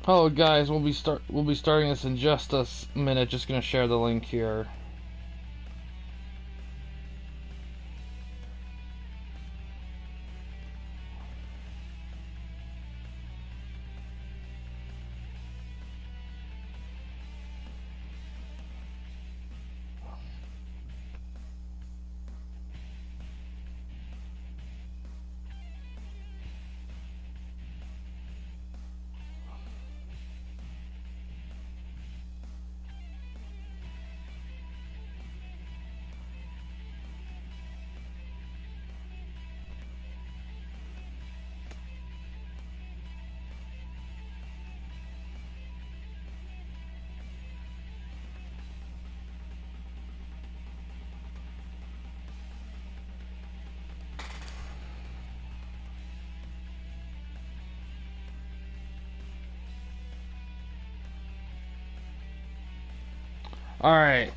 Oh, guys, we'll be starting this in just a minute. Just gonna share the link here. Alright.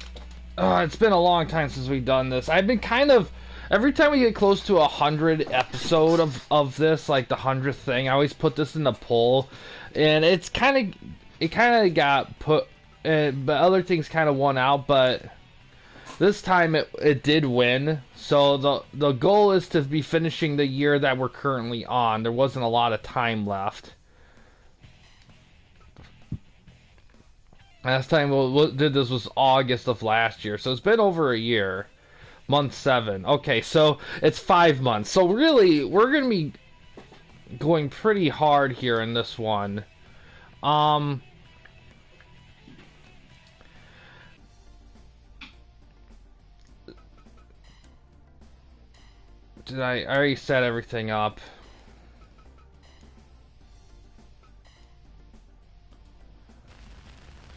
It's been a long time since we've done this. I've been kind of... Every time we get close to 100 episode of this, like the 100th thing, I always put this in the poll. And it's kind of... It kind of got put... but other things kind of won out, but... This time it did win. So the goal is to be finishing the year that we're currently on. There wasn't a lot of time left. Last time we did this was August of last year, so it's been over a year. Month 7. Okay, so it's 5 months. So really, we're gonna be going pretty hard here in this one. I already set everything up.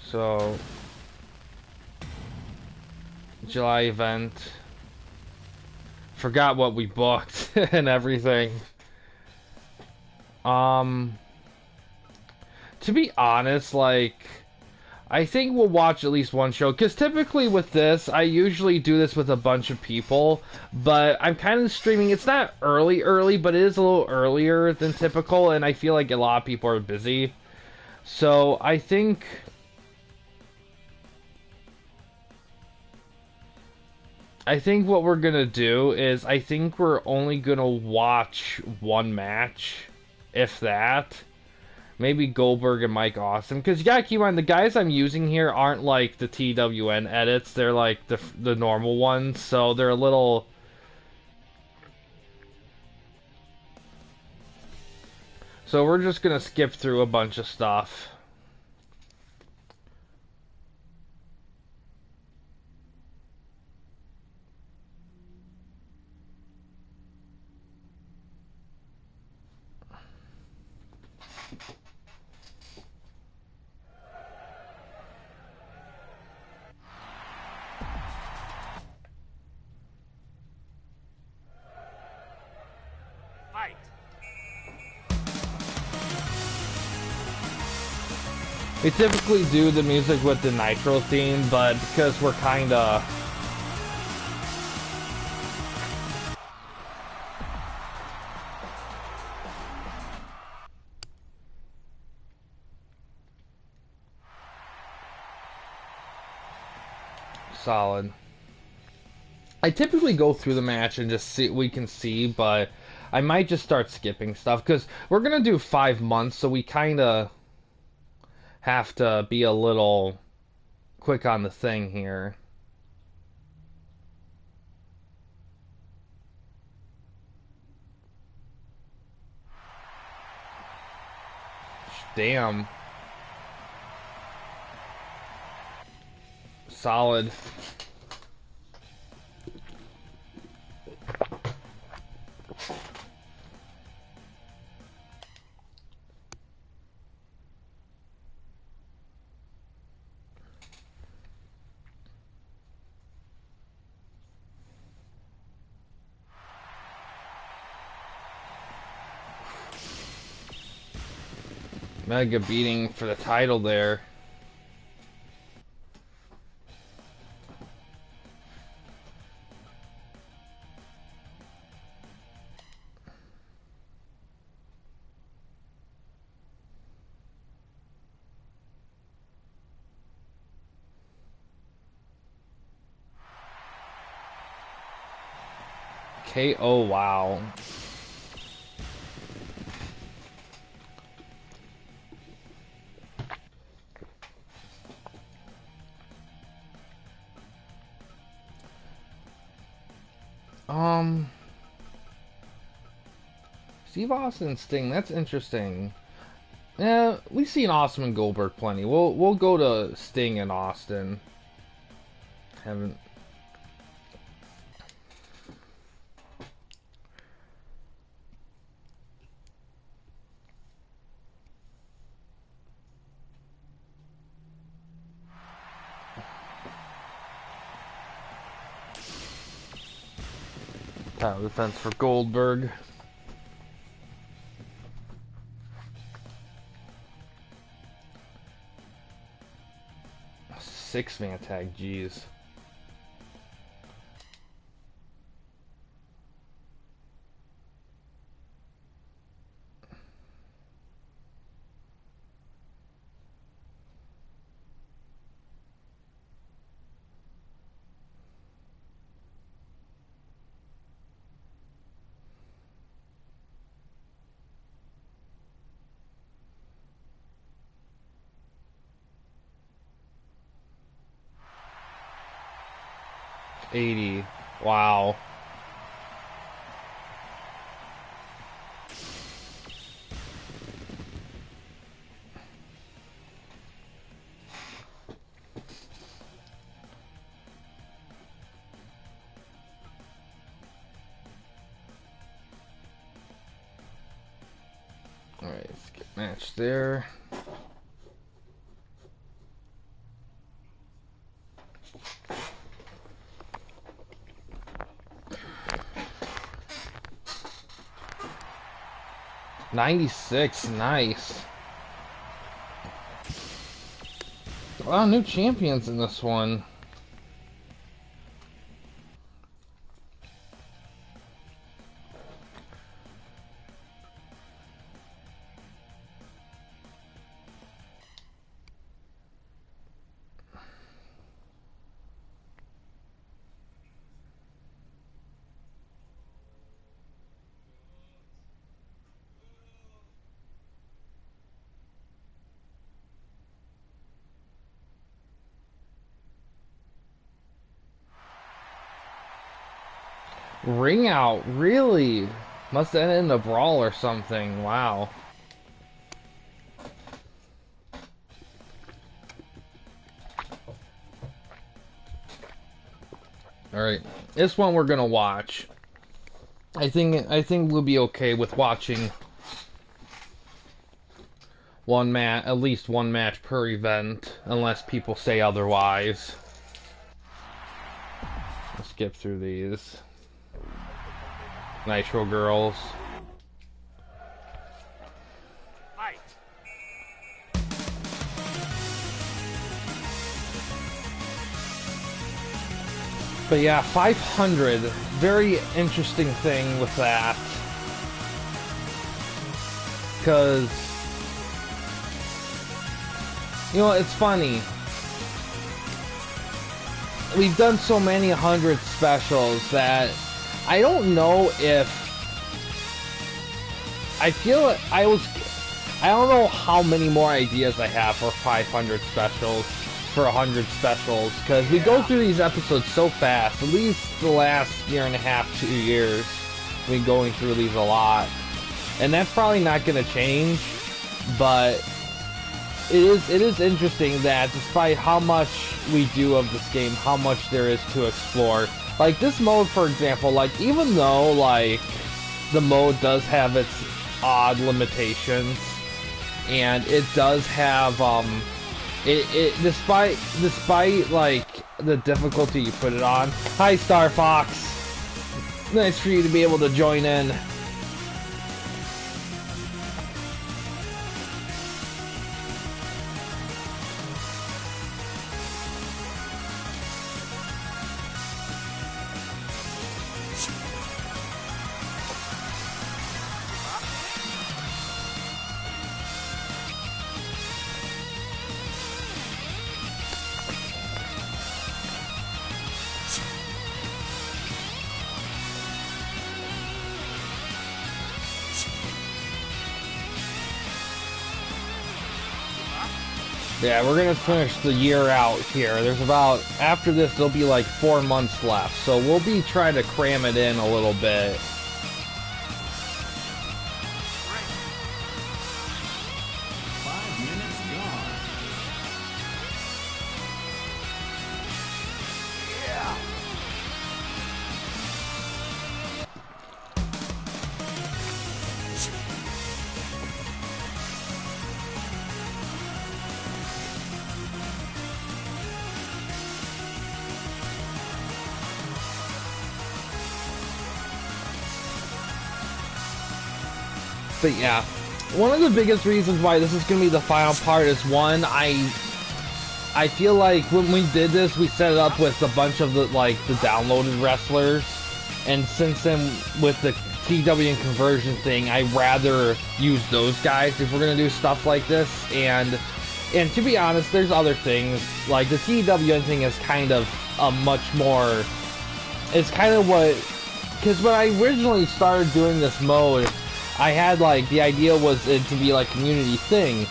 So July event. Forgot what we booked and everything. To be honest, like, I think we'll watch at least one show, because typically with this, I usually do this with a bunch of people, but I'm kind of streaming, it's not early, but it is a little earlier than typical, and I feel like a lot of people are busy. So, I think what we're gonna do is, I think we're only gonna watch one match, if that. Maybe Goldberg and Mike Awesome, because you gotta keep in mind the guys I'm using here aren't like the TWN edits; they're like the normal ones, so they're a little. So we're just gonna skip through a bunch of stuff. We typically do the music with the Nitro theme, but because we're kinda... solid. I typically go through the match and just see we can see, but I might just start skipping stuff, because we're gonna do 5 months, so we kinda have to be a little quick on the thing here. Damn. Solid. Mega beating for the title there. KO, wow. Steve Austin and Sting, that's interesting. Yeah, we've seen Austin and Goldberg plenty. We'll go to Sting and Austin. Haven't. Title defense for Goldberg. Six-man tag, jeez. $80. Wow. Alright, let's get match there. $96, nice. A lot of new champions in this one. Ring out, really? Must have ended in a brawl or something. Wow. Alright, this one we're gonna watch. I think we'll be okay with watching at least one match per event, unless people say otherwise. Let's skip through these. Nitro Girls. Fight. But yeah, 500. Very interesting thing with that. Because, you know, it's funny. We've done so many 100 specials that I don't know if I don't know how many more ideas I have for 500 specials, for 100 specials, because we go through these episodes so fast. At least the last year and a half, 2 years, we've been going through these a lot, and that's probably not going to change. But it is interesting that despite how much we do of this game, how much there is to explore. Like this mode, for example, like even though like the mode does have its odd limitations, and it does have despite like the difficulty you put it on. Hi, Star Fox. Nice for you to be able to join in. Yeah, we're gonna finish the year out here. There's about, after this, there'll be like 4 months left, so we'll be trying to cram it in a little bit. But yeah, one of the biggest reasons why this is going to be the final part is, one, I feel like when we did this, we set it up with a bunch of the downloaded wrestlers, and since then with the TWN conversion thing, I'd rather use those guys if we're going to do stuff like this. And to be honest, there's other things, like the TWN thing is kind of a much more, it's kind of what, because when I originally started doing this mode, I had like the idea was it to be like community thing,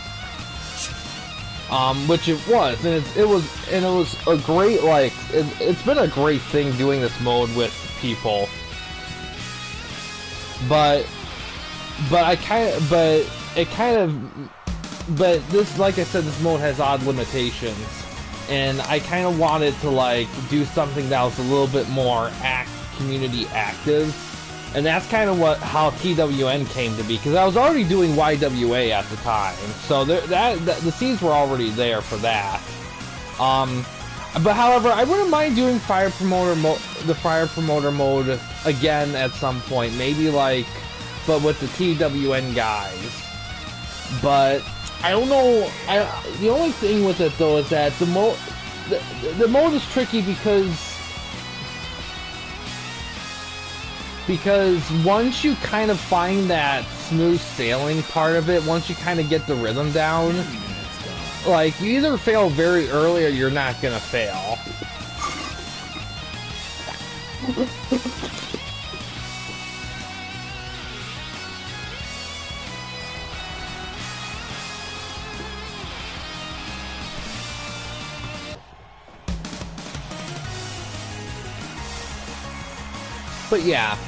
which it was, and it was a great, it's been a great thing doing this mode with people. But this, like I said, this mode has odd limitations, and I kind of wanted to like do something that was a little bit more community active. And that's kind of how TWN came to be, because I was already doing YWA at the time, so the seeds were already there for that. But however, I wouldn't mind doing the Fire Promoter mode again at some point, maybe but with the TWN guys. But I don't know. The only thing with it though is that the mode is tricky because once you kind of find that smooth sailing part of it, once you kind of get the rhythm down, like, you either fail very early or you're not gonna fail. But yeah,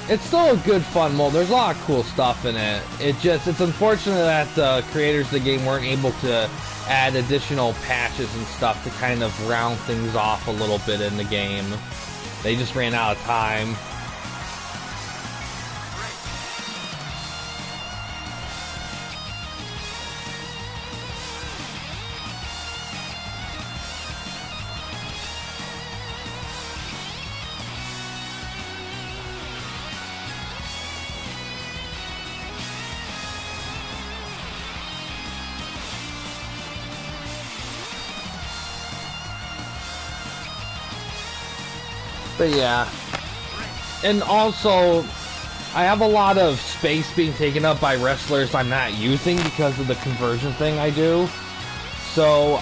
it's still a good fun mode. There's a lot of cool stuff in it. It's unfortunate that the creators of the game weren't able to add additional patches and stuff to kind of round things off a little bit in the game. They just ran out of time. But yeah, and also, I have a lot of space being taken up by wrestlers I'm not using because of the conversion thing I do. So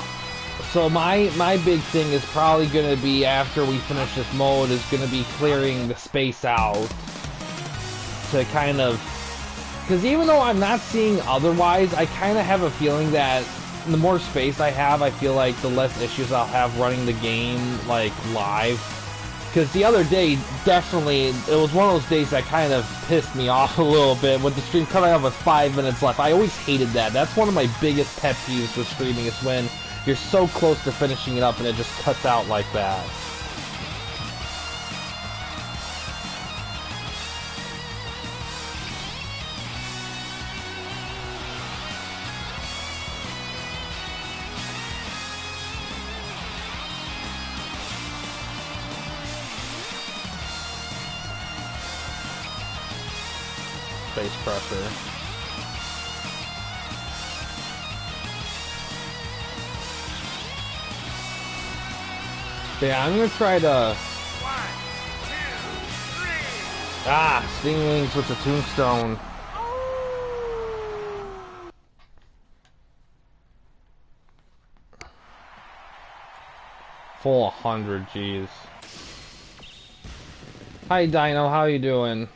my big thing is probably going to be, after we finish this mode, is going to be clearing the space out to kind of, because even though I'm not seeing otherwise, I kind of have a feeling that the more space I have, I feel like the less issues I'll have running the game like live. Because the other day, definitely, it was one of those days that kind of pissed me off a little bit, with the stream cutting off with 5 minutes left. I always hated that. That's one of my biggest pet peeves with streaming, is when you're so close to finishing it up and it just cuts out like that. Face crusher. But yeah, I'm gonna try to. 1, 2, 3. Stinglings with the tombstone. Full 100, jeez. Hi Dino, how you doing?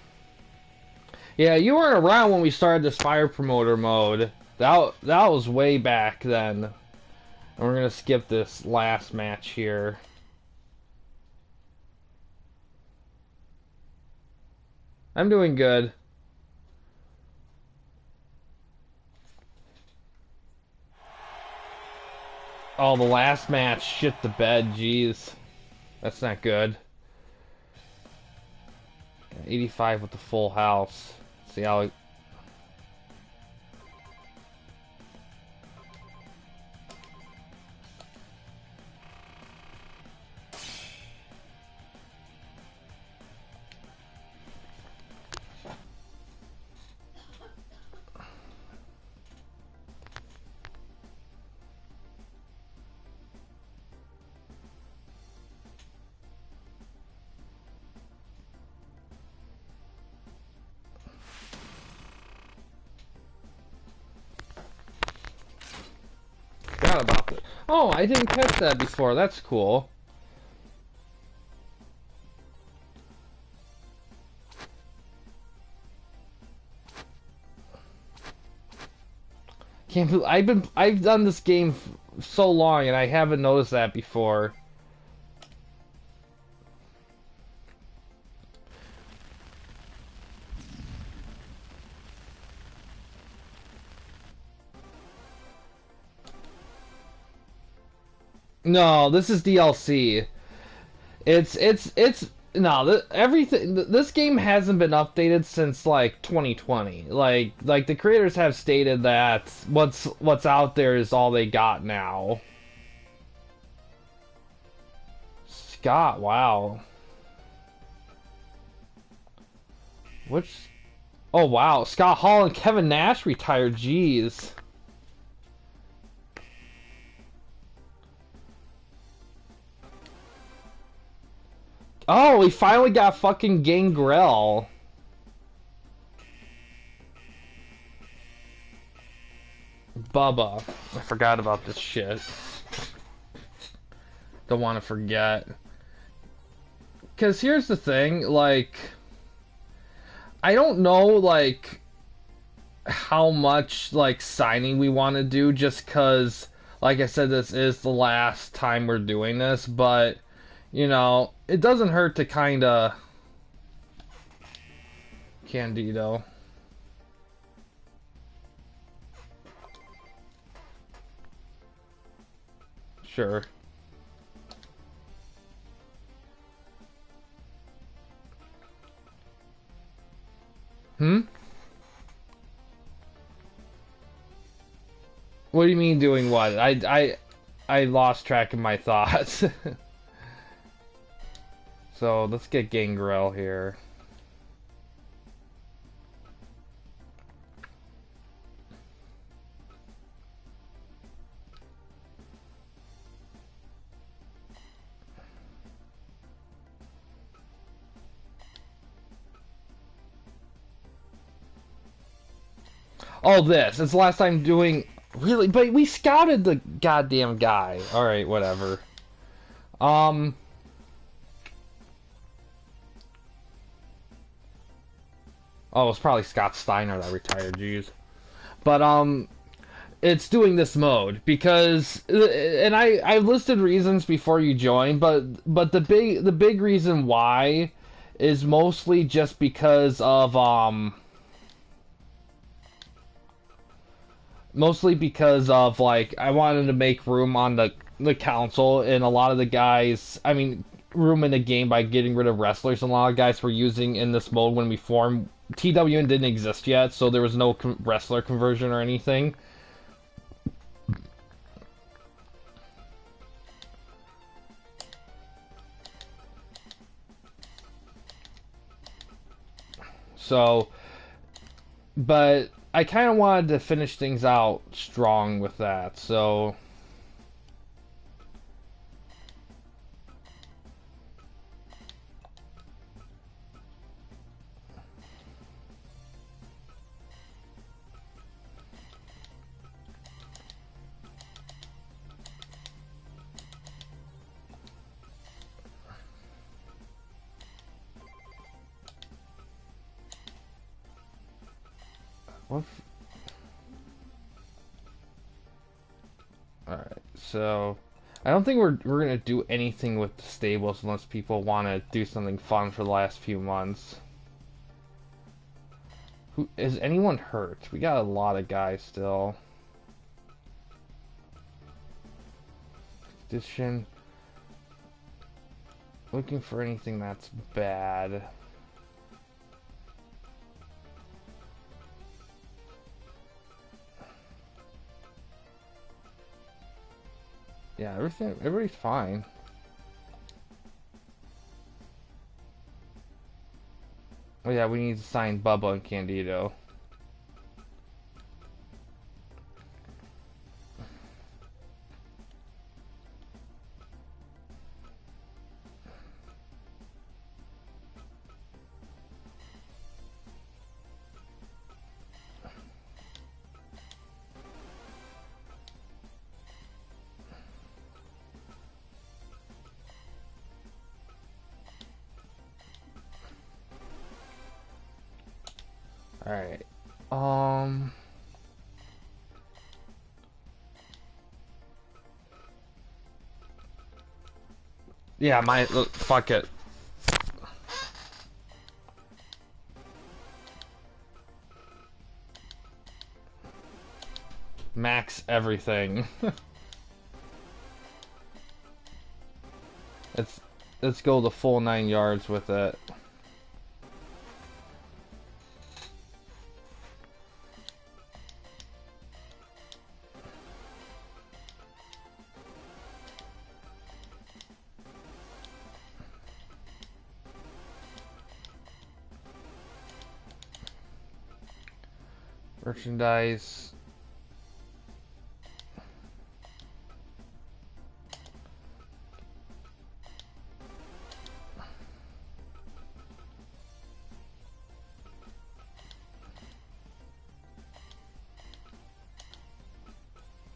Yeah, you weren't around when we started this Fire Promoter mode. That was way back then. And we're gonna skip this last match here. I'm doing good. Oh, the last match shit the bed, jeez. That's not good. 85 with the full house. See how it... Forgot about it. Oh, I didn't catch that before. That's cool. Can't believe I've done this game so long and I haven't noticed that before. No, this is DLC. It's no, everything. This game hasn't been updated since like 2020. Like the creators have stated that what's out there is all they got now. Scott, wow. Which? Oh wow, Scott Hall and Kevin Nash retired. Jeez. Oh, we finally got fucking Gangrel. Bubba. I forgot about this shit. Don't want to forget. Because here's the thing, like... I don't know, like... how much, like, signing we want to do, just because... Like I said, this is the last time we're doing this, but... You know, it doesn't hurt to kinda... Candido. Sure. Hmm? What do you mean doing what? I lost track of my thoughts. So, let's get Gangrel here. Oh, this. It's the last time doing... Really? But we scouted the goddamn guy. Alright, whatever. Oh, it's probably Scott Steiner that retired, jeez. But, it's doing this mode because... And I listed reasons before you join, but the big reason why is mostly just because of, mostly because of, like, I wanted to make room on the council, and a lot of the guys, I mean, room in the game by getting rid of wrestlers, and a lot of guys were using in this mode when we formed. TWN didn't exist yet, so there was no wrestler conversion or anything. So, but I kind of wanted to finish things out strong with that, so... What? Alright. So I don't think we're gonna do anything with the stables unless people want to do something fun for the last few months. Who is anyone hurt? We got a lot of guys still. Edition. Looking for anything that's bad. Yeah, everybody's fine. Oh yeah, we need to sign Bubba and Candido. Alright. Yeah, fuck it. Max everything. Let's go the full 9 yards with it. Merchandise.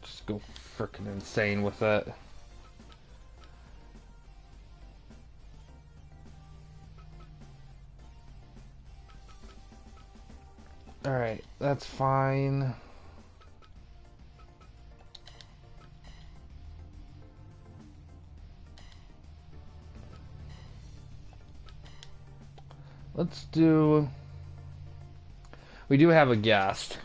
Just go freaking insane with it. Alright, that's fine. Let's do... We do have a guest.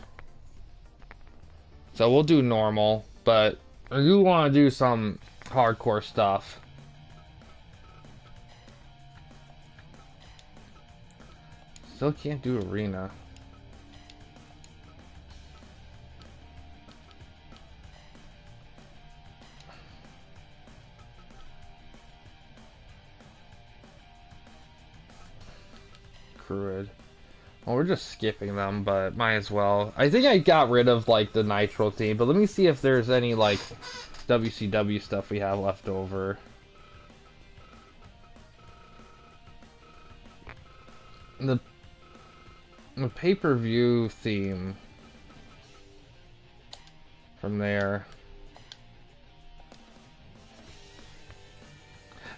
So we'll do normal, but I do want to do some hardcore stuff. Still can't do arena. Crude. Well, we're just skipping them, but might as well. I think I got rid of, like, the Nitro team, but let me see if there's any, like, WCW stuff we have left over. The pay-per-view theme from there.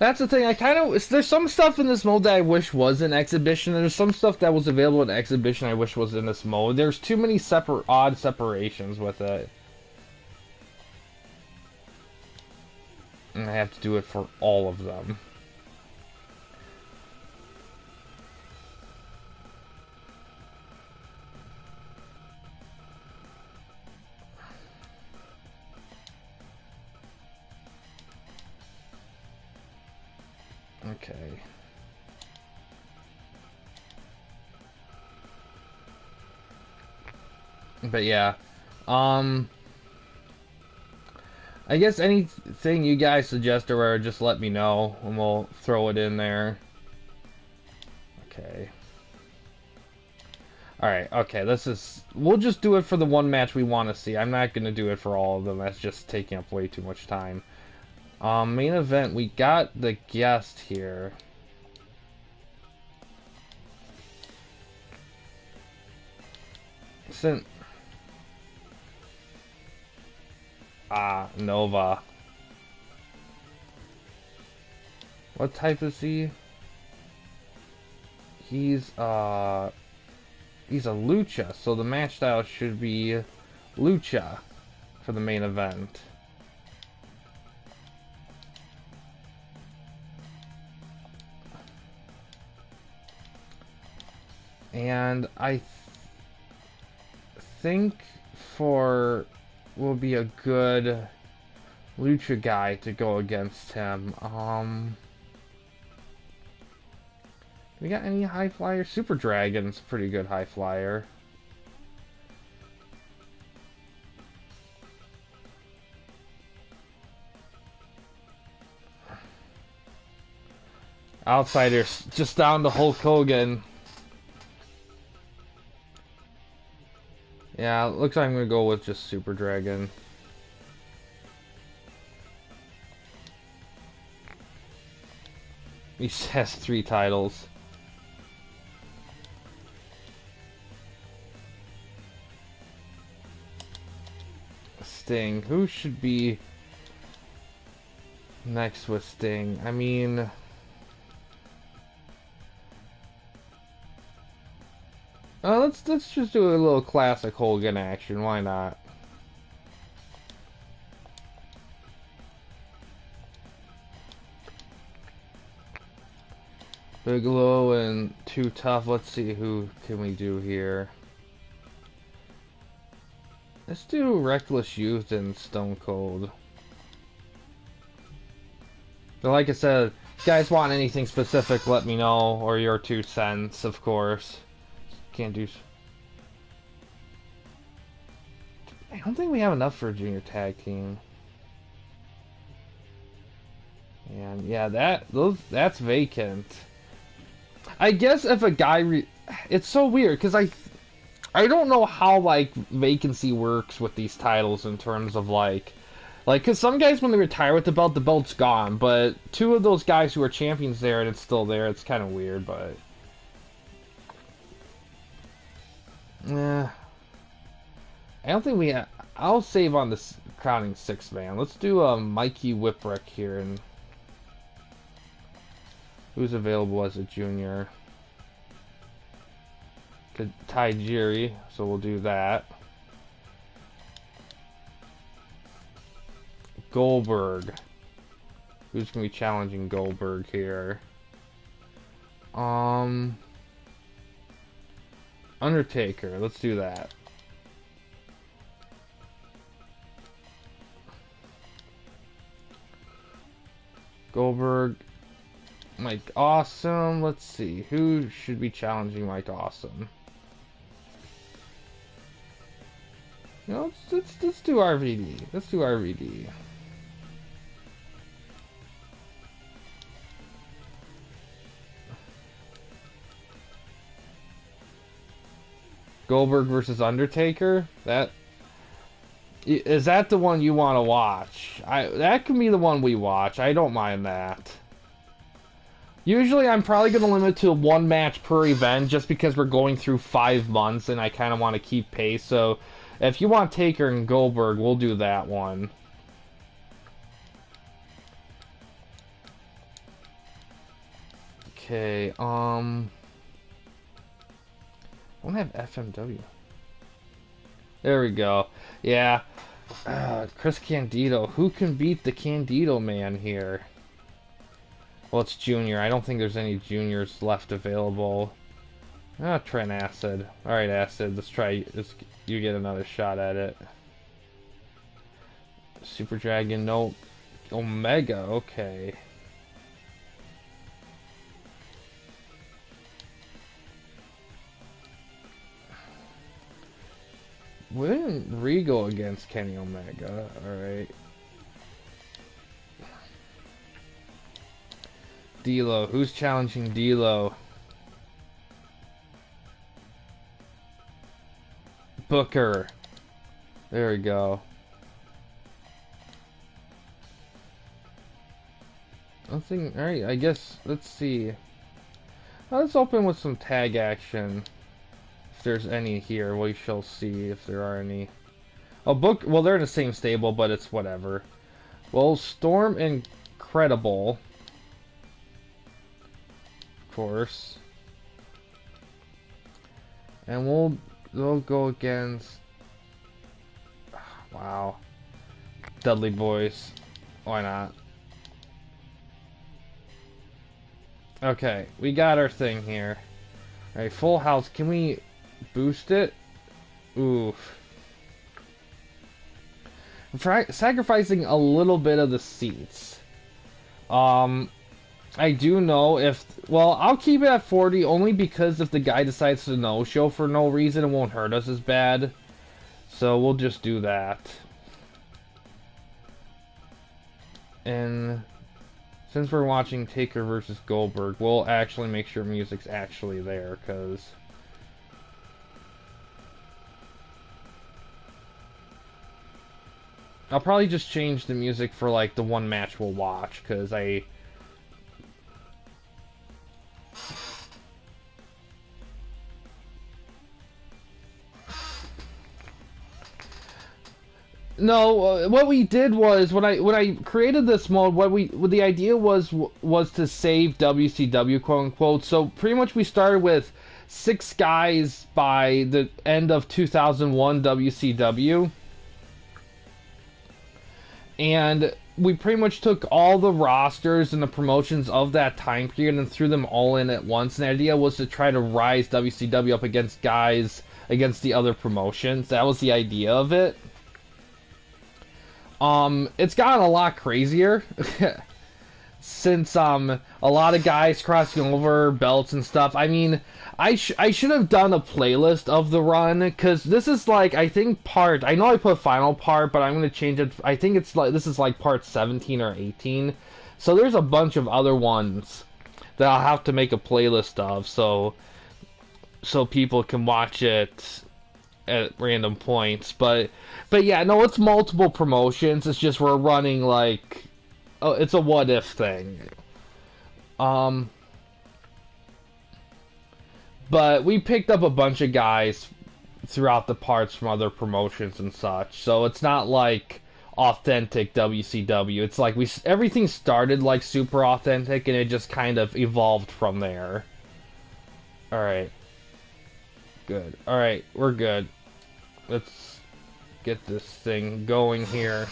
That's the thing, there's some stuff in this mode that I wish was in Exhibition, and there's some stuff that was available in Exhibition I wish was in this mode. There's too many odd separations with it. And I have to do it for all of them. Okay. But yeah, I guess anything you guys suggest or just let me know and we'll throw it in there. Okay. Alright, okay, we'll just do it for the one match we want to see. I'm not going to do it for all of them. That's just taking up way too much time. Main event, we got the guest here. Nova. What type is he? He's a lucha, so the match style should be lucha for the main event. And I think for will be a good lucha guy to go against him. We got any high flyer? Super Dragon's pretty good high flyer. Outsiders just down to Hulk Hogan. Yeah, looks like I'm gonna go with just Super Dragon. He has 3 titles. Sting. Who should be next with Sting? I mean, let's just do a little classic Hogan action. Why not? Bigelow and Too Tough. Let's see who can we do here. Let's do Reckless Youth and Stone Cold. But like I said, if you guys want anything specific, let me know, or your 2 cents, of course. Can't do. I don't think we have enough for a junior tag team. And yeah, that's vacant. I guess if a guy it's so weird because I don't know how like vacancy works with these titles in terms of like because some guys when they retire with the belt's gone, but 2 of those guys who are champions there and it's still there, it's kind of weird, but yeah, I don't think we have. I'll save on this crowning 6 man. Let's do a Mikey Whipwreck here and who's available as a junior. Tajiri, so we'll do that. Goldberg. Who's gonna be challenging Goldberg here? Undertaker. Let's do that. Goldberg. Mike Awesome. Let's see. Who should be challenging Mike Awesome? No, let's do RVD. Let's do RVD. Goldberg versus Undertaker? Is that the one you want to watch? That can be the one we watch. I don't mind that. Usually I'm probably going to limit to 1 match per event just because we're going through 5 months and I kind of want to keep pace. So if you want Taker and Goldberg, we'll do that one. Okay, I don't have FMW. There we go. Yeah. Chris Candido. Who can beat the Candido man here? Well, it's Junior. I don't think there's any juniors left available. Trent Acid. Alright, Acid. Let's try. You get another shot at it. Super Dragon. No. Omega. Okay. Wouldn't Regal against Kenny Omega? Alright. D'Lo. Who's challenging D'Lo? Booker. There we go. Nothing. Alright, I guess. Let's see. Let's open with some tag action. If there's any here, we shall see if there are any. Oh, well, they're in the same stable, but it's whatever. Well, Storm Incredible. Of course. And they'll go against. Wow. Dudley Boys. Why not? Okay, we got our thing here. Alright, full house. Can we boost it? Oof. I'm sacrificing a little bit of the seats. I do know if... Well, I'll keep it at 40 only because if the guy decides to no-show for no reason, it won't hurt us as bad. So we'll just do that. And since we're watching Taker versus Goldberg, we'll actually make sure music's actually there, because... I'll probably just change the music for, like, the one match we'll watch, because No, what we did was when I created this mode, what the idea was to save WCW, quote unquote. So pretty much we started with 6 guys by the end of 2001 WCW, and we pretty much took all the rosters and the promotions of that time period and threw them all in at once. And the idea was to try to rise WCW up against the other promotions. That was the idea of it. It's gotten a lot crazier since a lot of guys crossing over belts and stuff. I mean, I should have done a playlist of the run, because this is like, I think I know I put final part, but I'm going to change it. I think it's like, this is like part 17 or 18. So there's a bunch of other ones that I'll have to make a playlist of, so people can watch it at random points. But yeah, no, it's multiple promotions. It's just we're running like, oh, it's a what if thing. But we picked up a bunch of guys throughout the parts from other promotions and such, so it's not like authentic WCW. It's like everything started like super authentic, and it just kind of evolved from there. All right, good. All right, we're good. Let's get this thing going here.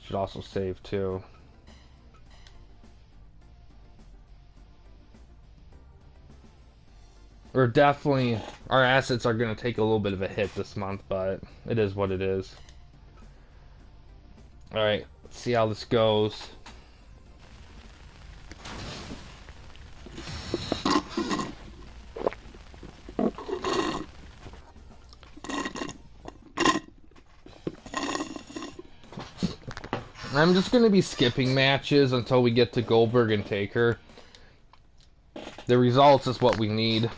Should also save too. We're definitely, our assets are going to take a little bit of a hit this month, but it is what it is. Alright, let's see how this goes. I'm just going to be skipping matches until we get to Goldberg and Taker. The results is what we need.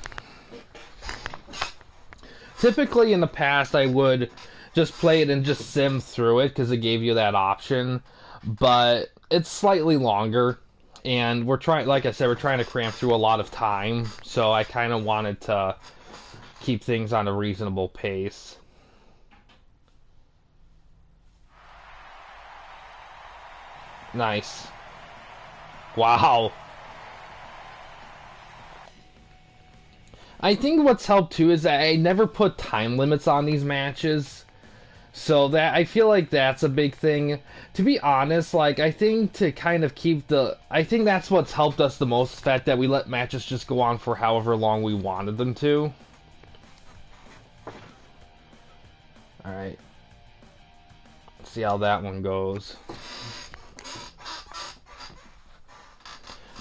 Typically in the past I would just play it and just sim through it because it gave you that option, but it's slightly longer, and we're trying, like I said, we're trying to cram through a lot of time, so I kind of wanted to keep things on a reasonable pace. Nice. Wow. I think what's helped too is that I never put time limits on these matches, so that I feel like that's a big thing. To be honest, like, I think to kind of keep I think that's what's helped us the most, the fact that we let matches just go on for however long we wanted them to. Alright. Let's see how that one goes.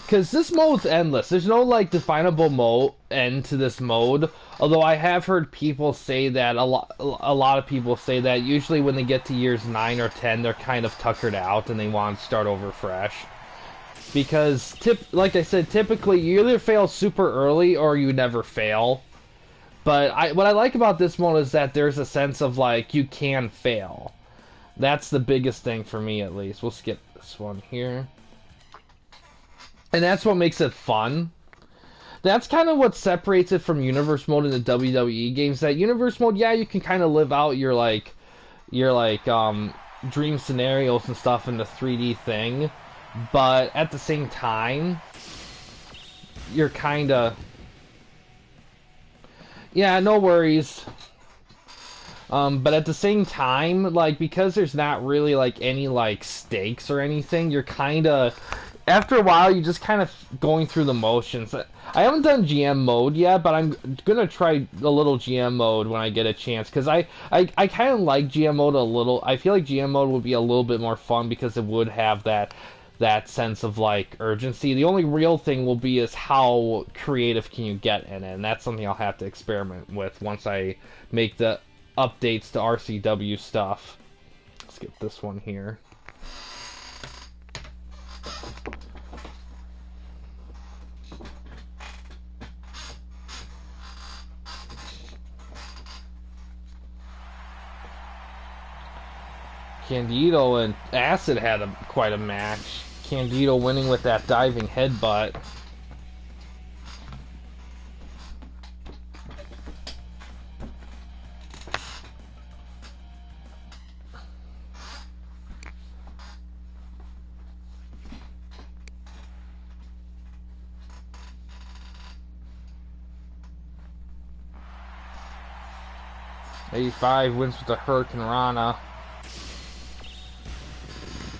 Because this mode's endless. There's no, like, definable end to this mode. Although I have heard people say that, a lot of people say that usually when they get to years 9 or 10, they're kind of tuckered out and they want to start over fresh. Because, like I said, typically you either fail super early or you never fail. But what I like about this mode is that there's a sense of, like, you can fail. That's the biggest thing for me, at least. We'll skip this one here. And that's what makes it fun. That's kind of what separates it from Universe Mode in the WWE games. That Universe Mode, yeah, you can kind of live out your dream scenarios and stuff in the 3D thing, but at the same time, you're kind of, yeah, no worries. But at the same time, like, because there's not really like any like stakes or anything, you're kind of, after a while, you're just kind of going through the motions. I haven't done GM mode yet, but I'm gonna try a little GM mode when I get a chance, because I kind of like GM mode a little. I feel like GM mode would be a little bit more fun because it would have that sense of like urgency. The only real thing will be is how creative can you get in it, and that's something I'll have to experiment with once I make the updates to RCW stuff. Let's get this one here. Candido and Acid had quite a match. Candido winning with that diving headbutt. '85 wins with the Hurricane Rana.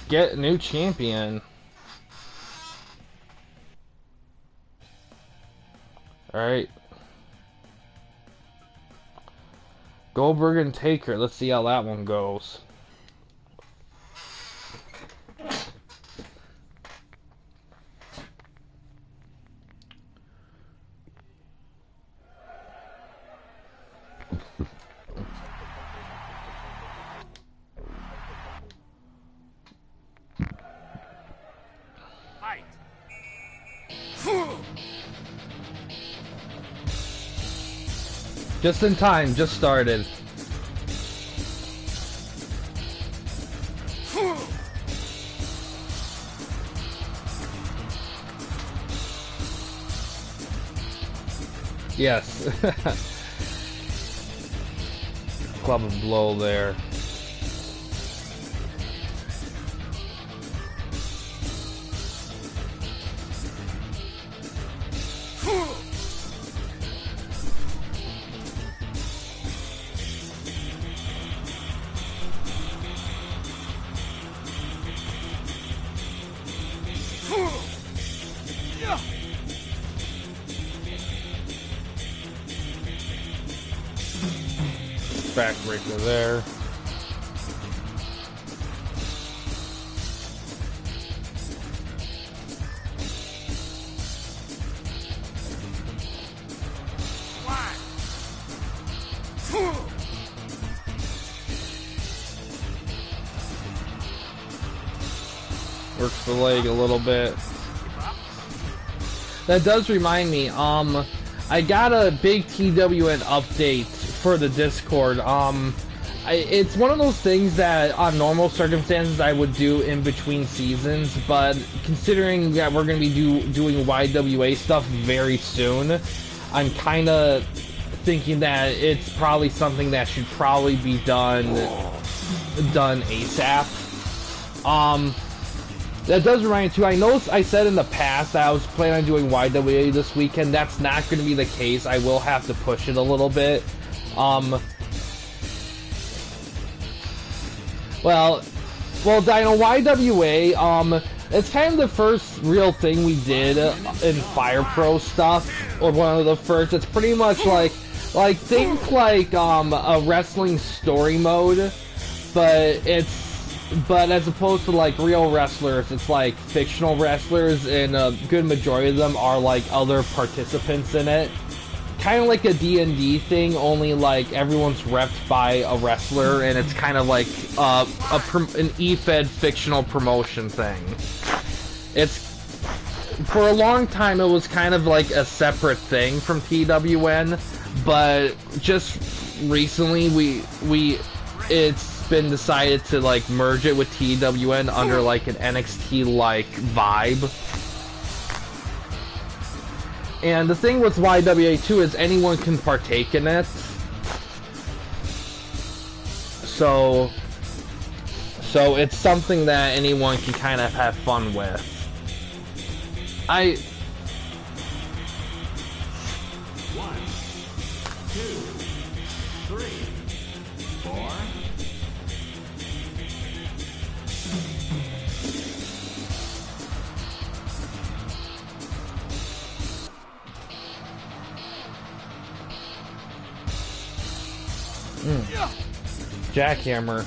Get a new champion. Alright. Goldberg and Taker. Let's see how that one goes. Just in time, just started. Yes. Club of Blow there. Backbreaker there. Works the leg a little bit. That does remind me, I got a big TWN update for the Discord. It's one of those things that on normal circumstances I would do in between seasons, but considering that we're going to be doing YWA stuff very soon, I'm kind of thinking that it's probably something that should probably be done ASAP. That does remind me too, I know I said in the past that I was planning on doing YWA this weekend. That's not going to be the case. I will have to push it a little bit. Well, Dino, YWA, it's kind of the first real thing we did in Fire Pro stuff, or one of the first. It's pretty much like think like a wrestling story mode, but as opposed to like real wrestlers, it's like fictional wrestlers, and a good majority of them are like other participants in it. Kind of like a D&D thing, only like everyone's repped by a wrestler, and it's kind of like an E-Fed fictional promotion thing. It's, for a long time it was kind of like a separate thing from TWN, but just recently it's been decided to like merge it with TWN under like an NXT like vibe. And the thing with YWA too is anyone can partake in it. So it's something that anyone can kind of have fun with. Jackhammer.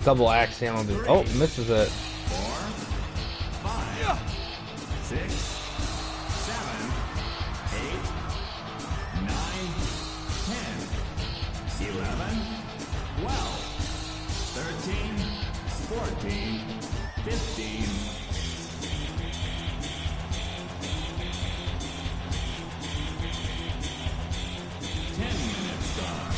Double axe handle. Oh, misses it. 4, 5, 6, 7, 8, 9, 10, 11, 12, 13, 14, 15. 10 minutes gone.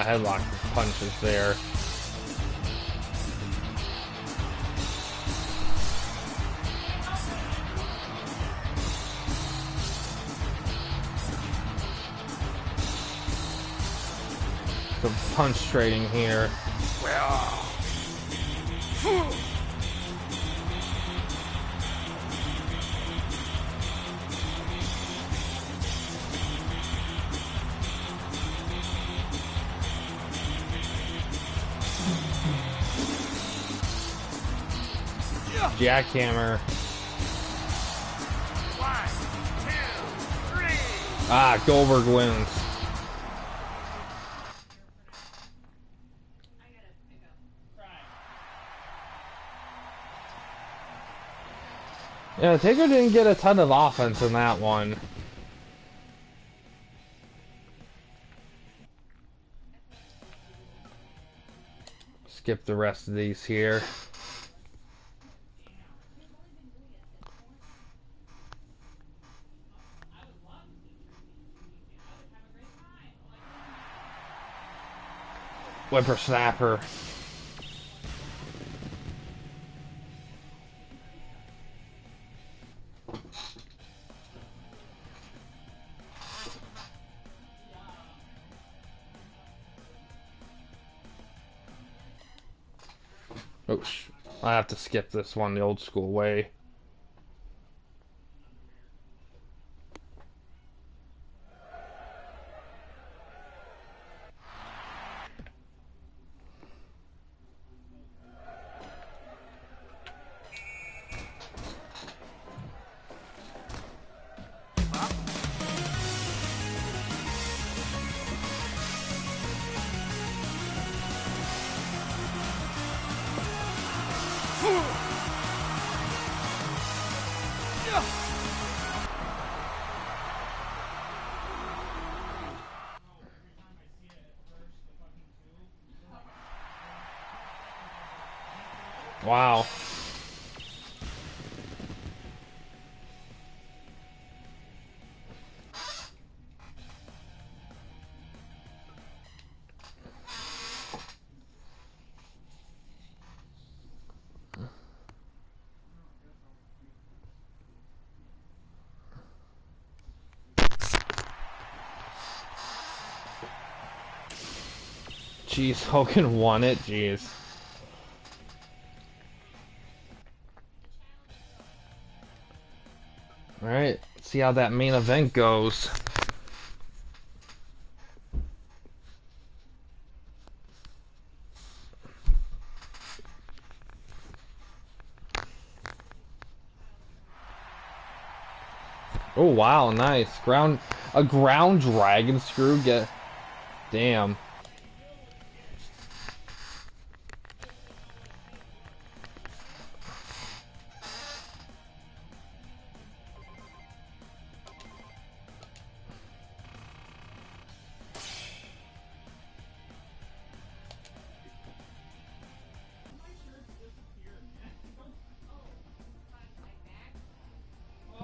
Headlock punches there. Some punch trading here. Jackhammer. 1, 2, 3. Ah, Goldberg wins. Yeah, Taker didn't get a ton of offense in that one. Skip the rest of these here. Whippersnapper. Oh, I have to skip this one the old school way. Wow. Jeez, Hogan won it. Jeez. Alright, see how that main event goes. Oh wow, nice. A ground dragon screw, damn.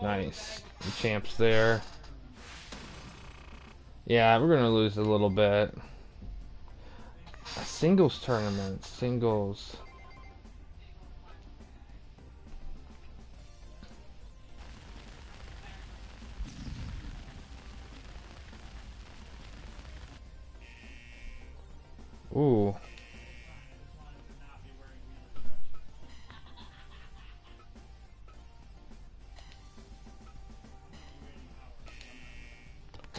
Nice. The champ's there. Yeah, we're gonna lose a little bit. A singles tournament. Singles. Ooh.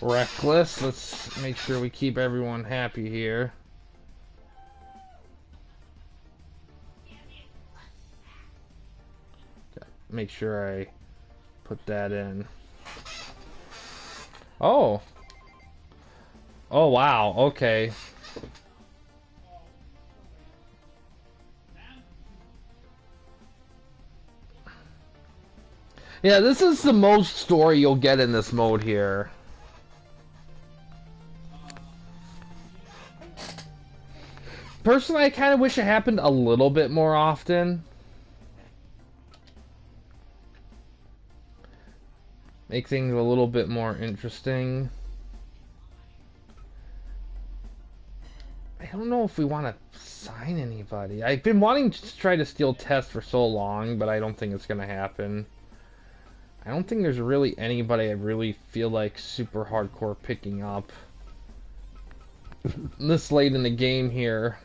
Reckless. Let's make sure we keep everyone happy here. Make sure I put that in. Oh. Oh, wow. Okay. Yeah, this is the most story you'll get in this mode here. Personally, I kind of wish it happened a little bit more often. Make things a little bit more interesting. I don't know if we want to sign anybody. I've been wanting to try to steal Test for so long, but I don't think it's going to happen. I don't think there's really anybody I really feel like super hardcore picking up this late in the game here.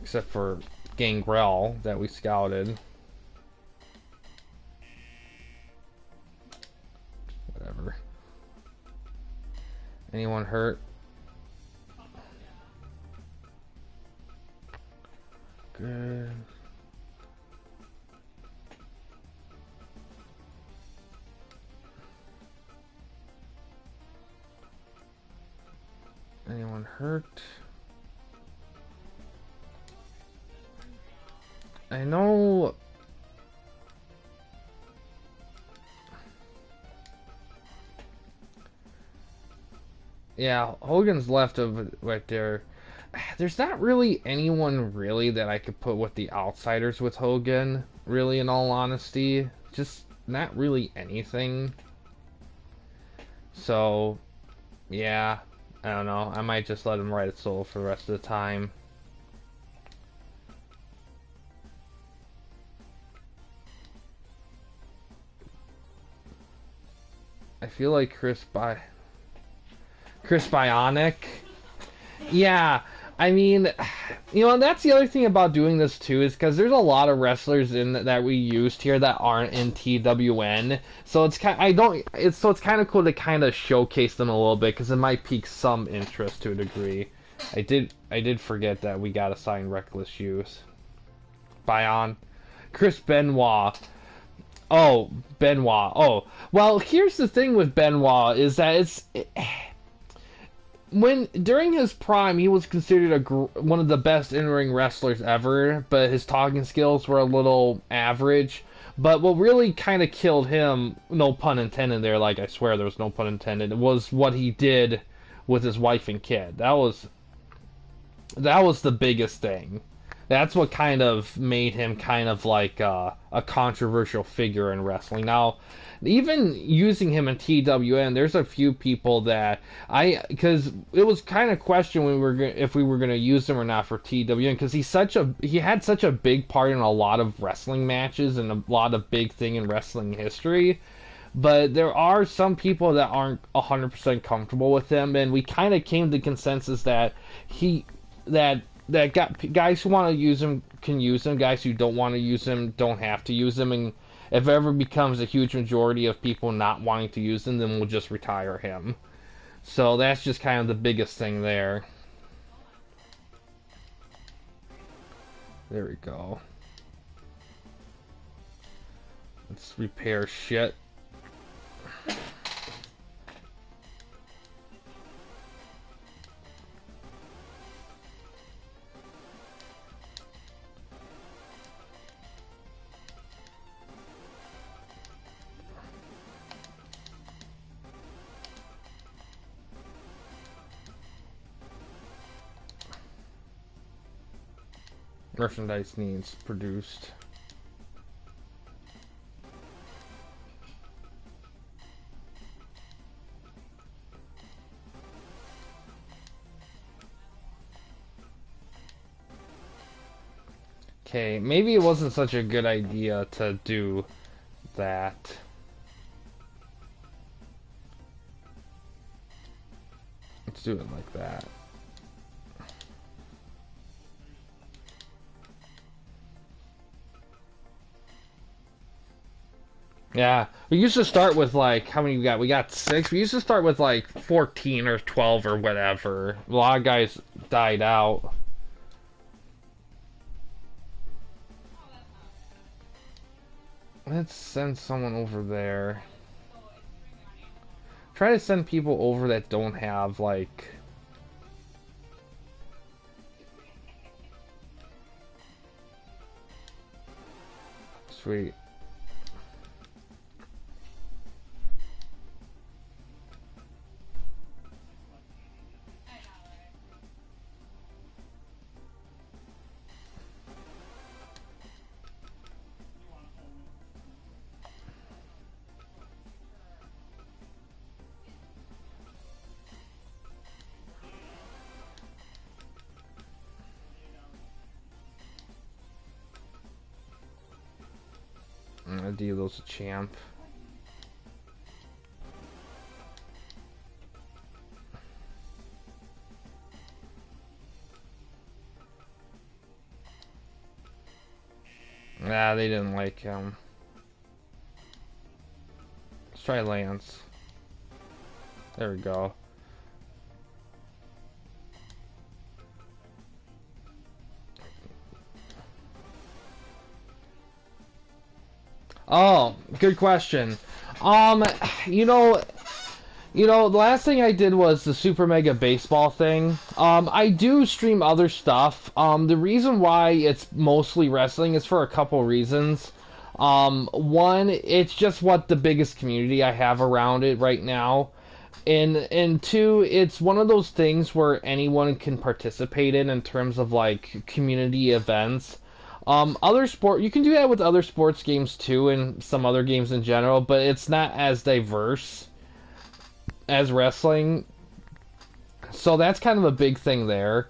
Except for Gangrel that we scouted. Whatever. Anyone hurt? Good. Anyone hurt? I know. Yeah, Hogan's left over right there. There's not really anyone really that I could put with the outsiders with Hogan, really, in all honesty. Just not really anything. So, yeah, I don't know. I might just let him ride it solo for the rest of the time. I feel like Chris Bionic. Yeah, I mean, you know, and that's the other thing about doing this too, is because there's a lot of wrestlers in that we used here that aren't in TWN. So it's kind, it's kind of cool to kind of showcase them a little bit because it might pique some interest to a degree. I did forget that we got assigned Reckless Use. Bion, Chris Benoit. Oh, Benoit. Oh, well, here's the thing with Benoit is that when during his prime, he was considered one of the best in-ring wrestlers ever, but his talking skills were a little average. But what really kind of killed him, no pun intended there, like I swear there was no pun intended, was what he did with his wife and kid. That was the biggest thing. That's what kind of made him kind of like a controversial figure in wrestling. Now, even using him in TWN, there's a few people that because it was kind of question if we were gonna use him or not for TWN because he had such a big part in a lot of wrestling matches and a lot of big thing in wrestling history. But there are some people that aren't 100% comfortable with him, and we kind of came to consensus that guys who want to use him can use him. Guys who don't want to use him don't have to use him. And if ever becomes a huge majority of people not wanting to use him, then we'll just retire him. So that's just kind of the biggest thing there. There we go. Let's repair shit. Merchandise needs produced. Okay, maybe it wasn't such a good idea to do that. Let's do it like that. Yeah, we used to start with like, how many we got? We got 6. We used to start with like 14 or 12 or whatever. A lot of guys died out. Let's send someone over there. Try to send people over that don't have like... Sweet. Adilo's a champ. Nah, they didn't like him. Let's try Lance. There we go. Oh, good question. Um, you know, the last thing I did was the Super Mega Baseball thing. I do stream other stuff. The reason why it's mostly wrestling is for a couple reasons. One, it's just what the biggest community I have around it right now. And two, it's one of those things where anyone can participate in terms of like community events. Other sport, you can do that with other sports games too, and some other games in general, but it's not as diverse as wrestling. So that's kind of a big thing there.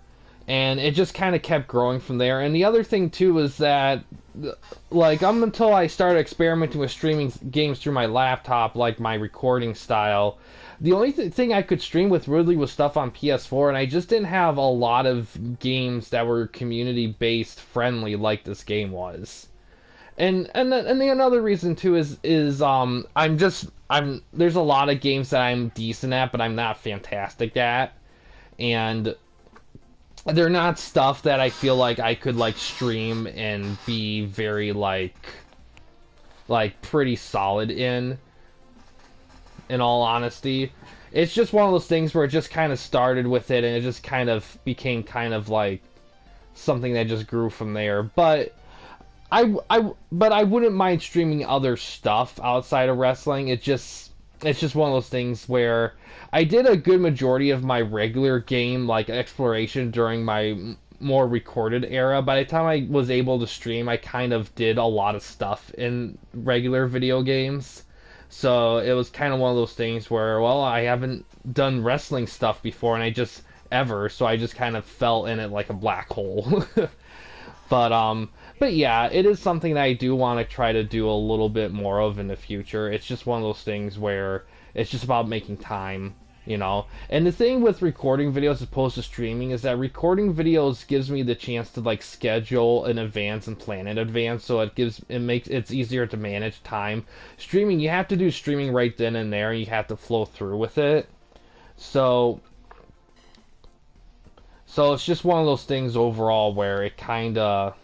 And it just kind of kept growing from there. And the other thing too is that, like, until I started experimenting with streaming games through my laptop, like my recording style, the only thing I could stream with really was stuff on PS4, and I just didn't have a lot of games that were community-based friendly like this game was. And the another reason too is I'm there's a lot of games that I'm decent at, but I'm not fantastic at, and they're not stuff that I feel like I could like stream and be very like pretty solid in all honesty. It's just one of those things where it just kind of started with it and it just kind of became kind of like something that just grew from there. But I wouldn't mind streaming other stuff outside of wrestling. It's just one of those things where I did a good majority of my regular game like exploration during my more recorded era. By the time I was able to stream, I kind of did a lot of stuff in regular video games. So it was kind of one of those things where, well, I haven't done wrestling stuff before, and I just ever, so I just kind of fell in it like a black hole. But yeah, it is something that I do want to try to do a little bit more of in the future. It's just one of those things where it's just about making time, you know. And the thing with recording videos as opposed to streaming is that recording videos gives me the chance to like schedule in advance and plan in advance, so it's easier to manage time. Streaming, you have to do streaming right then and there, and you have to flow through with it. So it's just one of those things overall where it kinda...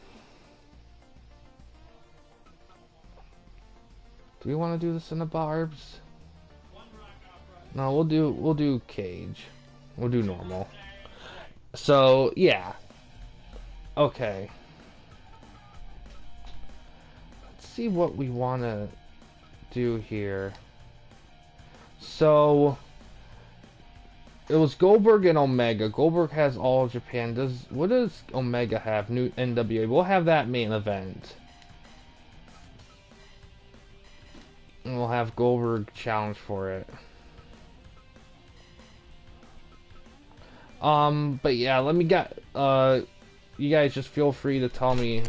Do we want to do this in the barbs? No, we'll do cage. We'll do normal. So, yeah. Okay. Let's see what we want to do here. So, it was Goldberg and Omega. Goldberg has all of Japan. What does Omega have? New NWA. We'll have that main event. And we'll have Goldberg challenge for it. But yeah, you guys just feel free to tell me.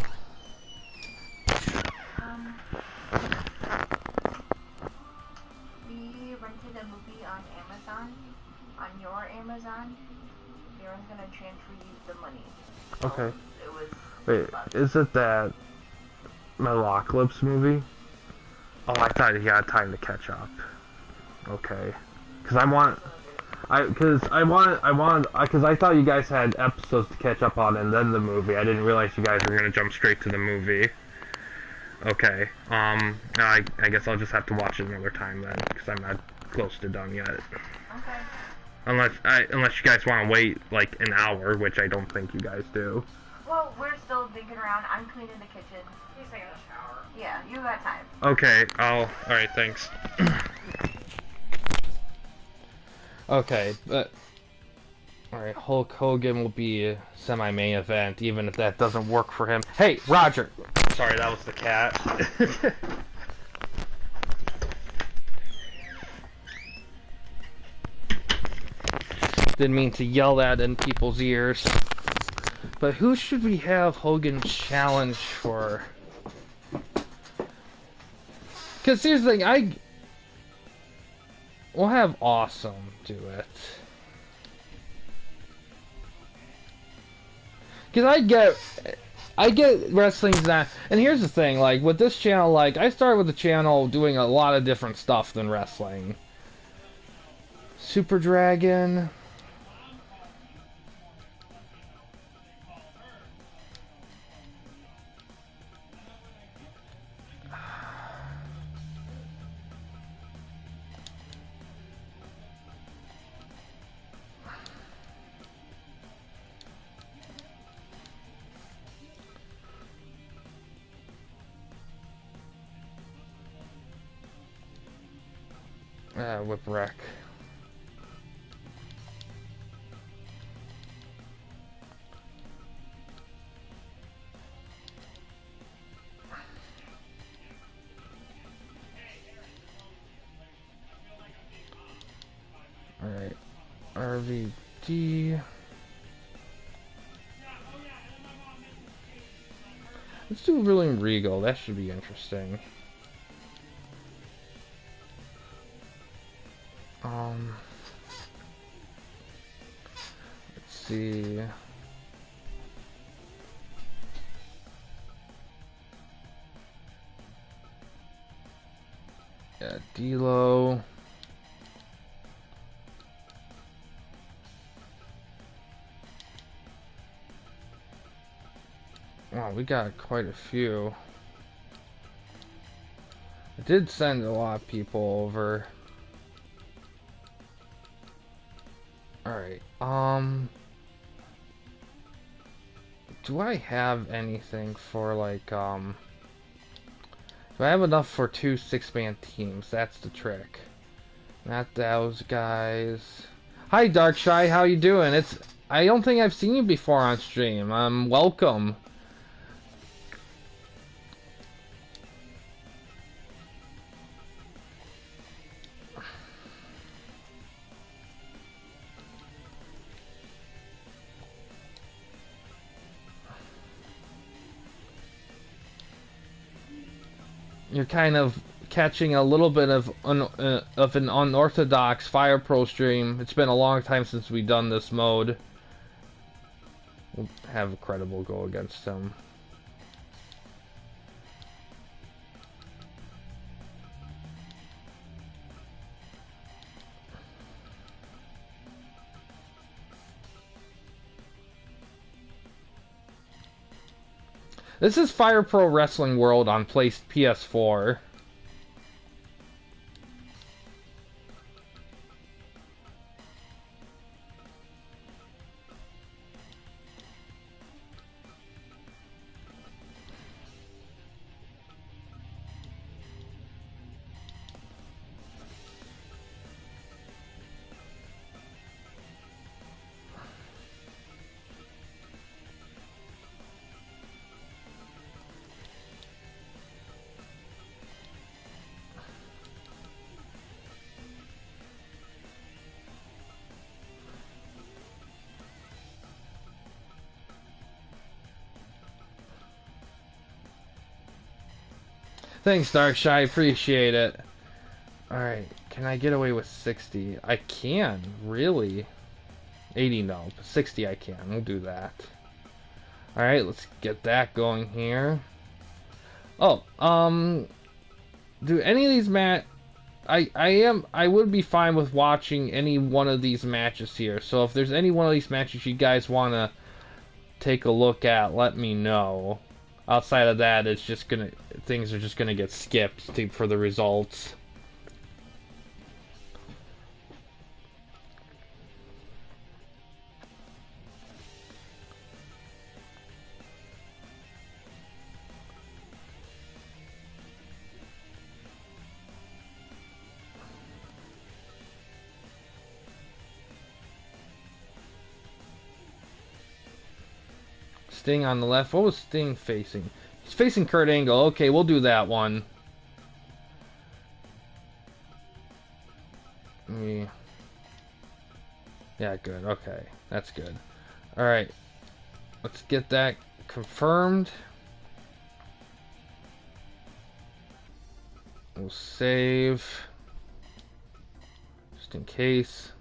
We rented a movie on Amazon. on your Amazon, Aaron's gonna transfer you the money. Okay. It was. Wait, is it that Metalocalypse movie? Oh, I thought you had time to catch up. Okay. Because I thought you guys had episodes to catch up on and then the movie. I didn't realize you guys were gonna jump straight to the movie. Okay. I guess I'll just have to watch it another time then, because I'm not close to done yet. Okay. Unless you guys want to wait like an hour, which I don't think you guys do. Well, we're still digging around. I'm cleaning the kitchen. He's taking a shower. Yeah, you got time. Okay. Alright, thanks. Okay, but alright, Hulk Hogan will be a semi-main event, even if that doesn't work for him. Hey, Roger! Sorry, that was the cat. Didn't mean to yell that in people's ears. But who should we have Hogan challenge for? Because here's the thing, we'll have Awesome do it. Because I get wrestling's not, and here's the thing, like, with this channel, like, I started with the channel doing a lot of different stuff than wrestling. Super Dragon. Whipwreck. Alright. RVD. Let's do William Regal. That should be interesting. Let's see. Yeah, D'Lo. Wow, we got quite a few. I did send a lot of people over. Alright, do I have anything for, like, do I have enough for 2 6-man teams? That's the trick. Not those guys. Hi, Darkshy, how you doing? I don't think I've seen you before on stream. Welcome. You're kind of catching a little bit of an unorthodox Fire Pro stream. It's been a long time since we've done this mode. We'll have a credible go against him. This is Fire Pro Wrestling World on PS4. Thanks, Darkshy. Appreciate it. Alright, Can I get away with 60? I can, really. 80 no, 60 I can. We'll do that. Alright, let's get that going here. Oh, do any of these I would be fine with watching any one of these matches here. So if there's any one of these matches you guys want to take a look at, let me know. Outside of that, it's just gonna things are just gonna get skipped for the results. Sting on the left. What was Sting facing? He's facing Kurt Angle. Okay, we'll do that one. Yeah, good. Okay, that's good. Alright. Let's get that confirmed. We'll save. Just in case.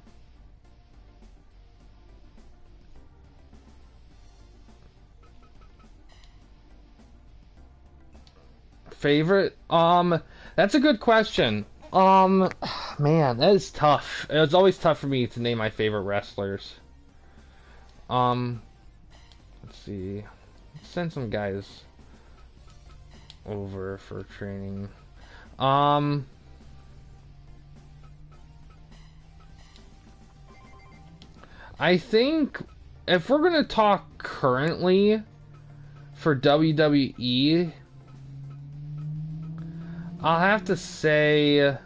Favorite? That's a good question. Man, that is tough. It's always tough for me to name my favorite wrestlers. Let's see. Send some guys over for training. I think if we're gonna talk currently for WWE, I'll have to say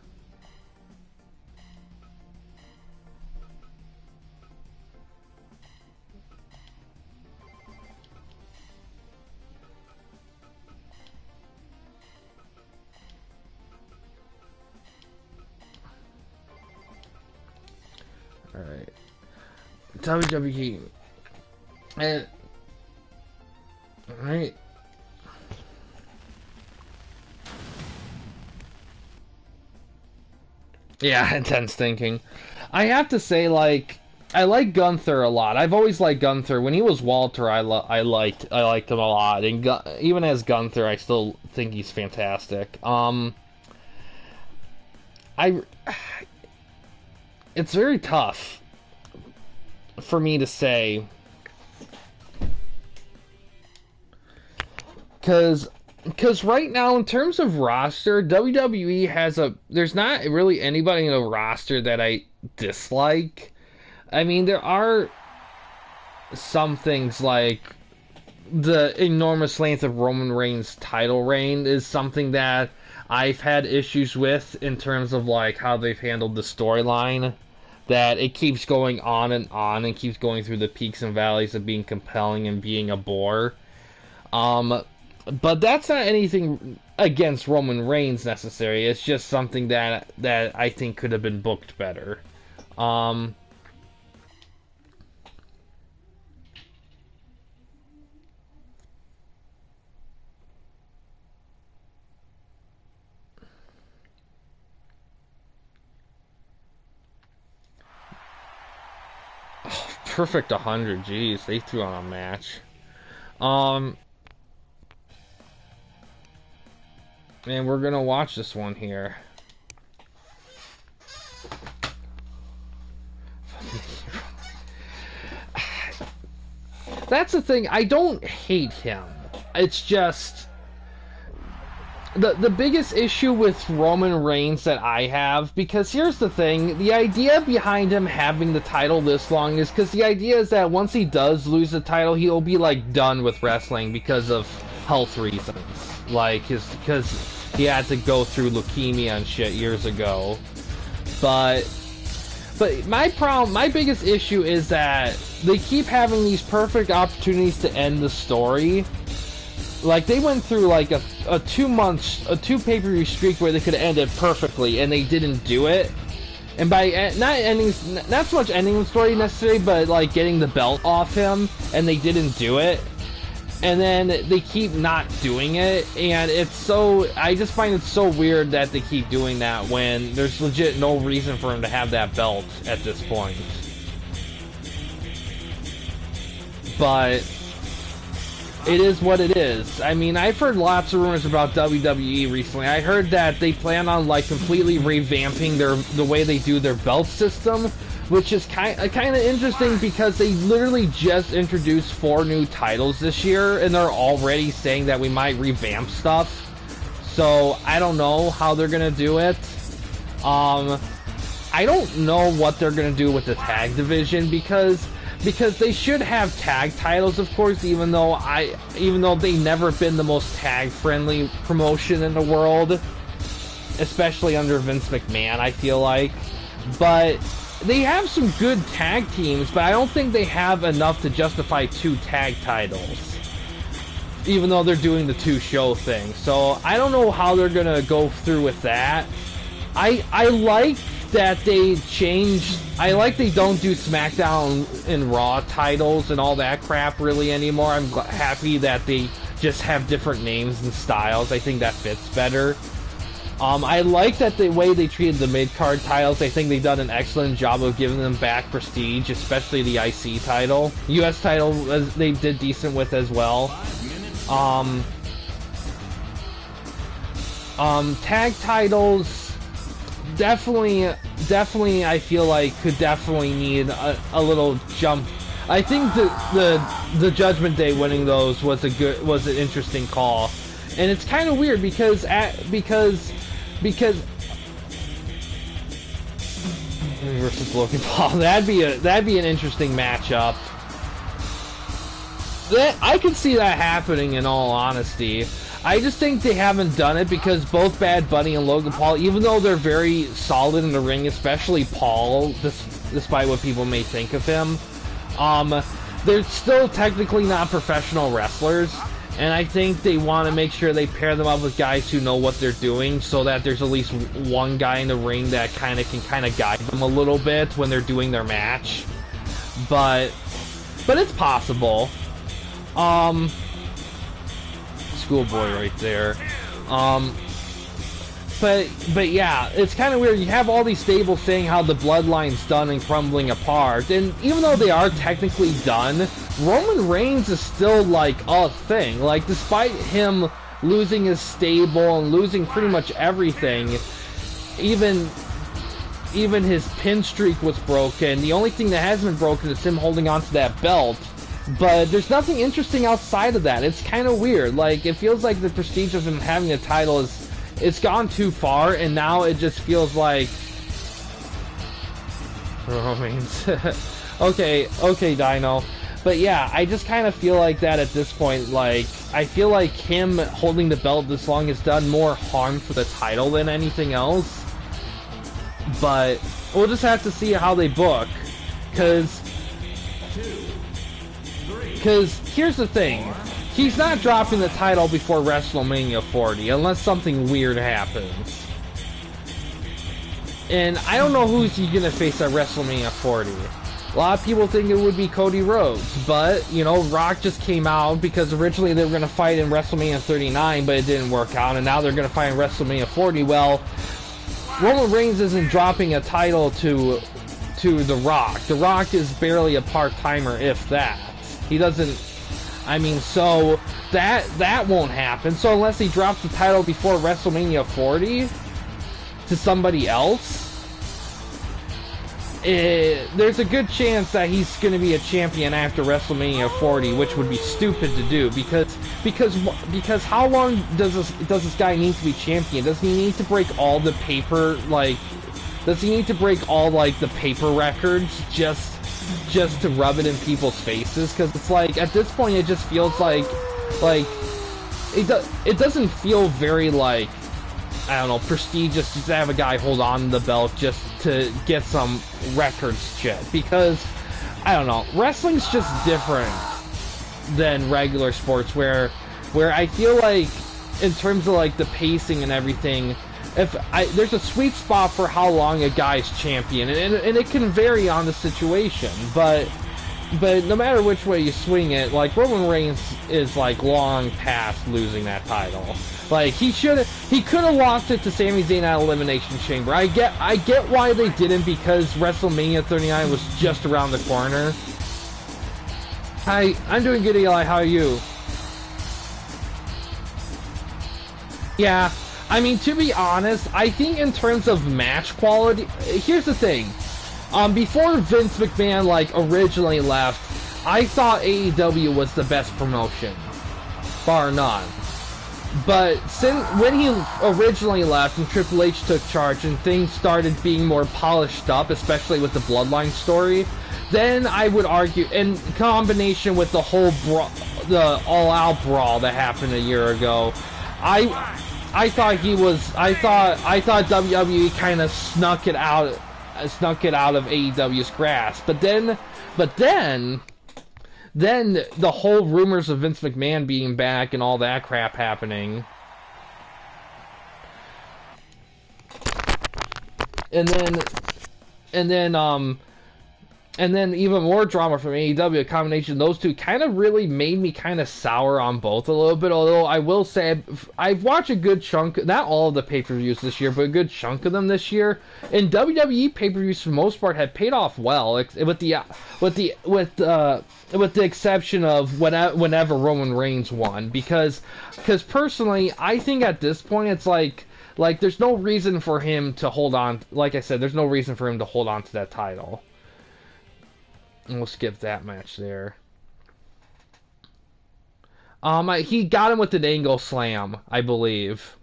alright. WWE. Alright. Yeah, intense thinking. I have to say, like, I like Gunther a lot. I've always liked Gunther. When he was Walter, I liked him a lot. And even as Gunther, I still think he's fantastic. It's very tough for me to say, because right now, in terms of roster, WWE has there's not really anybody in the roster that I dislike. I mean, there are some things like the enormous length of Roman Reigns' title reign is something that I've had issues with in terms of like how they've handled the storyline. That it keeps going on and keeps going through the peaks and valleys of being compelling and being a bore. But that's not anything against Roman Reigns necessarily. It's just something that I think could have been booked better. Perfect 100. Jeez, they threw on a match. And we're gonna watch this one here. That's the thing. I don't hate him. It's just the biggest issue with Roman Reigns that I have, because here's the thing, the idea behind him having the title this long is because the idea is that once he does lose the title, he'll be like done with wrestling because of health reasons, like because he had to go through leukemia and shit years ago. But my biggest issue is that they keep having these perfect opportunities to end the story. Like, they went through like a 2 pay-per-view streak where they could end it perfectly, and they didn't do it. And by not so much ending the story necessarily, but like getting the belt off him, and they didn't do it. and then they keep not doing it, and it's so, I just find it so weird that they keep doing that when there's legit no reason for him to have that belt at this point. But it is what it is. I mean, I've heard lots of rumors about WWE recently. I heard that they plan on like completely revamping the way they do their belt system, which is kind of interesting because they literally just introduced 4 new titles this year, and they're already saying that we might revamp stuff. So I don't know how they're gonna do it. I don't know what they're gonna do with the tag division because they should have tag titles, of course, even though they've never been the most tag friendly promotion in the world, especially under Vince McMahon, I feel like. But they have some good tag teams, but I don't think they have enough to justify 2 tag titles, even though they're doing the 2-show thing. So I don't know how they're gonna go through with that. I like that they changed. I like they don't do SmackDown and Raw titles and all that crap really anymore. I'm happy that they just have different names and styles. I think that fits better. I like that the way they treated the mid-card titles. I think they've done an excellent job of giving them back prestige, especially the IC title. US title, they did decent with as well. Tag titles, definitely, I feel like could definitely need a little jump. I think the Judgment Day winning those was an interesting call, and it's kind of weird because versus Logan Paul, that'd be an interesting matchup. I could see that happening, in all honesty. I just think they haven't done it because both Bad Bunny and Logan Paul, even though they're very solid in the ring, especially Paul, despite what people may think of him, they're still technically not professional wrestlers. And I think they want to make sure they pair them up with guys who know what they're doing, so that there's at least one guy in the ring that can guide them a little bit when they're doing their match. But it's possible. Schoolboy right there. But yeah, it's kind of weird. You have all these stables saying how the bloodline's done and crumbling apart, and even though they are technically done, Roman Reigns is still like a thing. Like, despite him losing his stable and losing pretty much everything, even his pin streak was broken. The only thing that hasn't been broken is him holding onto that belt. But there's nothing interesting outside of that. It's kind of weird. Like, it feels like the prestige of him having a title it's gone too far, and now it just feels like Roman's. okay, Dino. But yeah, I just kind of feel like that at this point. Like, I feel like him holding the belt this long has done more harm for the title than anything else. But we'll just have to see how they book, because here's the thing. He's not dropping the title before WrestleMania 40 unless something weird happens. And I don't know who's he gonna face at WrestleMania 40. A lot of people think it would be Cody Rhodes, but, you know, Rock just came out because originally they were gonna fight in WrestleMania 39, but it didn't work out, and now they're gonna fight in WrestleMania 40. Well, Roman Reigns isn't dropping a title to The Rock. The Rock is barely a part-timer, if that. He doesn't... I mean, so that won't happen. So unless he drops the title before WrestleMania 40 to somebody else, there's a good chance that he's going to be a champion after WrestleMania 40, which would be stupid to do because how long does this guy need to be champion? Does he need to break all the paper does he need to break all the paper records just to rub it in people's faces? Because it's like, at this point, it just feels like it doesn't feel very, I don't know, prestigious to have a guy hold on to the belt just to get some records shit. Because, I don't know, wrestling's just different than regular sports, where I feel like, in terms of the pacing and everything, there's a sweet spot for how long a guy's champion, and it can vary on the situation, but but no matter which way you swing it, like, Roman Reigns is, like, long past losing that title. Like, he could have lost it to Sami Zayn at Elimination Chamber. I get why they didn't, because WrestleMania 39 was just around the corner. Hi, I'm doing good, Eli. How are you? Yeah, I mean, to be honest, I think in terms of match quality, here's the thing. Before Vince McMahon, like, originally left, I thought AEW was the best promotion, bar none. But when he originally left and Triple H took charge and things started being more polished up, especially with the Bloodline story, then I would argue, in combination with the whole the all-out brawl that happened a year ago, I thought WWE kind of snuck it out of AEW's grasp. But then the whole rumors of Vince McMahon being back and all that crap happening, and then even more drama from AEW, a combination of those two kind of really made me kind of sour on both a little bit. Although I will say I've watched a good chunk, not all of the pay-per-views this year, but a good chunk of them this year. And WWE pay-per-views for the most part have paid off well, with the exception of whenever Roman Reigns won, because personally I think at this point it's like there's no reason for him to hold on. Like I said, there's no reason for him to hold on to that title. And we'll skip that match there. He got him with an angle slam, I believe.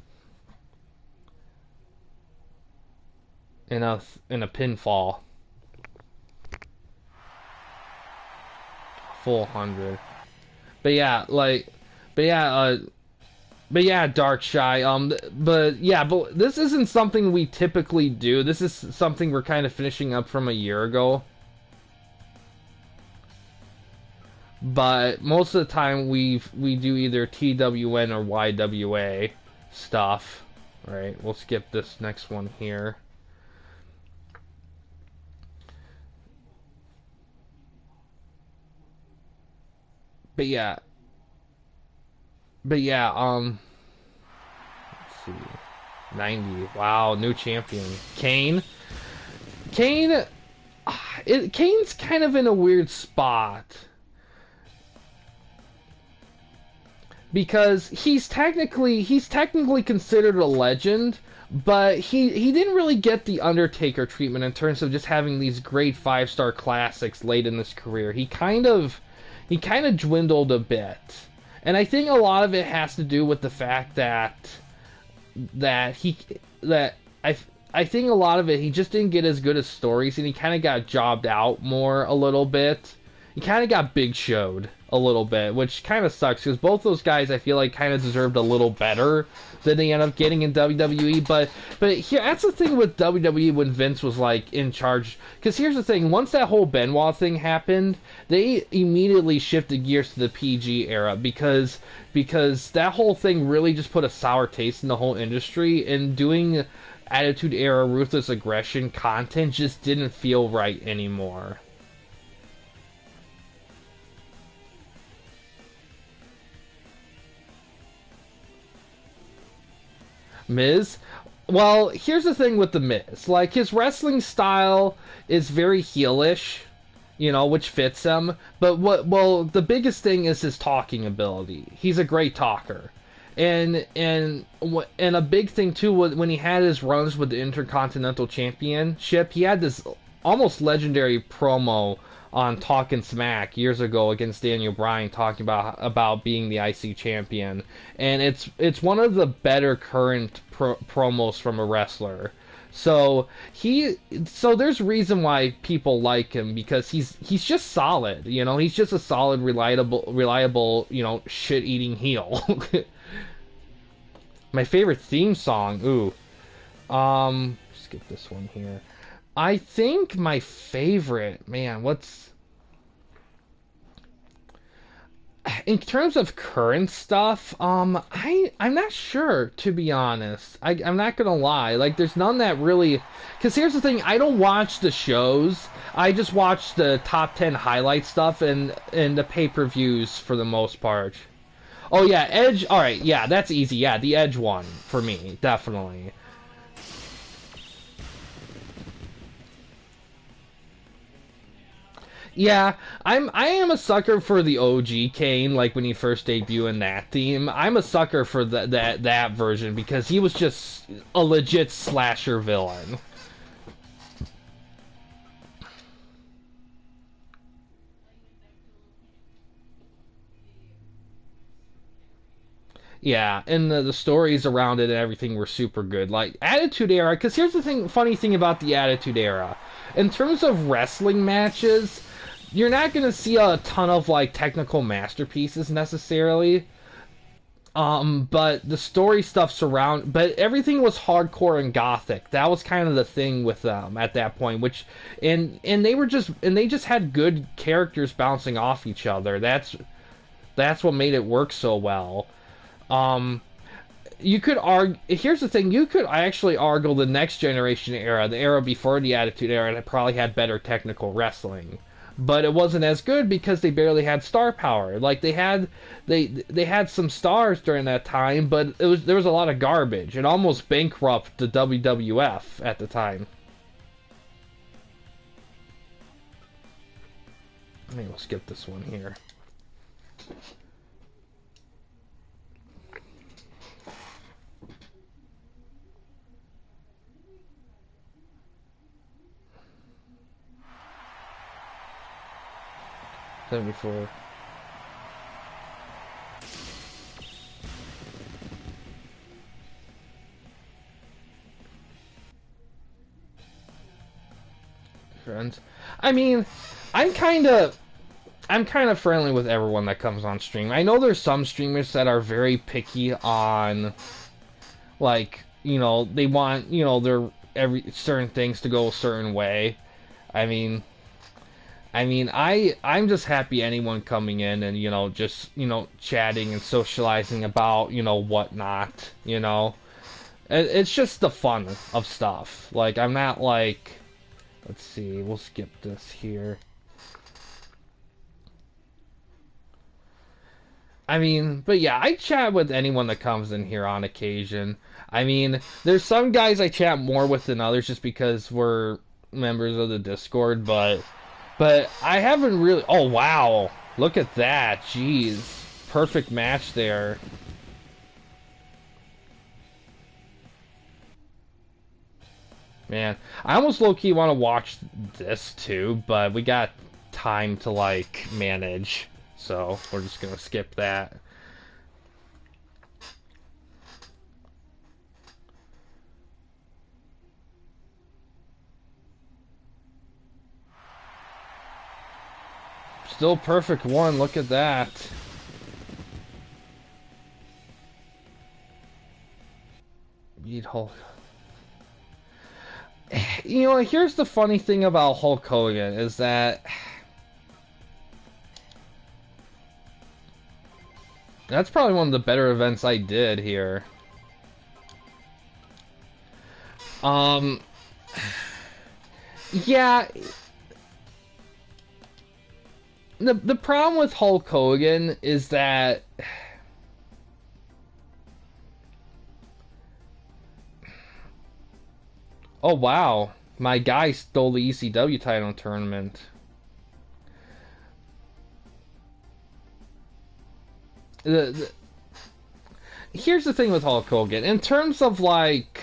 In a pinfall. Full 100. But yeah, Dark Shy. But this isn't something we typically do. This is something we're kind of finishing up from a year ago. But most of the time we do either TWN or YWA stuff. Alright, we'll skip this next one here. But yeah, let's see. 90. Wow, new champion. Kane, Kane's kind of in a weird spot. Because he's technically considered a legend, but he didn't really get the Undertaker treatment in terms of just having these great 5-star classics late in his career. He kind of dwindled a bit, and I think a lot of it has to do with the fact that I think a lot of it, he just didn't get as good as stories, and he kind of got jobbed out more a little bit. He kind of got big showed a little bit, which kind of sucks, because both those guys I feel like kind of deserved a little better than they end up getting in WWE. But here, that's the thing with WWE when Vince was like in charge. Because here's the thing: once that whole Benoit thing happened, they immediately shifted gears to the PG era, because that whole thing really just put a sour taste in the whole industry, and doing Attitude Era Ruthless Aggression content just didn't feel right anymore. Miz? Well, here's the thing with the Miz. Like, his wrestling style is very heelish, which fits him. But the biggest thing is his talking ability. He's a great talker. And a big thing too, when he had his runs with the Intercontinental Championship, he had this almost legendary promo on Talkin' Smack years ago against Daniel Bryan, talking about being the IC champion, and it's one of the better current promos from a wrestler. So there's reason why people like him, because he's just solid. He's just a solid, reliable shit-eating heel. My favorite theme song. Ooh. Skip this one here. I think my favorite, man, in terms of current stuff, I'm not sure, to be honest. I'm not gonna lie. Like, there's none that really, because here's the thing: I don't watch the shows. I just watch the top 10 highlight stuff and the pay-per-views for the most part. Oh yeah, Edge. All right, yeah, that's easy. Yeah, the Edge one for me, definitely. Yeah, I am a sucker for the OG Kane, like when he first debuted in that theme. I'm a sucker for that version because he was just a legit slasher villain. Yeah, and the stories around it and everything were super good. Like Attitude Era, because here's the funny thing about the Attitude Era. In terms of wrestling matches, you're not gonna see a ton of like technical masterpieces necessarily. But the story stuff but everything was hardcore and gothic. That was kind of the thing with them at that point, and they just had good characters bouncing off each other. That's what made it work so well. Um, you could argue. Here's the thing: you could actually argue the next generation era, the era before the Attitude Era, that probably had better technical wrestling, but it wasn't as good because they barely had star power. Like they had some stars during that time, but there was a lot of garbage. It almost bankrupted the WWF at the time. Maybe we'll skip this one here. Before. Friends, I mean, I'm kind of friendly with everyone that comes on stream. I know there's some streamers that are very picky on, like, they want, their every certain things to go a certain way. I mean, I'm just happy anyone coming in and just chatting and socializing about whatnot. It's just the fun of stuff. Like I'm not like, let's see, we'll skip this here. I mean, but yeah, I chat with anyone that comes in here on occasion. I mean, there's some guys I chat more with than others just because we're members of the Discord, but I haven't really... Oh, wow. Look at that. Jeez. Perfect match there. Man, I almost low-key want to watch this too, but we got time to, like, manage. So, we're just gonna skip that. Still perfect one, look at that. Beat Hulk. Here's the funny thing about Hulk Hogan is that that's probably one of the better events I did here. Yeah. The problem with Hulk Hogan is that oh wow, my guy stole the ECW title tournament. Here's the thing with Hulk Hogan. In terms of like...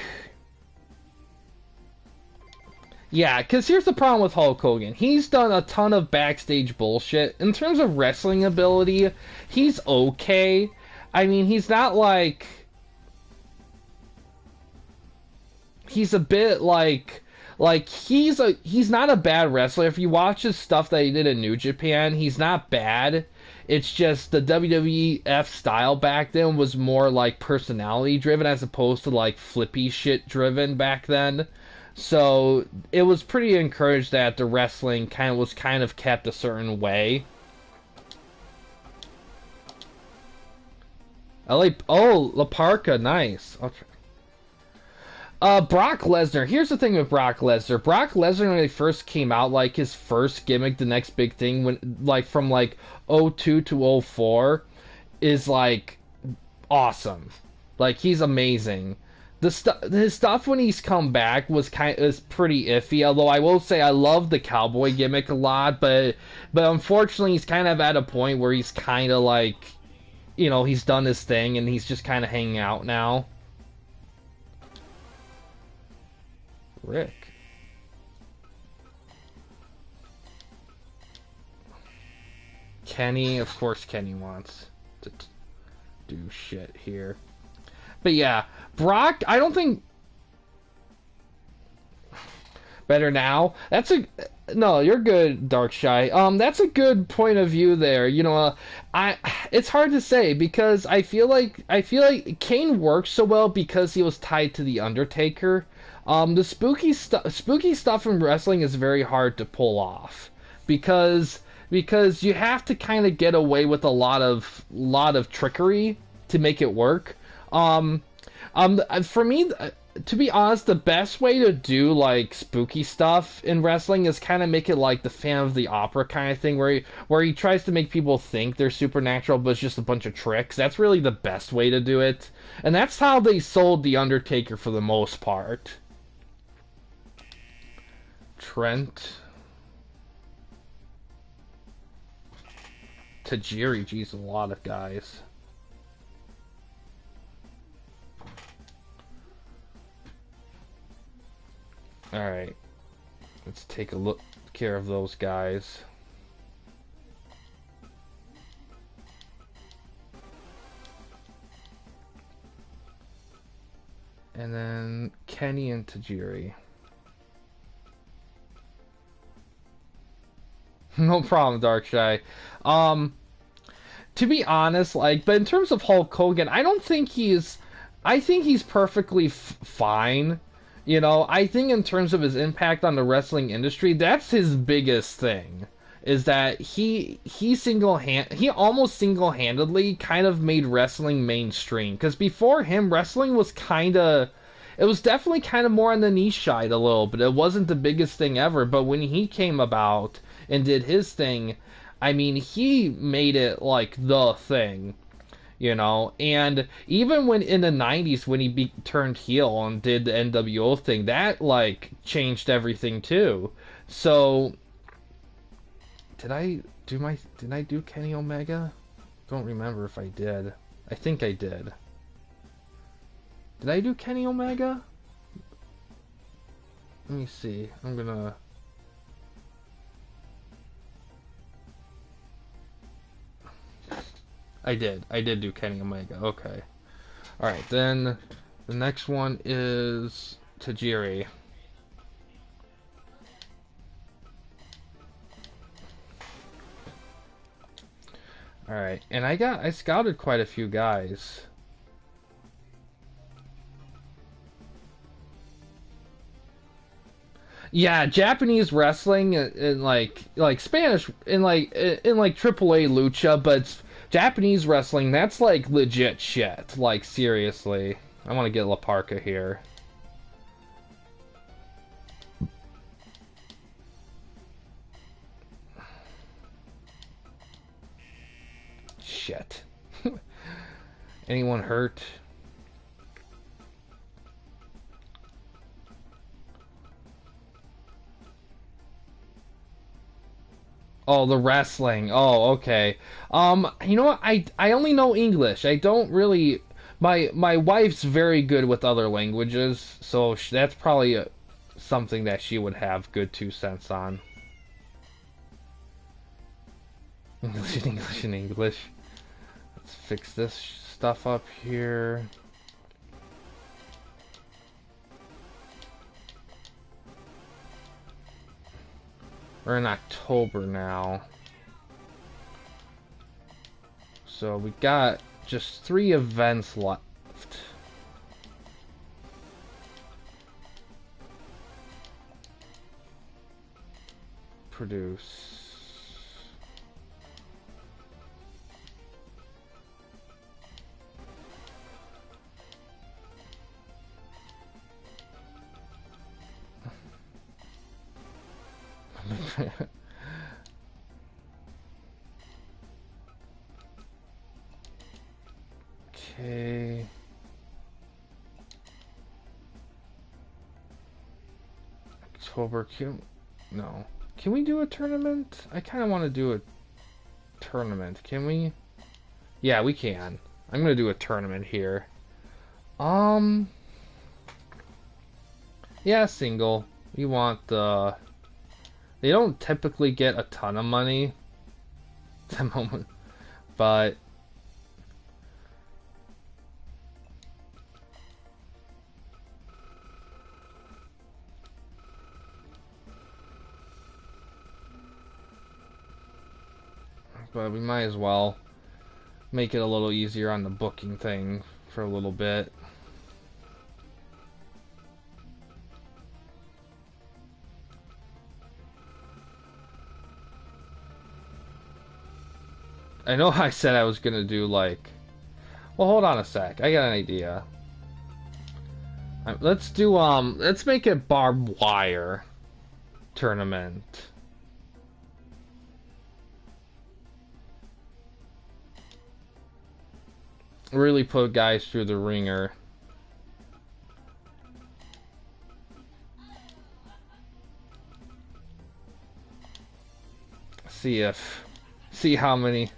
Yeah, because here's the problem with Hulk Hogan. He's done a ton of backstage bullshit. In terms of wrestling ability, he's okay. I mean, he's not like... He's a bit like he's not a bad wrestler. If you watch his stuff that he did in New Japan, he's not bad. It's just the WWF style back then was more like personality driven as opposed to like flippy shit driven back then. So it was pretty encouraged that the wrestling was kind of kept a certain way. LA, oh, La Parka, nice. Brock Lesnar. Here's the thing with Brock Lesnar. Brock Lesnar, when he first came out, like his first gimmick, the next big thing, when like from like '02 to '04, is like awesome. Like he's amazing. His stuff when he's come back is pretty iffy. Although I will say I love the cowboy gimmick a lot, but unfortunately he's kind of at a point where he's kind of like, he's done his thing and he's just kind of hanging out now. Rick. Kenny, of course Kenny wants to do shit here. But yeah, Brock, I don't think better now. No, you're good, Darkshy. That's a good point of view there. It's hard to say because I feel like Kane works so well because he was tied to the Undertaker. The spooky stuff in wrestling is very hard to pull off because you have to kind of get away with a lot of trickery to make it work. For me, to be honest, the best way to do like spooky stuff in wrestling is kind of make it like the Phantom of the Opera kind of thing, where he tries to make people think they're supernatural, but it's just a bunch of tricks. That's really the best way to do it, and that's how they sold the Undertaker for the most part. Trent. Tajiri, geez, a lot of guys. Alright. Let's take a look care of those guys. And then Kenny and Tajiri. No problem, Darkshy. To be honest, but in terms of Hulk Hogan, I think he's perfectly fine. I think in terms of his impact on the wrestling industry, that's his biggest thing. Is that he almost single-handedly kind of made wrestling mainstream. Because before him, wrestling was it was definitely kind of more on the niche side a little bit. It wasn't the biggest thing ever, but when he came about and did his thing, I mean, he made it like the thing. And even when in the 90s when he turned heel and did the NWO thing, that like changed everything too. So did I do Kenny Omega? Don't remember if I did. I think I did. Did I do Kenny Omega? Let me see. I did do Kenny Omega. Okay. Alright, then the next one is Tajiri. Alright, and I scouted quite a few guys. Yeah, Japanese wrestling in like Spanish in like AAA lucha, but Japanese wrestling, that's like legit shit. Like seriously. I want to get La Parka here. Shit. Anyone hurt? Oh, the wrestling. Oh, okay. You know what? I only know English. I don't really. My wife's very good with other languages, so that's probably something that she would have good 2 cents on. English and English. Let's fix this stuff up here. We're in October now. So we got just 3 events left. Produce. Okay. October, no. Can we do a tournament? I kind of want to do a tournament. Can we? Yeah, we can. I'm gonna do a tournament here. Yeah, single. We want the. They don't typically get a ton of money at the moment, but we might as well make it a little easier on the booking thing for a little bit. I know I said I was gonna do like. Well, hold on a sec. I got an idea. Let's do let's make it barbed wire tournament. Really put guys through the ringer. See how many.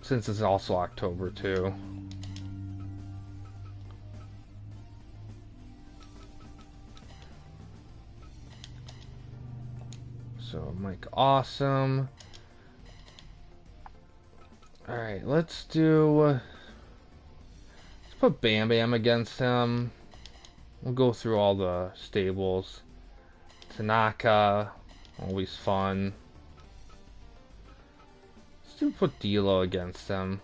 Since it's also October too. So Mike Awesome. Alright, let's put Bam Bam against him. We'll go through all the stables. Tanaka, always fun. Let's put D'Lo against him.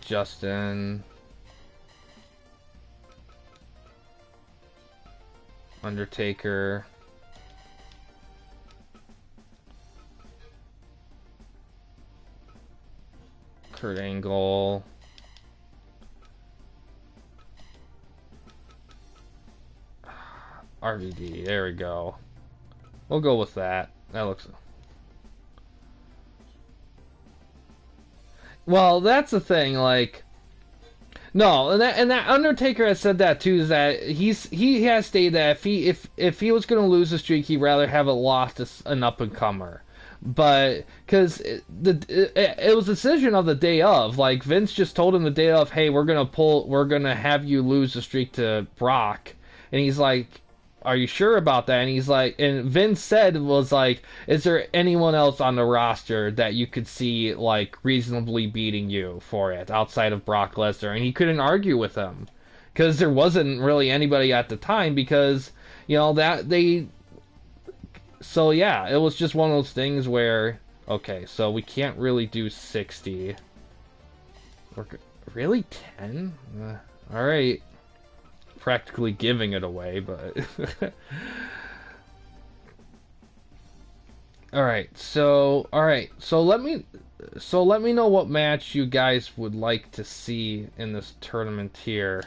Justin. Undertaker. Kurt Angle. RVD, there we go. We'll go with that. That looks... Well, that's the thing, like... No, and that Undertaker has said that too. Is that he has stated that if he was going to lose the streak, he'd rather have it lost to an up and comer. But because it was a decision of the day of, like Vince just told him the day of, hey, we're gonna have you lose the streak to Brock, and he's like, are you sure about that? And he's like, and Vince said was like, is there anyone else on the roster that you could see like reasonably beating you for it outside of Brock Lesnar? And he couldn't argue with him because there wasn't really anybody at the time because that they. So yeah, it was just one of those things where okay, so we can't really do 60. Really 10? All right. Practically giving it away, but all right. So let me know what match you guys would like to see in this tournament here.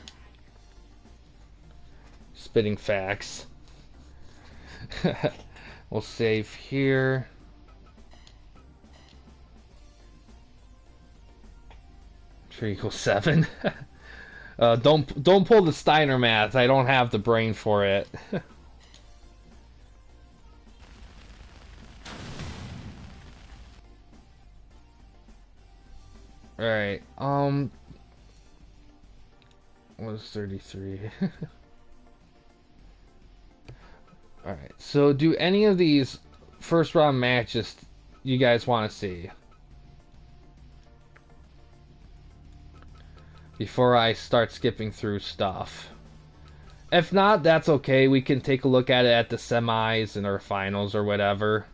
Spitting facts. We'll save here. Sure equals 7. Don't pull the Steiner math. I don't have the brain for it. All right. What was 33? All right. So, do any of these first round matches you guys want to see? Before I start skipping through stuff. If not, that's okay. We can take a look at it at the semis and our finals or whatever.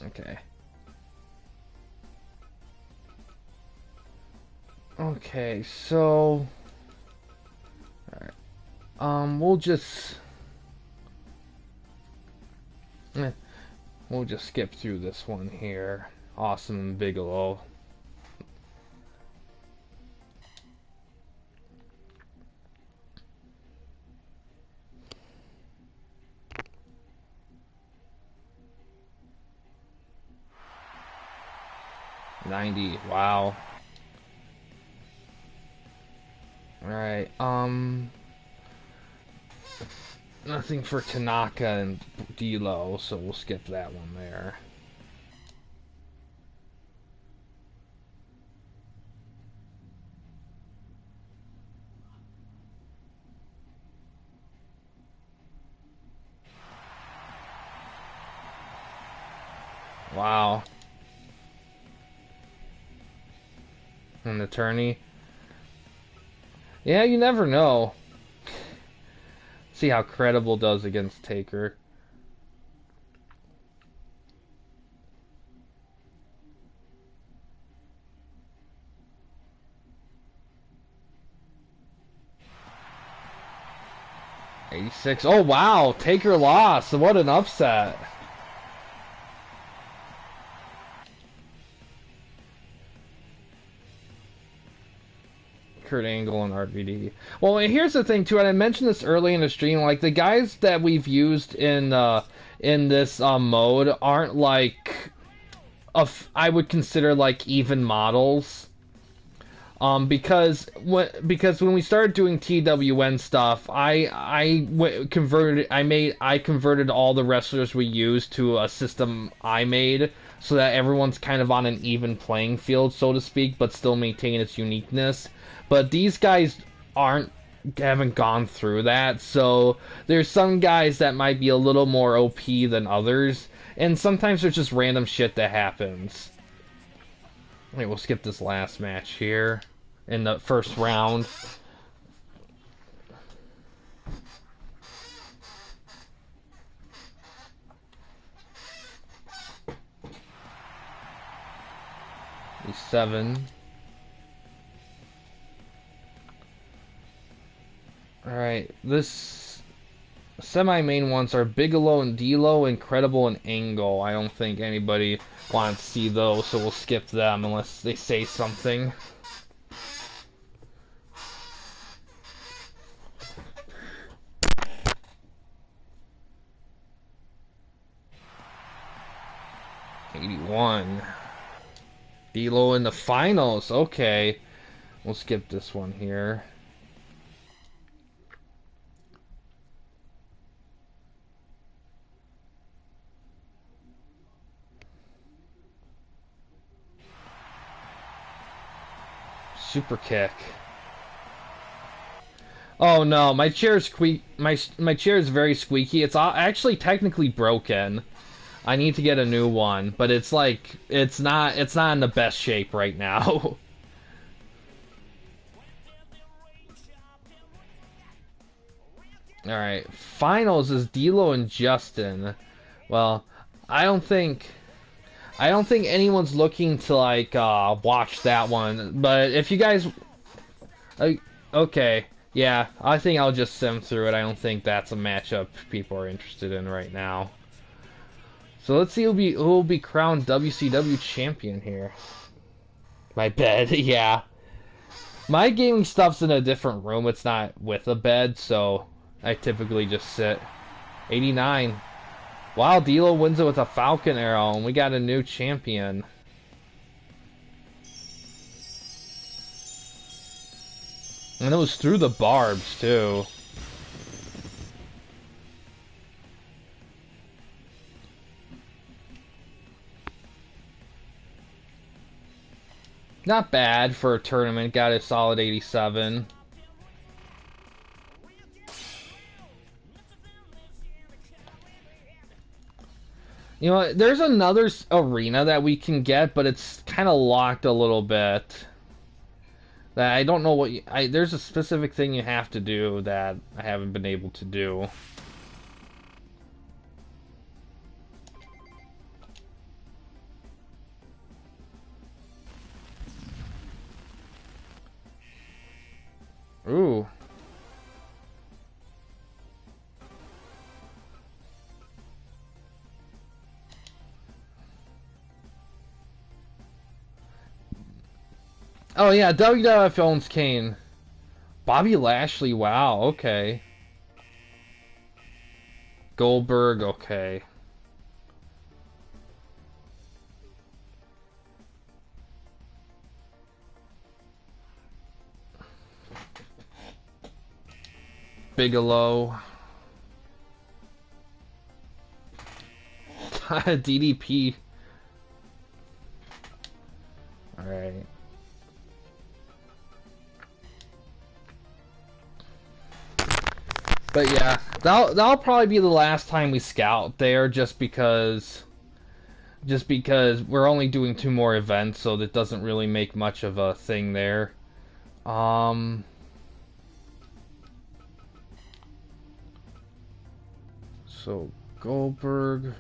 Okay. Okay, so... Alright. We'll just... We'll just skip through this one here. Awesome and Bigelow. $90. Wow. Alright, nothing for Tanaka and D-Lo, so we'll skip that one there. Wow. An attorney. Yeah, you never know. See how Credible does against Taker. $86. Oh wow, Taker lost. What an upset. Kurt Angle and RVD. Well, here's the thing too, and I mentioned this early in the stream. Like the guys that we've used in this mode aren't like, I would consider like even models. Because when we started doing TWN stuff, I converted all the wrestlers we used to a system I made so that everyone's kind of on an even playing field, so to speak, but still maintain its uniqueness. But these guys haven't gone through that, so there's some guys that might be a little more OP than others, and sometimes there's just random shit that happens. Okay, we'll skip this last match here in the first round. E7. Alright, this semi-main ones are Bigelow and D-Lo, Incredible and Angle. I don't think anybody wants to see those, so we'll skip them unless they say something. $81. D-Lo in the finals. Okay. We'll skip this one here. Super kick. Oh no, my chair my chair is very squeaky. It's actually technically broken. I need to get a new one, but it's like it's not in the best shape right now. All right, finals is D-Lo and Justin. Well, I don't think anyone's looking to like watch that one. But if you guys, okay, yeah, I think I'll just sim through it. I don't think that's a matchup people are interested in right now. So let's see who will be crowned WCW champion here. My bed, yeah. My gaming stuff's in a different room. It's not with a bed, so I typically just sit. 89. Wow, D-Lo wins it with a Falcon Arrow, and we got a new champion. And it was through the barbs, too. Not bad for a tournament. Got a solid 87. You know, there's another arena that we can get, but it's kind of locked a little bit. That I don't know what there's a specific thing you have to do that I haven't been able to do. Oh yeah, WWF owns Kane. Bobby Lashley, wow, okay. Goldberg, okay. Bigelow. DDP. Alright. But yeah, that'll probably be the last time we scout there, just because we're only doing 2 more events, so that doesn't really make much of a thing there. Um, so Goldberg.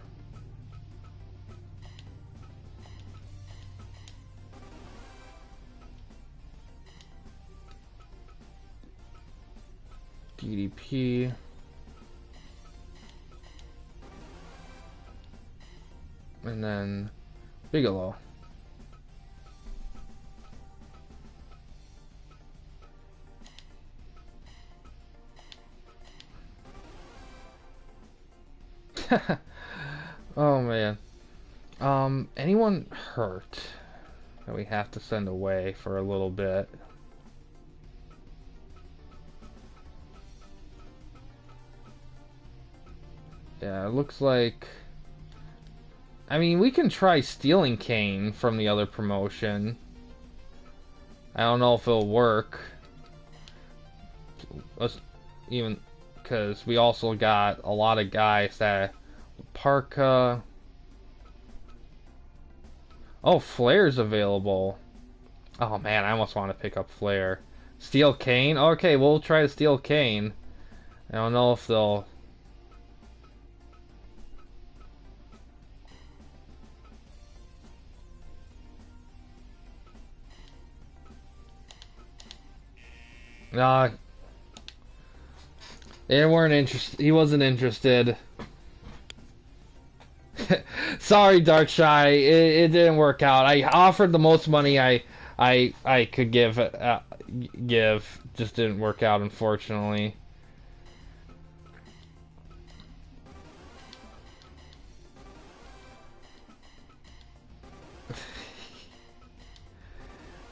DDP. And then Bigelow. Oh man. Anyone hurt that we have to send away for a little bit? Yeah, it looks like. I mean, we can try stealing Kane from the other promotion. I don't know if it'll work. Let's even because we also got a lot of guys that Parka. Oh, Flair's available. Oh man, I almost want to pick up Flair. Steal Kane? Okay, we'll try to steal Kane. I don't know if they'll. Nah, they weren't interested. He wasn't interested. Sorry, Darkshy. It didn't work out. I offered the most money I could give. Just didn't work out, unfortunately.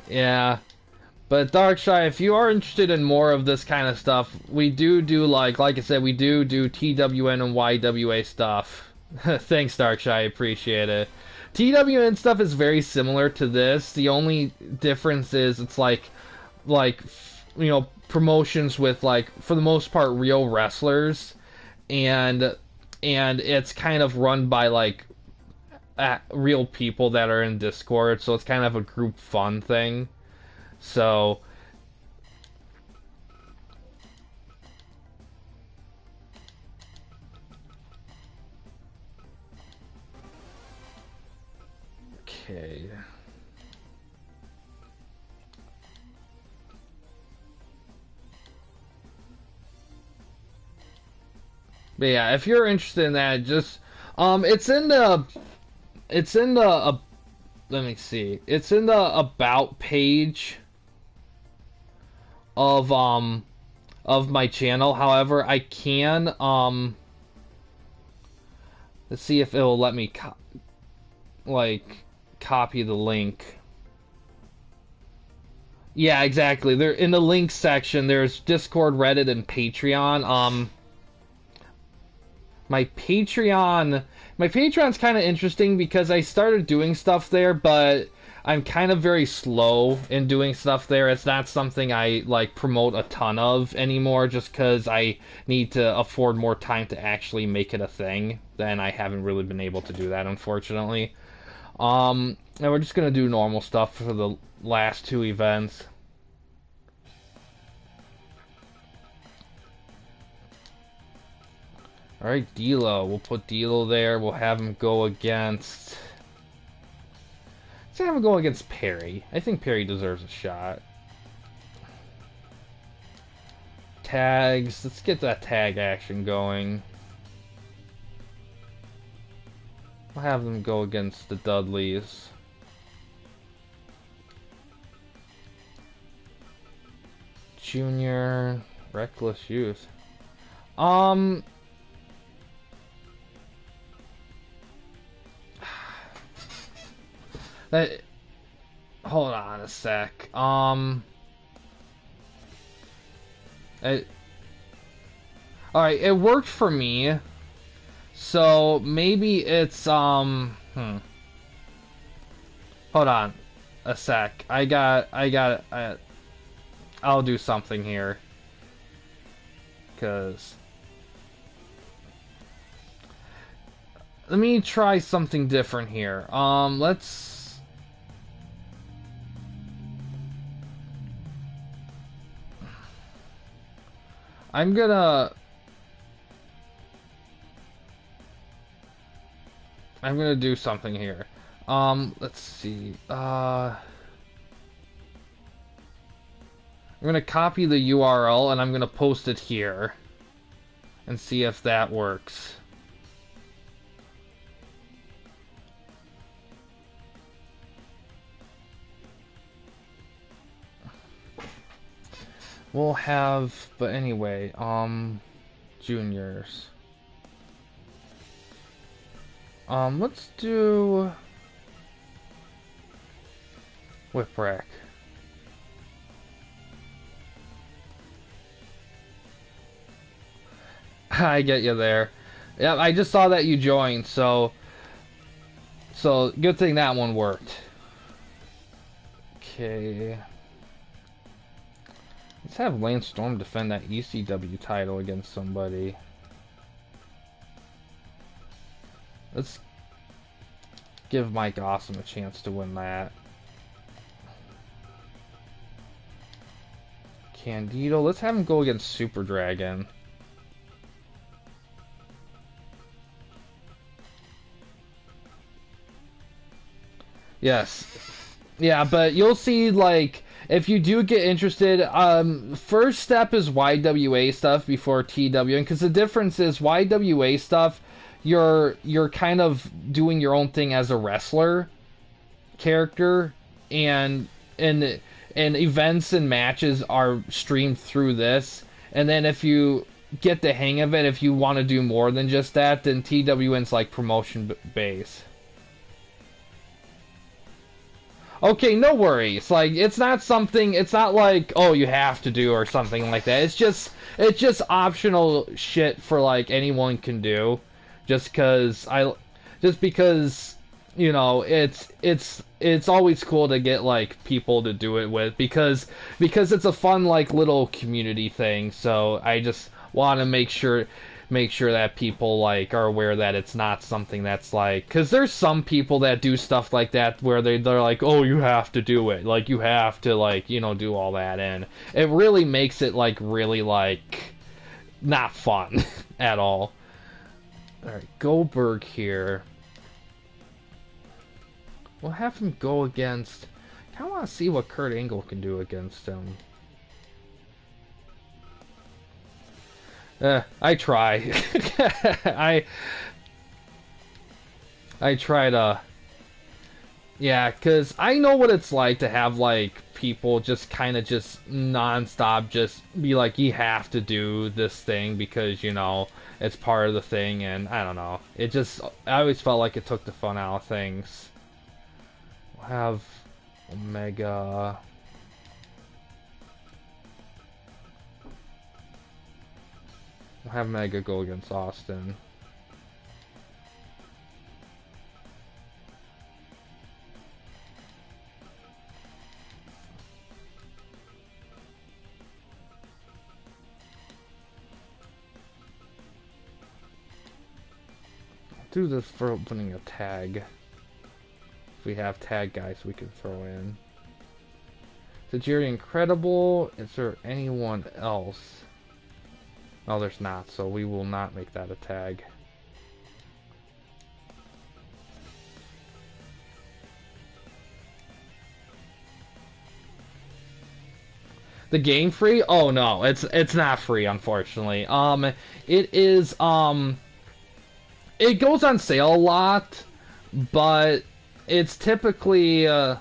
Yeah. But Darkshy, if you are interested in more of this kind of stuff, we do like I said, we do TWN and YWA stuff. Thanks, Darkshy, I appreciate it. TWN stuff is very similar to this. The only difference is it's like promotions with like for the most part real wrestlers, and it's kind of run by like real people that are in Discord, so it's kind of a group fun thing. So, okay. But yeah, if you're interested in that, just it's in the let me see. It's in the about page of my channel. However, I can let's see if it'll let me copy the link. Yeah, exactly. There in the links section there's Discord, Reddit, and Patreon. My Patreon's kind of interesting because I started doing stuff there, but I'm kind of very slow in doing stuff there. It's not something I like promote a ton of anymore just because I need to afford more time to actually make it a thing. Then I haven't really been able to do that, unfortunately. And we're just gonna do normal stuff for the last 2 events. Alright, D'Lo. We'll put D'Lo there. We'll have him go against... Let's have him go against Perry. I think Perry deserves a shot. Tags. Let's get that tag action going. We'll have them go against the Dudleys. Junior, reckless youth. That, hold on a sec. Alright, it worked for me. So maybe it's hold on a sec. I'll do something here. Cause let me try something different here. Let's I'm gonna do something here. Let's see. I'm gonna copy the URL and I'm gonna post it here and see if that works. We'll have, but anyway, juniors. Let's do Whipwreck. I get you there. Yep, I just saw that you joined, so good thing that one worked. Okay. Let's have Lance Storm defend that ECW title against somebody. Let's give Mike Awesome a chance to win that. Candido, let's have him go against Super Dragon. Yes. Yeah, but you'll see, like, if you do get interested, first step is YWA stuff before TWN, because the difference is YWA stuff, you're kind of doing your own thing as a wrestler character, and events and matches are streamed through this. And then if you get the hang of it, if you want to do more than just that, then TWN's like promotion base. Okay, no worries. Like, it's not something, it's not like, oh, you have to do or something like that. It's just optional shit for, like, anyone can do. Just because, you know, it's always cool to get, like, people to do it with, because it's a fun, like, little community thing. So I just want to make sure that people, like, are aware that it's not something that's like, because there's some people that do stuff like that where they're like, oh, you have to do it, like, you have to, like, you know, do all that, and it really makes it, like, really, like, not fun at all. Alright, Goldberg here. We'll have him go against, I kind of want to see what Kurt Angle can do against him. I try. I try to... Yeah, because I know what it's like to have, like, people just kind of just non-stop just be like, you have to do this thing because, you know, it's part of the thing, and I don't know. It just... I always felt like it took the fun out of things. We'll have Omega... We'll have Mega go against Austin. I'll do this for opening a tag. If we have tag guys we can throw in. Is Jerry Incredible? Is there anyone else? No, there's not, so we will not make that a tag. The game free? Oh no, it's not free, unfortunately. It is it goes on sale a lot, but it's typically I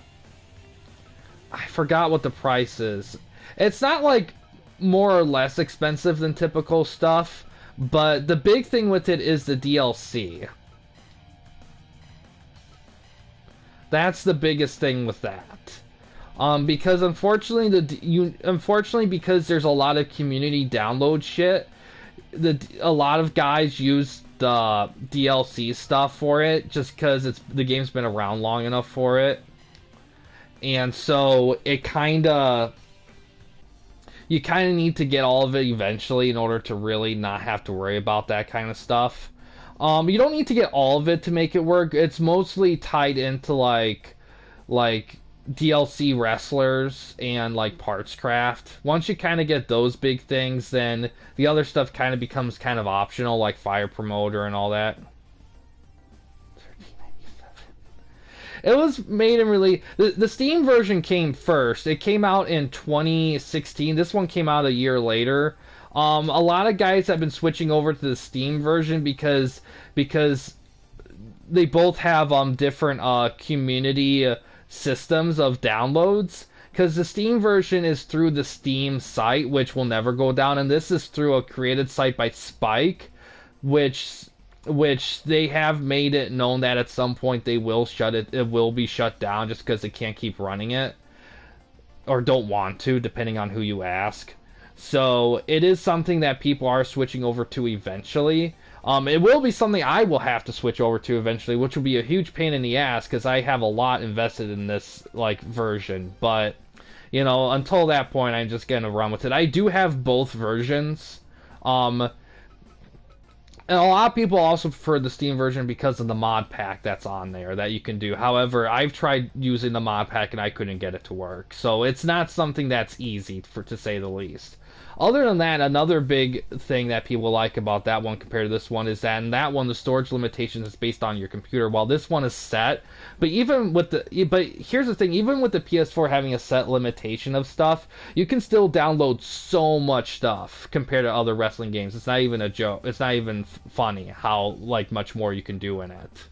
forgot what the price is. It's not like more or less expensive than typical stuff, but the big thing with it is the DLC. That's the biggest thing with that. Because unfortunately because there's a lot of community download shit, a lot of guys use the DLC stuff for it just because the game's been around long enough for it, and so you kind of need to get all of it eventually in order to really not have to worry about that kind of stuff. You don't need to get all of it to make it work. It's mostly tied into like DLC wrestlers and like parts craft. Once you kind of get those big things, then the other stuff kind of becomes kind of optional, like fire promoter and all that. It was made and released. The Steam version came first. It came out in 2016. This one came out a year later. A lot of guys have been switching over to the Steam version because they both have different community systems of downloads. Because the Steam version is through the Steam site, which will never go down, and this is through a created site by Spike, which they have made it known that at some point they will it will be shut down just because they can't keep running it, or don't want to, depending on who you ask. So it is something that people are switching over to eventually. It will be something I will have to switch over to eventually, which will be a huge pain in the ass because I have a lot invested in this like version. But until that point, I'm just gonna run with it. I do have both versions. And a lot of people also prefer the Steam version because of the mod pack that's on there that you can do. However, I've tried using the mod pack and I couldn't get it to work. So it's not something that's easy, to say the least. Other than that, another big thing that people like about that one compared to this one is that in that one, the storage limitations is based on your computer, while this one is set. But here's the thing, even with the PS4 having a set limitation of stuff, you can still download so much stuff compared to other wrestling games. It's not even a joke. It's not even funny how much more you can do in it.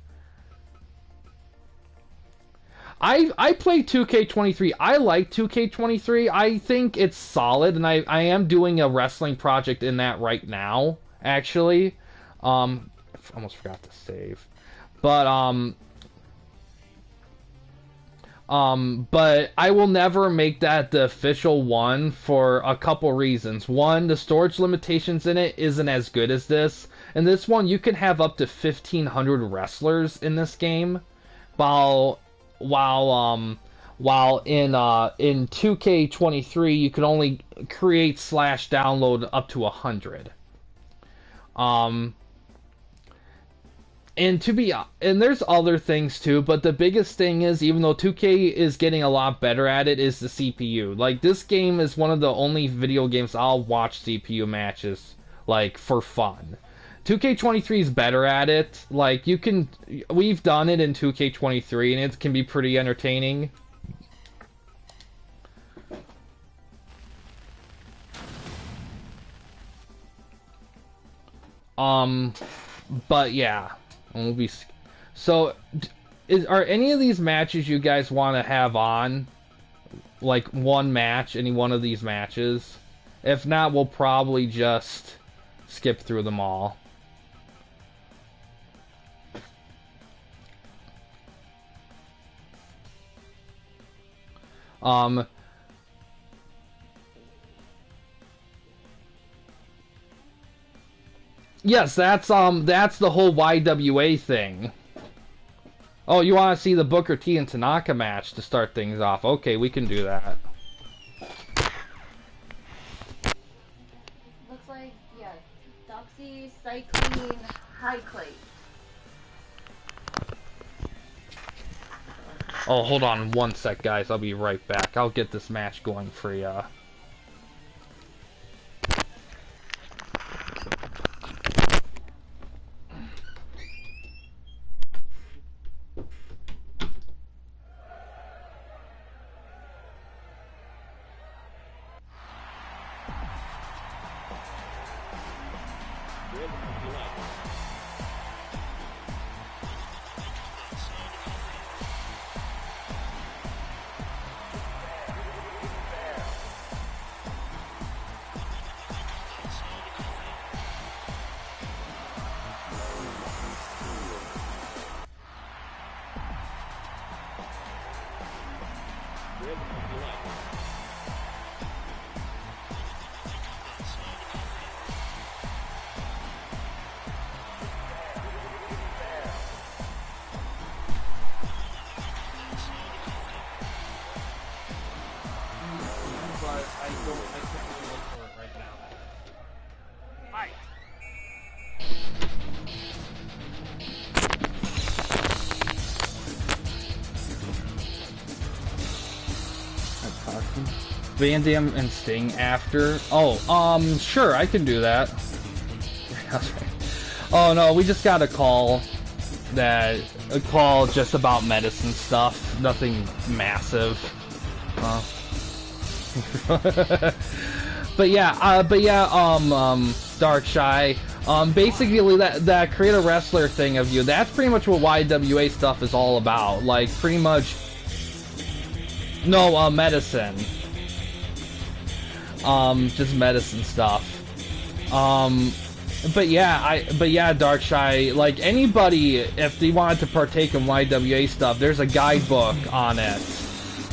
I play 2K23. I like 2K23. I think it's solid, and I am doing a wrestling project in that right now, actually. Almost forgot to save. But I will never make that the official one for a couple reasons. One, the storage limitations in it isn't as good as this. In this one, you can have up to 1,500 wrestlers in this game, while in 2K23 you can only create / download up to 100. And there's other things too, but the biggest thing is, even though 2K is getting a lot better at it, is the CPU. Like, this game is one of the only video games I'll watch CPU matches for fun. 2K23 is better at it. We've done it in 2K23 and it can be pretty entertaining. But yeah, are any of these matches you guys want to have on? Like one match, any one of these matches? If not, we'll probably just skip through them all. Yes, that's the whole YWA thing. Oh, you want to see the Booker T and Tanaka match to start things off? Okay, we can do that. Looks like, yeah, doxycycline hyclate. Oh, hold on one sec, guys. I'll be right back. I'll get this match going for ya. Van Damme and Sting after. Oh, sure, I can do that. That's right. Oh no, we just got a call just about medicine stuff. Nothing massive. but yeah, Darkshy. Basically that create a wrestler thing of you. That's pretty much what YWA stuff is all about. Like pretty much. No, medicine. Just medicine stuff. But yeah, Darkshy, like anybody, if they wanted to partake in YWA stuff, there's a guidebook on it.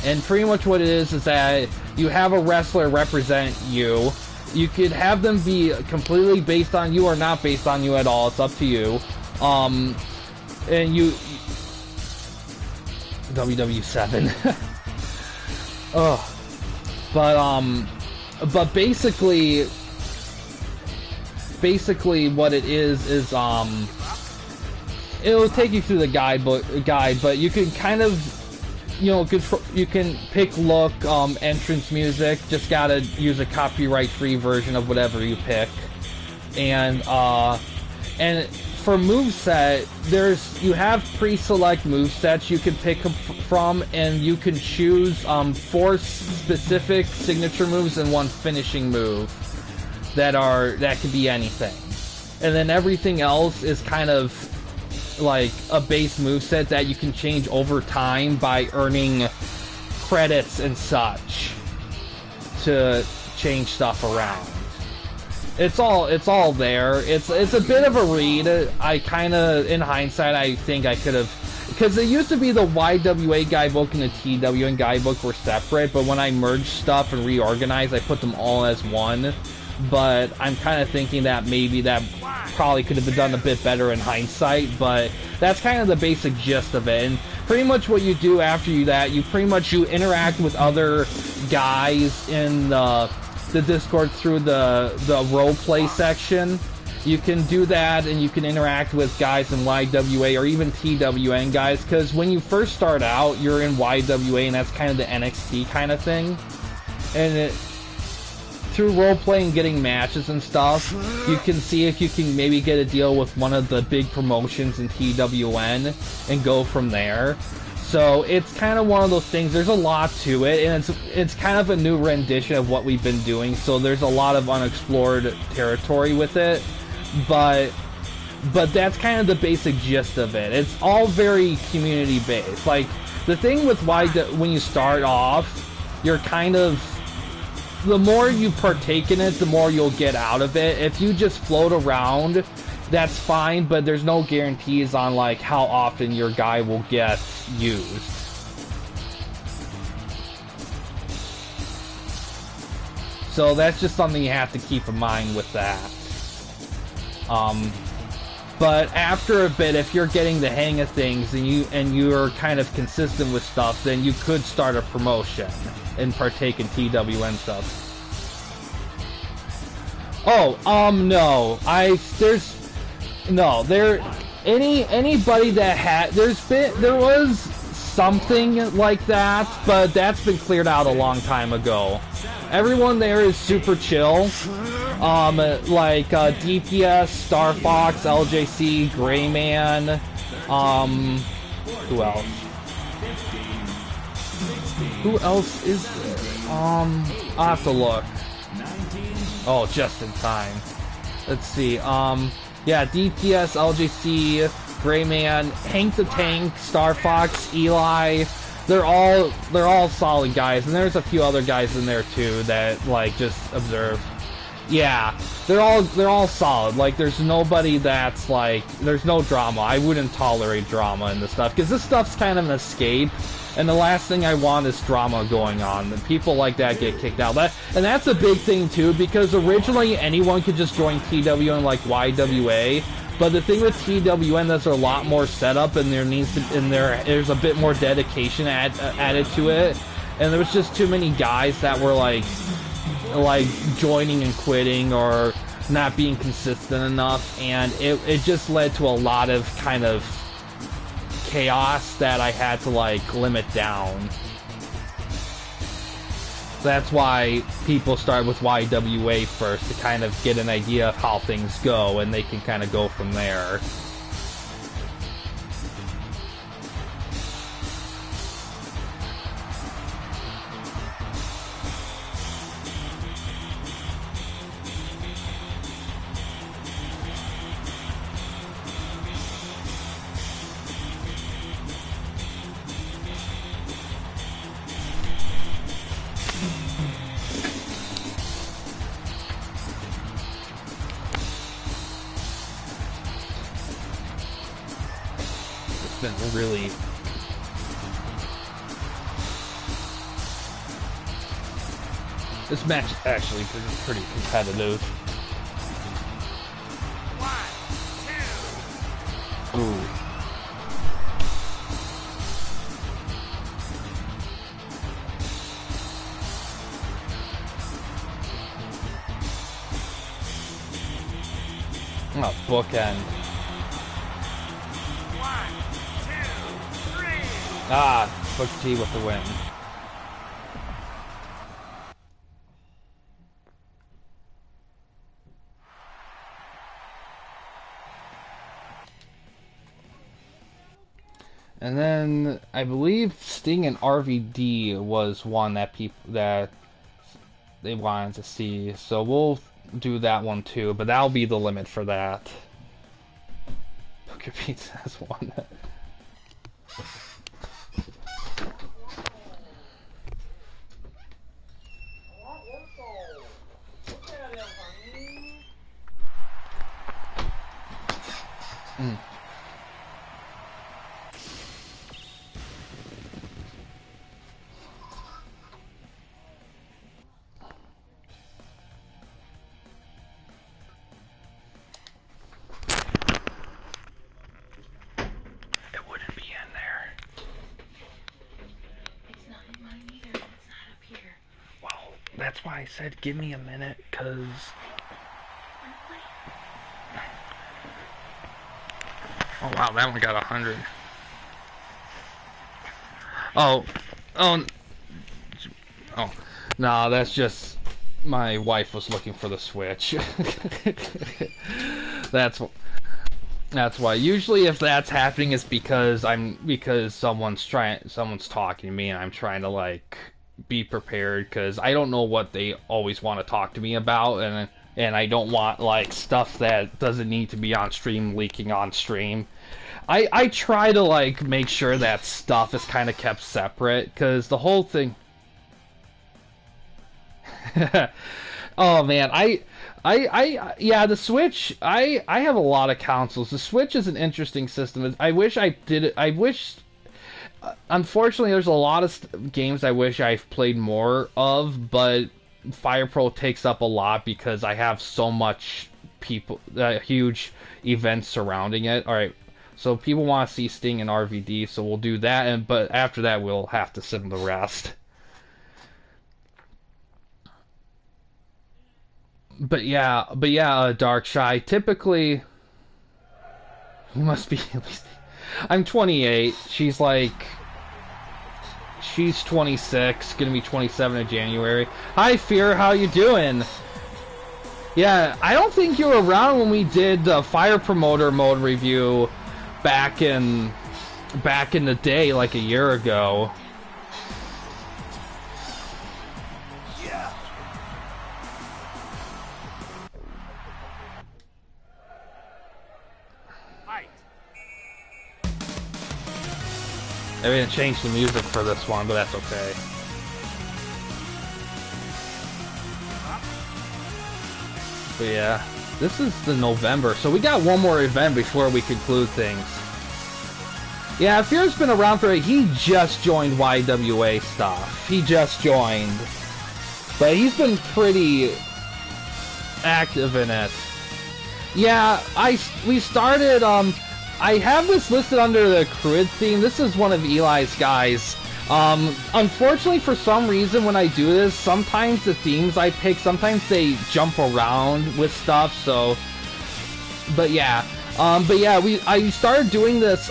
And pretty much what it is that you have a wrestler represent you. You could have them be completely based on you or not based on you at all. It's up to you. And you... WW7. Ugh. But basically what it is it'll take you through the guide, but you can kind of, you know, you can pick look, entrance music, just gotta use a copyright-free version of whatever you pick, and for moveset, you have pre-select movesets you can pick from, and you can choose 4 specific signature moves and 1 finishing move that could be anything. And then everything else is kind of like a base moveset that you can change over time by earning credits and such to change stuff around. It's all there. It's a bit of a read. I kind of, in hindsight, I think I could have, because it used to be the YWA guidebook and the TWN guidebook were separate, but when I merged stuff and reorganized, I put them all as one. But I'm kind of thinking that maybe that probably could have been done a bit better in hindsight, but that's kind of the basic gist of it. And pretty much what you do after you interact with other guys in the Discord through the roleplay section. You can do that, and you can interact with guys in YWA or even TWN guys, because when you first start out, you're in YWA, and that's kind of the NXT kind of thing. And through roleplay and getting matches and stuff, you can see if you can maybe get a deal with one of the big promotions in TWN and go from there. So it's kind of one of those things. There's a lot to it, and it's kind of a new rendition of what we've been doing. So there's a lot of unexplored territory with it, but that's kind of the basic gist of it. It's all very community based. Like the thing with when you start off, you're kind of, the more you partake in it, the more you'll get out of it. If you just float around, that's fine, but there's no guarantees on like how often your guy will get used. So that's just something you have to keep in mind with that. But after a bit, if you're getting the hang of things and you're kind of consistent with stuff, then you could start a promotion and partake in TWN stuff. Oh, anybody that had, there was something like that, but that's been cleared out a long time ago. Everyone there is super chill. Like DPS, Star Fox, LJC, Grayman, who else? Who else is there? I'll have to look. Oh, just in time. Let's see. Yeah, DPS, LJC, Grayman, Hank the Tank, Star Fox, Eli. They're all solid guys, and there's a few other guys in there too that like just observe. Yeah, they're all solid. Like, there's nobody that's like, there's no drama. I wouldn't tolerate drama in this stuff because this stuff's kind of an escape, and the last thing I want is drama going on. And people like that get kicked out. And that's a big thing too, because originally anyone could just join TW and like YWA. But the thing with TWN, there's a lot more setup, and there's a bit more dedication added to it, and there was just too many guys that were like joining and quitting or not being consistent enough, and it just led to a lot of kind of chaos that I had to like limit down. That's why people start with YWA first, to kind of get an idea of how things go, and they can kind of go from there. Been really this match is actually pretty competitive. 1, 2. Ooh. Oh, bookend. 1, 2, 3. Ah, Booker T with the win. And then I believe Sting and RVD was one that they wanted to see, so we'll do that one too. But that'll be the limit for that. Booker Pizza has one. That's why I said give me a minute, cause oh wow, that one got 100. Oh, no, that's just my wife was looking for the Switch. That's why. Usually, if that's happening, it's because someone's talking to me, and I'm trying to like be prepared, because I don't know what they always want to talk to me about, and I don't want like stuff that doesn't need to be on stream leaking on stream. I try to like make sure that stuff is kind of kept separate, because the whole thing. Oh man, yeah, the Switch, I have a lot of consoles. The Switch is an interesting system. I wish I did it. Unfortunately, there's a lot of games I wish I've played more of, but Fire Pro takes up a lot because I have so much huge events surrounding it. Alright, so people want to see Sting and RVD, so we'll do that, but after that we'll have to sim the rest. But yeah, Darkshy, typically you must be at least. I'm 28. She's 26, gonna be 27 in January. Hi, Fear, how you doing? Yeah, I don't think you were around when we did the Fire Promoter mode review back in the day, like a year ago. I didn't change the music for this one, but that's okay. But yeah, this is the November, so we got one more event before we conclude things. Yeah, Fear's been around for he just joined YWA stuff. He just joined. But he's been pretty active in it. Yeah, we started, I have this listed under the Cruid theme. This is one of Eli's guys. Unfortunately, for some reason, when I do this, sometimes the themes I pick, sometimes they jump around with stuff, so... But yeah, I started doing this,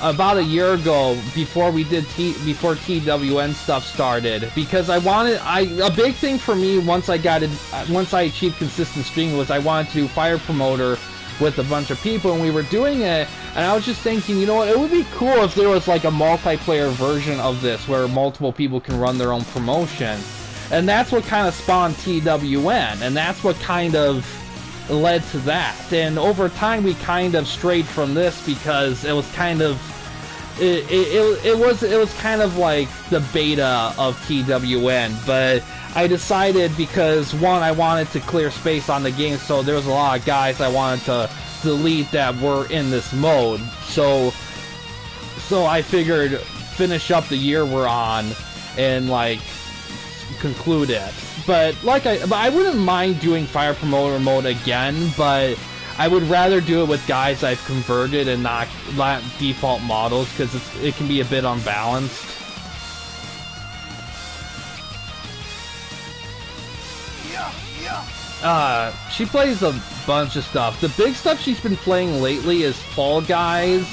about a year ago, before we did before TWN stuff started, because a big thing for me once I achieved consistent streaming was I wanted to do Fire Promoter with a bunch of people, and we were doing it, and I was just thinking, you know what, it would be cool if there was like a multiplayer version of this where multiple people can run their own promotion. And that's what kind of spawned TWN, and that's what kind of led to that. And over time we kind of strayed from this because it was kind of it was kind of like the beta of TWN, but I decided, because one, I wanted to clear space on the game, so there was a lot of guys I wanted to delete that were in this mode. So I figured finish up the year we're on and like conclude it. But I wouldn't mind doing Fire Promoter mode again, but I would rather do it with guys I've converted and not default models, because it can be a bit unbalanced. She plays a bunch of stuff. The big stuff she's been playing lately is Fall Guys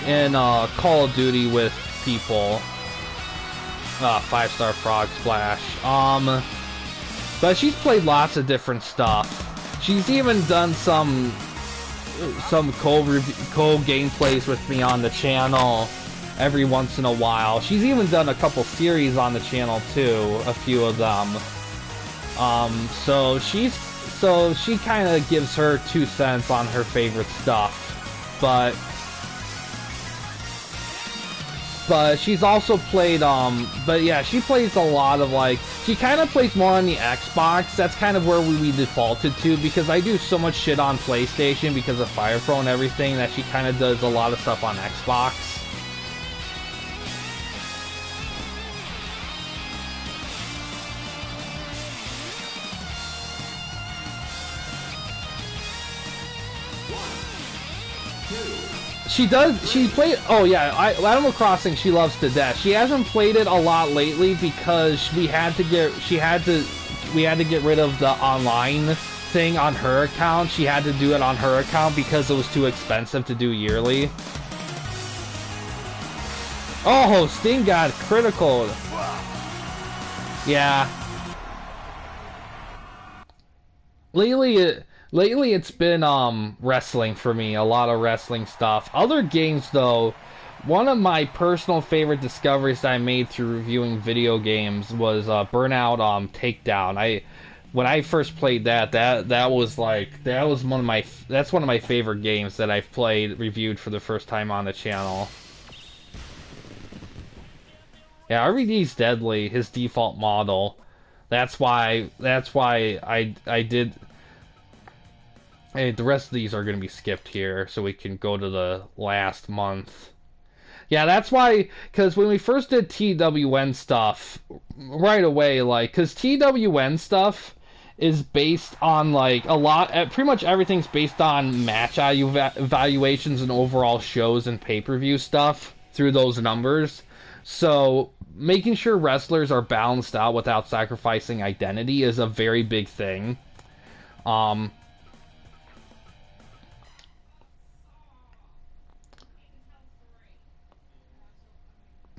and Call of Duty with people. 5-star Frog Splash. But she's played lots of different stuff. She's even done some co-gameplays with me on the channel every once in a while. She's even done a couple series on the channel too, a few of them. So she kind of gives her 2 cents on her favorite stuff, but she's also played, but yeah, she plays a lot of, like, she kind of plays more on the Xbox. That's kind of where we defaulted to, because I do so much shit on PlayStation because of Fire Pro and everything, that she kind of does a lot of stuff on Xbox. She played, oh yeah, Animal Crossing she loves to death. She hasn't played it a lot lately because we had to get rid of the online thing on her account. She had to do it on her account because it was too expensive to do yearly. Oh, Sting got critical. Yeah. Lately it's been wrestling for me, a lot of wrestling stuff. Other games though, one of my personal favorite discoveries that I made through reviewing video games was Burnout Takedown. When I first played that's one of my favorite games that I've reviewed for the first time on the channel. Yeah, RVD's deadly, his default model. That's why I did. Hey, the rest of these are going to be skipped here, so we can go to the last month. Yeah, that's why, because when we first did TWN stuff, right away, like, because TWN stuff is based on, like, pretty much everything's based on match evaluations and overall shows and pay-per-view stuff through those numbers. So, making sure wrestlers are balanced out without sacrificing identity is a very big thing.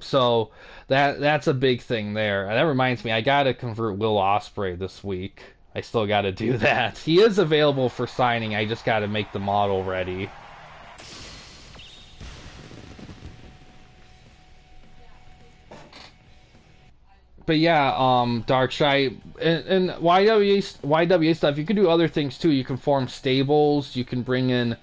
So that's a big thing there. And that reminds me, I gotta convert Will Ospreay this week. I still gotta do that. He is available for signing, I just gotta make the model ready. But yeah, Darkshide and YWA stuff, you can do other things too. You can form stables, you can bring in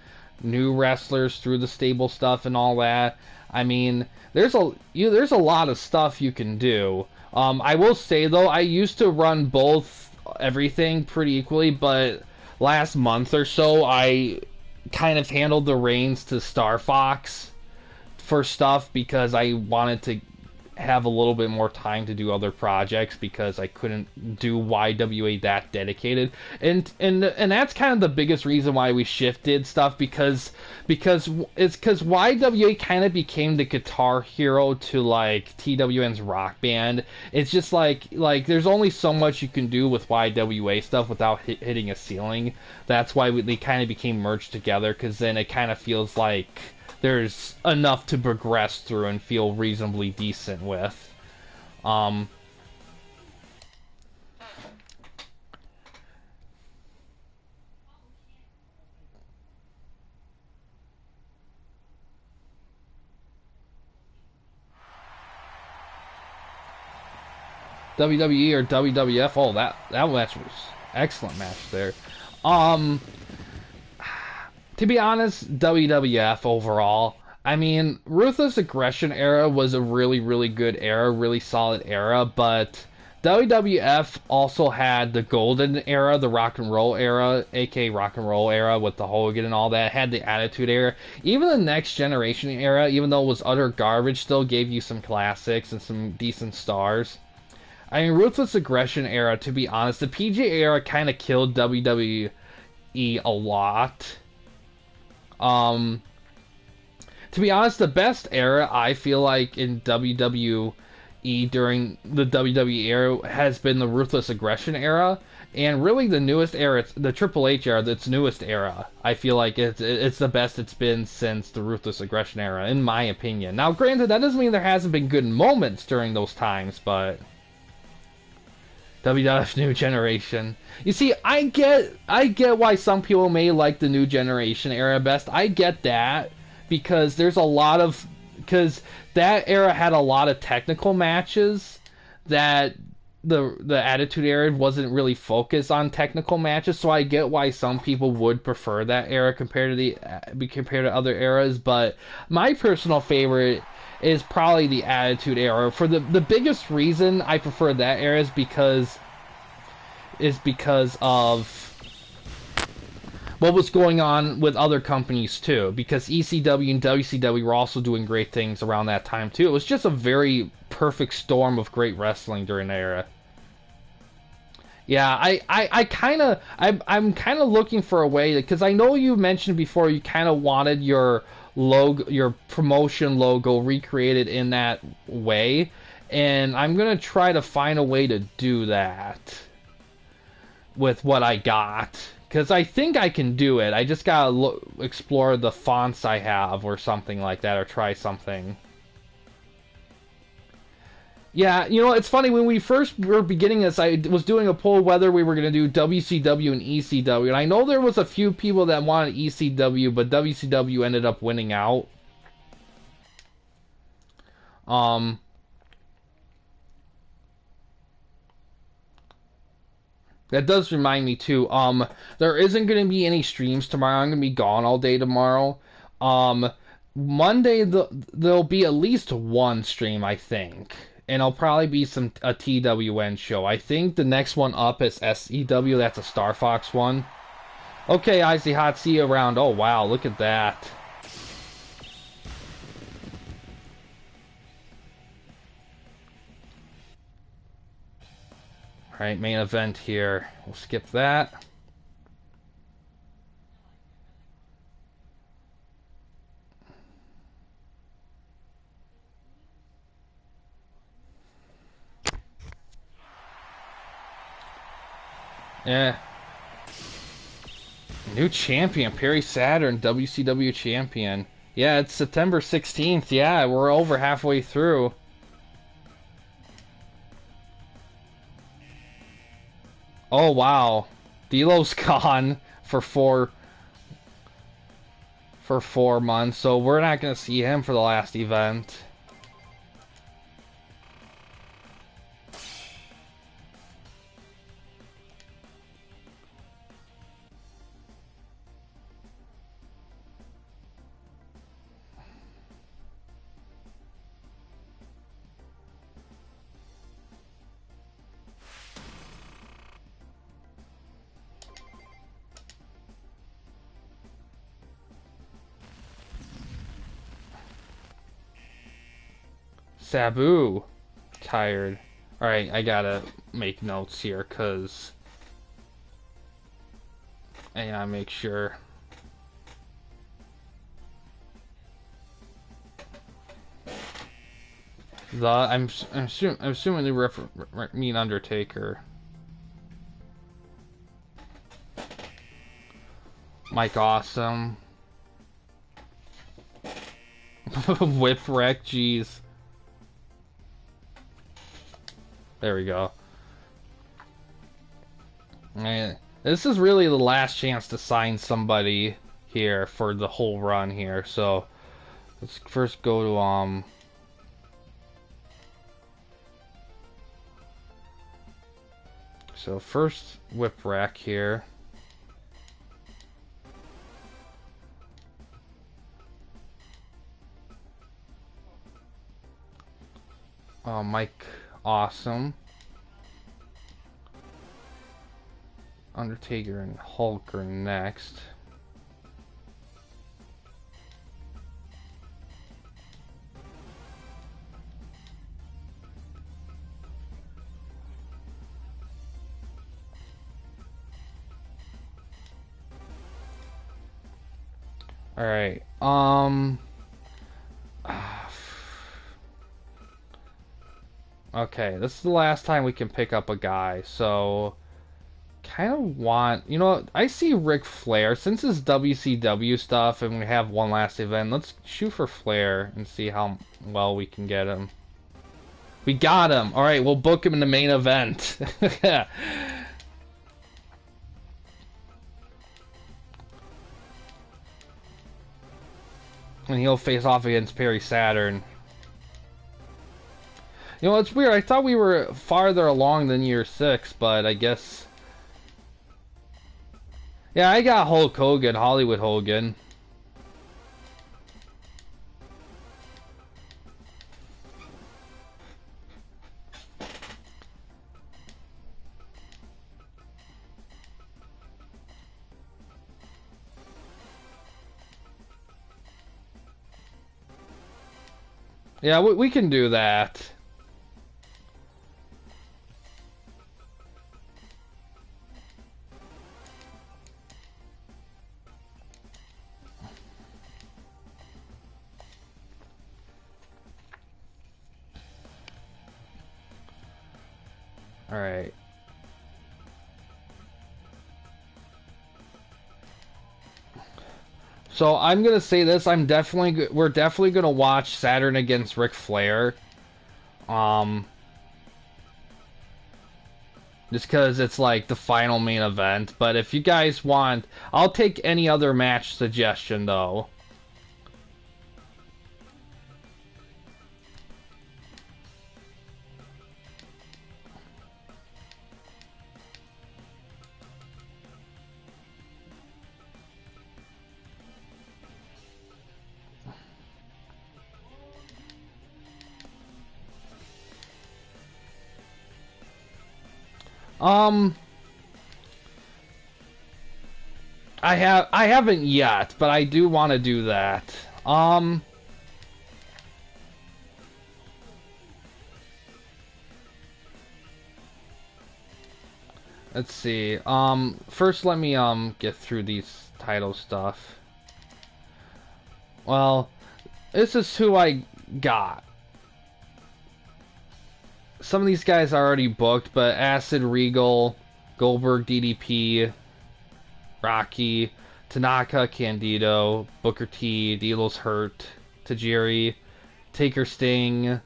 new wrestlers through the stable stuff and all that. I mean, there's a lot of stuff you can do. I will say though, I used to run everything pretty equally, but last month or so, I kind of handled the reins to Star Fox for stuff because I wanted to have a little bit more time to do other projects because I couldn't do YWA that dedicated, and that's kind of the biggest reason why we shifted stuff because YWA kind of became the Guitar Hero to like TWN's Rock Band. It's just like there's only so much you can do with YWA stuff without hitting a ceiling. That's why they kind of became merged together, because then it kind of feels like there's enough to progress through and feel reasonably decent with. WWE or WWF? Oh, that match was excellent match there. Um, to be honest, WWF overall. I mean, Ruthless Aggression era was a really, really good era, really solid era, but WWF also had the Golden Era, the Rock and Roll Era, aka Rock and Roll Era with the Hogan and all that, had the Attitude Era. Even the Next Generation Era, even though it was utter garbage, still gave you some classics and some decent stars. I mean, Ruthless Aggression Era, to be honest, the PG era kind of killed WWE a lot. To be honest, the best era I feel like in WWE during the WWE era has been the Ruthless Aggression era, and really the newest era, it's the Triple H era, its newest era. I feel like it's the best it's been since the Ruthless Aggression era, in my opinion. Now, granted, that doesn't mean there hasn't been good moments during those times, but WWF New Generation. You see, I get why some people may like the New Generation era best. I get that because because that era had a lot of technical matches that the Attitude Era wasn't really focused on technical matches, so I get why some people would prefer that era compared to other eras, but my personal favorite is probably the Attitude Era. For the biggest reason I prefer that era is because of what was going on with other companies too. Because ECW and WCW were also doing great things around that time too. It was just a very perfect storm of great wrestling during that era. Yeah, I'm kind of looking for a way, because I know you mentioned before you kind of wanted your logo, your promotion logo recreated in that way, and I'm gonna try to find a way to do that with what I got, because I think I can do it. I just gotta explore the fonts I have or something like that, or try something. Yeah, you know, it's funny, when we first were beginning this, I was doing a poll whether we were going to do WCW and ECW, and I know there was a few people that wanted ECW, but WCW ended up winning out. That does remind me too, there isn't going to be any streams tomorrow. I'm going to be gone all day tomorrow. Monday, there'll be at least one stream, I think. And it'll probably be a TWN show. I think the next one up is SEW. That's a Star Fox one. Okay, Icy Hot, see you around. Oh, wow, look at that. Alright, main event here. We'll skip that. Yeah. New champion, Perry Saturn, WCW champion. Yeah, it's September 16th. Yeah, we're over halfway through. Oh, wow. D'Lo's gone for 4 months, so we're not going to see him for the last event. Sabu. Tired. Alright, I gotta make notes here, cause I gotta make sure. I'm assuming they mean Undertaker. Mike Awesome. Whipwreck, jeez. There we go. And this is really the last chance to sign somebody here for the whole run here. So let's first go to so first Whipwreck here. Mike Awesome. Undertaker and Hulk are next. All right. Okay, this is the last time we can pick up a guy, so kind of want, you know, I see Ric Flair since it's WCW stuff and we have one last event. Let's shoot for Flair and see how well we can get him. We got him. All right, we'll book him in the main event. And he'll face off against Perry Saturn. You know, it's weird. I thought we were farther along than year 6, but I guess... Yeah, I got Hulk Hogan, Hollywood Hogan. Yeah, we can do that. All right. So I'm gonna say this. We're definitely gonna watch Saturn against Ric Flair. Just because it's like the final main event. But if you guys want, I'll take any other match suggestion though. I haven't yet, but I do want to do that. Let's see. First let me get through these title stuff. Well, this is who I got. Some of these guys are already booked, but Acid Regal, Goldberg, DDP, Rocky, Tanaka, Candido, Booker T, D'Lo's Hurt, Tajiri, Taker Sting,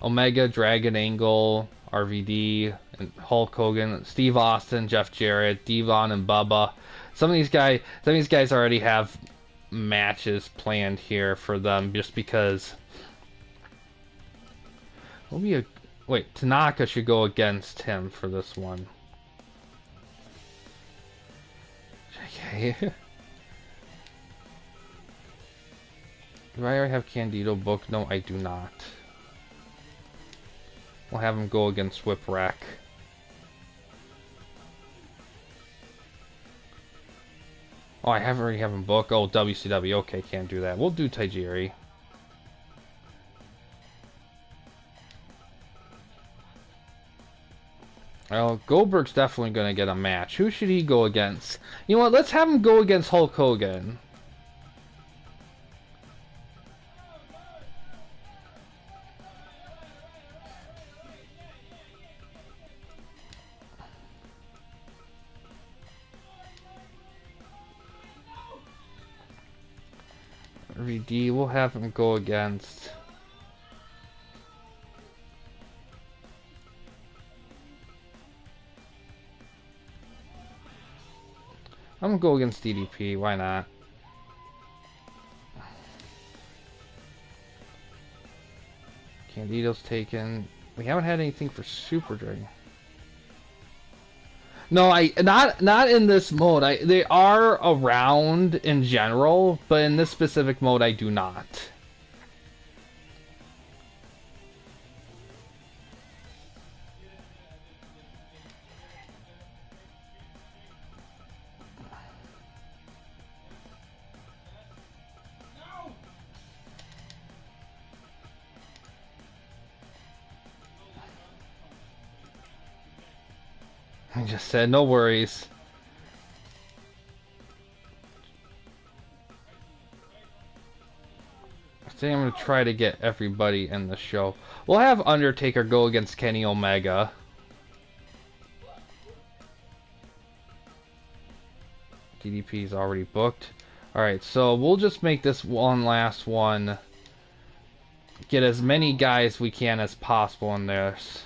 Omega, Dragon Angle, RVD, and Hulk Hogan, Steve Austin, Jeff Jarrett, Devon, and Bubba. Some of these guys already have matches planned here for them just because. Wait, Tanaka should go against him for this one. Okay. Do I already have Candido booked? No, I do not. We'll have him go against Whipwreck. Oh, I already have him booked. Oh, WCW. Okay, can't do that. We'll do Tajiri. Well, Goldberg's definitely going to get a match. Who should he go against? You know what? Let's have him go against Hulk Hogan. RVD, we'll have him go against... I'm gonna go against DDP, why not? Candido's taken. We haven't had anything for Super Dragon. No, not in this mode. They are around in general, but in this specific mode I do not. I just said, no worries. I think I'm going to try to get everybody in the show. We'll have Undertaker go against Kenny Omega. DDP's already booked. Alright, so we'll just make this one last one. Get as many guys we can as possible in this.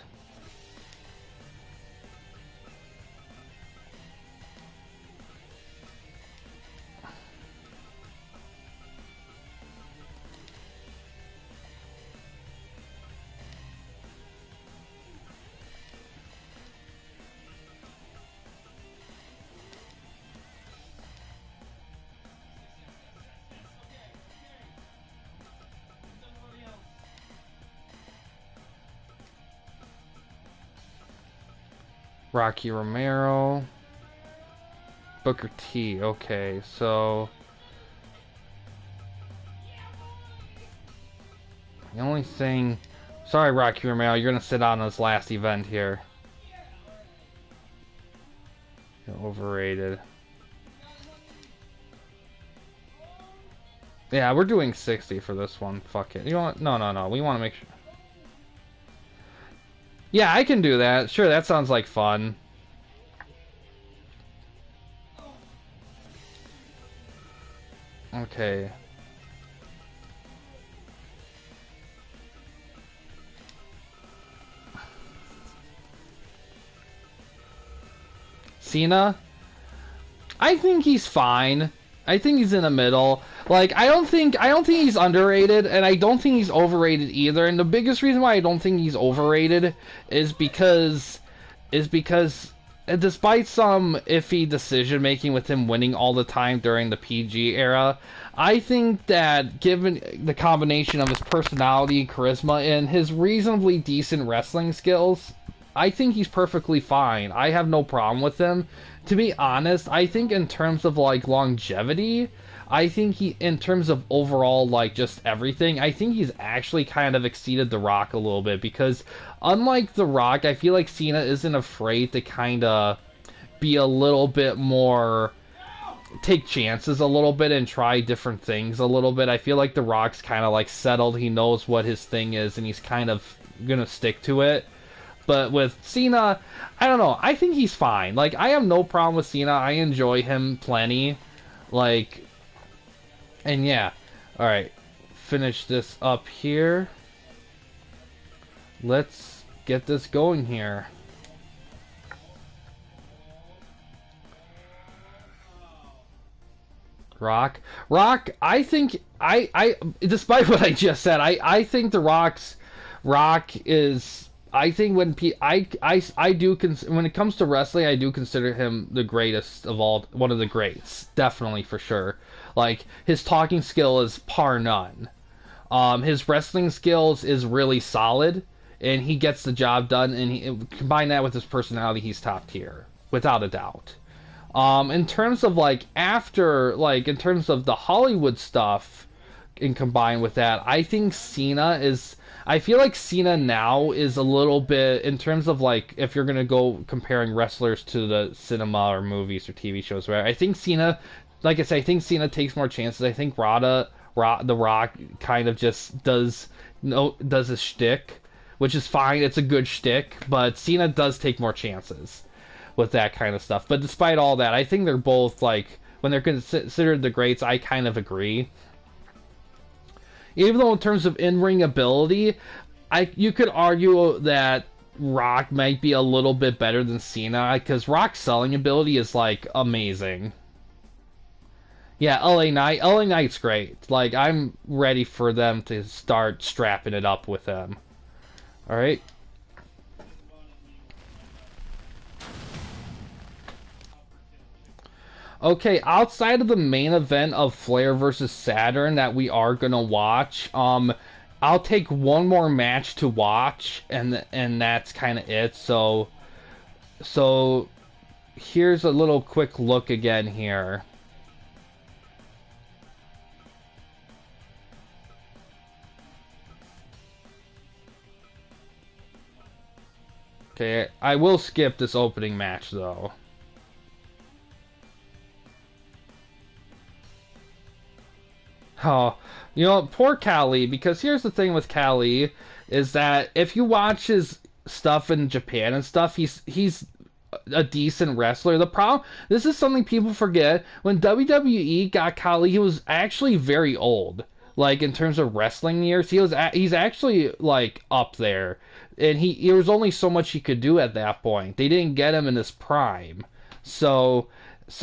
Rocky Romero, Booker T. Okay, so the only thing, sorry Rocky Romero, you're gonna sit on this last event here. You're overrated. Yeah, we're doing 60 for this one. Fuck it. You know what? No. We want to make sure. Yeah, I can do that. Sure, that sounds like fun. Okay. Cena? I think he's fine. I think he's in the middle. Like, I don't think he's underrated, and I don't think he's overrated either. And the biggest reason why I don't think he's overrated is because despite some iffy decision making with him winning all the time during the PG era, I think that given the combination of his personality, charisma, and his reasonably decent wrestling skills, I think he's perfectly fine. I have no problem with him. To be honest, I think in terms of like longevity, I think in terms of overall like just everything, I think he's actually kind of exceeded The Rock a little bit, because unlike The Rock, I feel like Cena isn't afraid to kind of be a little bit more, take chances a little bit and try different things a little bit. I feel like The Rock's kind of like settled. He knows what his thing is and he's kind of gonna stick to it. But with Cena, I don't know. I think he's fine. Like, I have no problem with Cena. I enjoy him plenty. Like, and yeah. Alright. Finish this up here. Let's get this going here. Rock, I think, despite what I just said, I think The Rock is... I think when when it comes to wrestling, I do consider him the greatest of all, one of the greats, definitely for sure. Like, his talking skill is par none. His wrestling skills is really solid, and he gets the job done. And combine that with his personality, he's top tier, without a doubt. In terms of in terms of the Hollywood stuff, and combined with that, I think Cena is. I feel like Cena now is a little bit, in terms of like, if you're gonna go comparing wrestlers to the cinema or movies or TV shows, right? I think Cena, like I said, I think Cena takes more chances. I think The Rock kind of just does no does his shtick, which is fine. It's a good shtick, but Cena does take more chances with that kind of stuff. But despite all that, I think they're both like, when they're considered the greats, I kind of agree. Even though in terms of in-ring ability, you could argue that Rock might be a little bit better than Cena, because Rock's selling ability is like amazing. Yeah, LA Knight's great. Like, I'm ready for them to start strapping it up with him. All right. Okay, outside of the main event of Flair versus Saturn that we are gonna watch, I'll take one more match to watch, and that's kind of it. So here's a little quick look again here. Okay, I will skip this opening match though. Oh, you know, poor Kali, because here's the thing with Kali, is that if you watch his stuff in Japan and stuff, he's a decent wrestler. The problem, this is something people forget, when WWE got Kali, he was actually very old. Like, in terms of wrestling years, he's actually like up there, and there was only so much he could do at that point. They didn't get him in his prime, so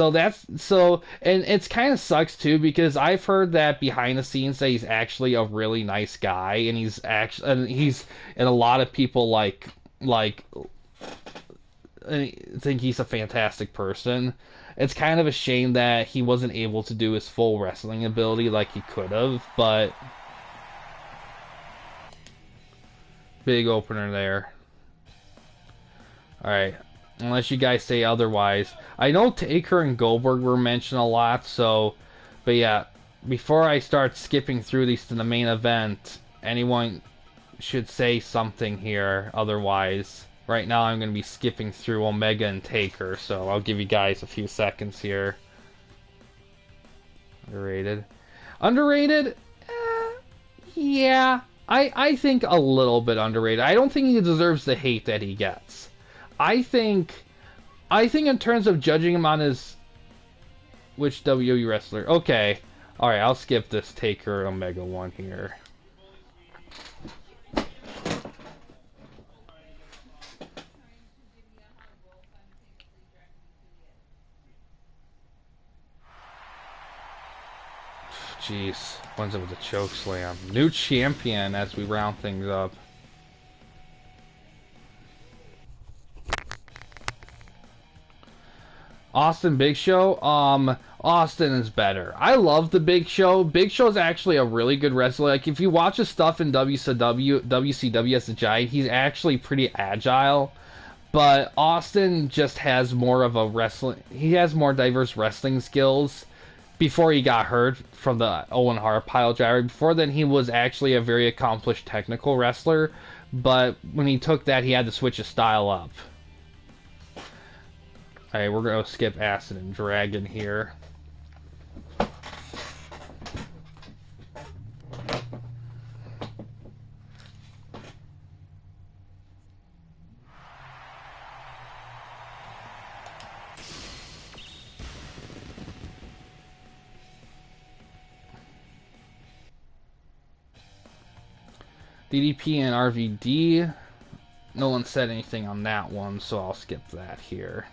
and it's kind of sucks too, because I've heard that behind the scenes that he's actually a really nice guy, and and a lot of people think he's a fantastic person. It's kind of a shame that he wasn't able to do his full wrestling ability like he could have, but big opener there. All right. Unless you guys say otherwise. I know Taker and Goldberg were mentioned a lot, but yeah, before I start skipping through these to the main event, anyone should say something here, otherwise, right now I'm going to be skipping through Omega and Taker, so I'll give you guys a few seconds here. Underrated. Underrated? Yeah, I think a little bit underrated. I don't think he deserves the hate that he gets. I think in terms of judging him on his which WWE wrestler. Okay. Alright, I'll skip this Taker Omega one here. Jeez. When's it with the choke slam? New champion as we round things up. Austin Big Show, Austin is better. I love the Big Show. Big Show's actually a really good wrestler. Like, if you watch his stuff in WCW as a Giant, he's actually pretty agile. But Austin just has more of a wrestling. He has more diverse wrestling skills. Before he got hurt from the Owen Hart pile driver, before then he was actually a very accomplished technical wrestler. But when he took that, he had to switch his style up. Alright, we're going to skip Acid and Dragon here. DDP and RVD. No one said anything on that one, so I'll skip that here.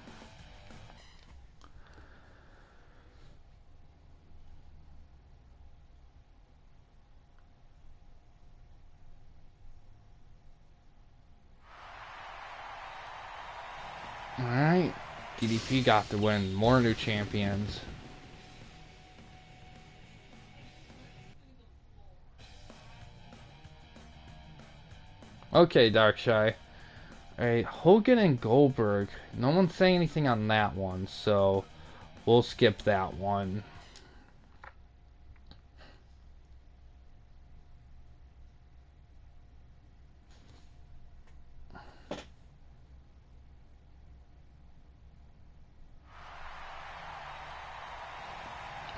Alright, DDP got the win. More new champions. Okay, Darkshire. Alright, Hogan and Goldberg. No one's saying anything on that one, so we'll skip that one.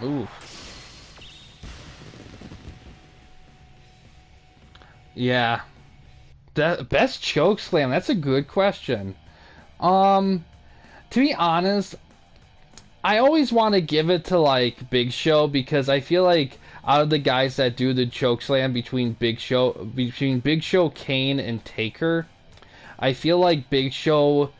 Ooh. Yeah. Best choke slam. That's a good question. To be honest, I always want to give it to like Big Show because I feel like out of the guys that do the choke slam between Big Show, Kane, and Taker, I feel like Big Show,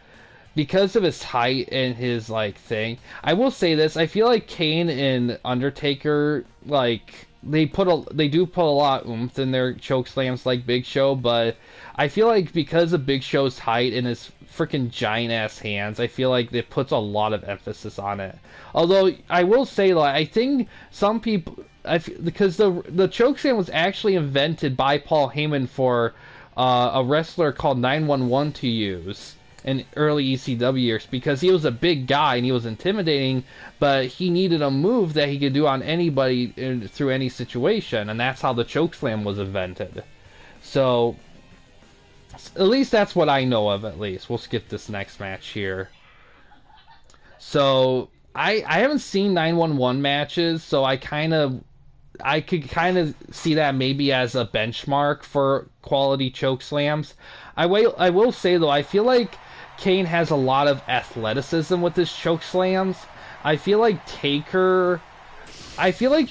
because of his height and his like thing. I will say this: I feel like Kane and Undertaker, like they do put a lot of oomph in their choke slams like Big Show, but I feel like because of Big Show's height and his freaking giant ass hands, I feel like it puts a lot of emphasis on it. Although I will say, like, I think some people, because the choke slam was actually invented by Paul Heyman for a wrestler called 911 to use in early ECW years, because he was a big guy and he was intimidating, but he needed a move that he could do on anybody through any situation, and that's how the choke slam was invented. So at least that's what I know of. At least we'll skip this next match here. So I haven't seen 911 matches, so I could kind of see that maybe as a benchmark for quality choke slams. I will say though, I feel like Kane has a lot of athleticism with his choke slams. I feel like you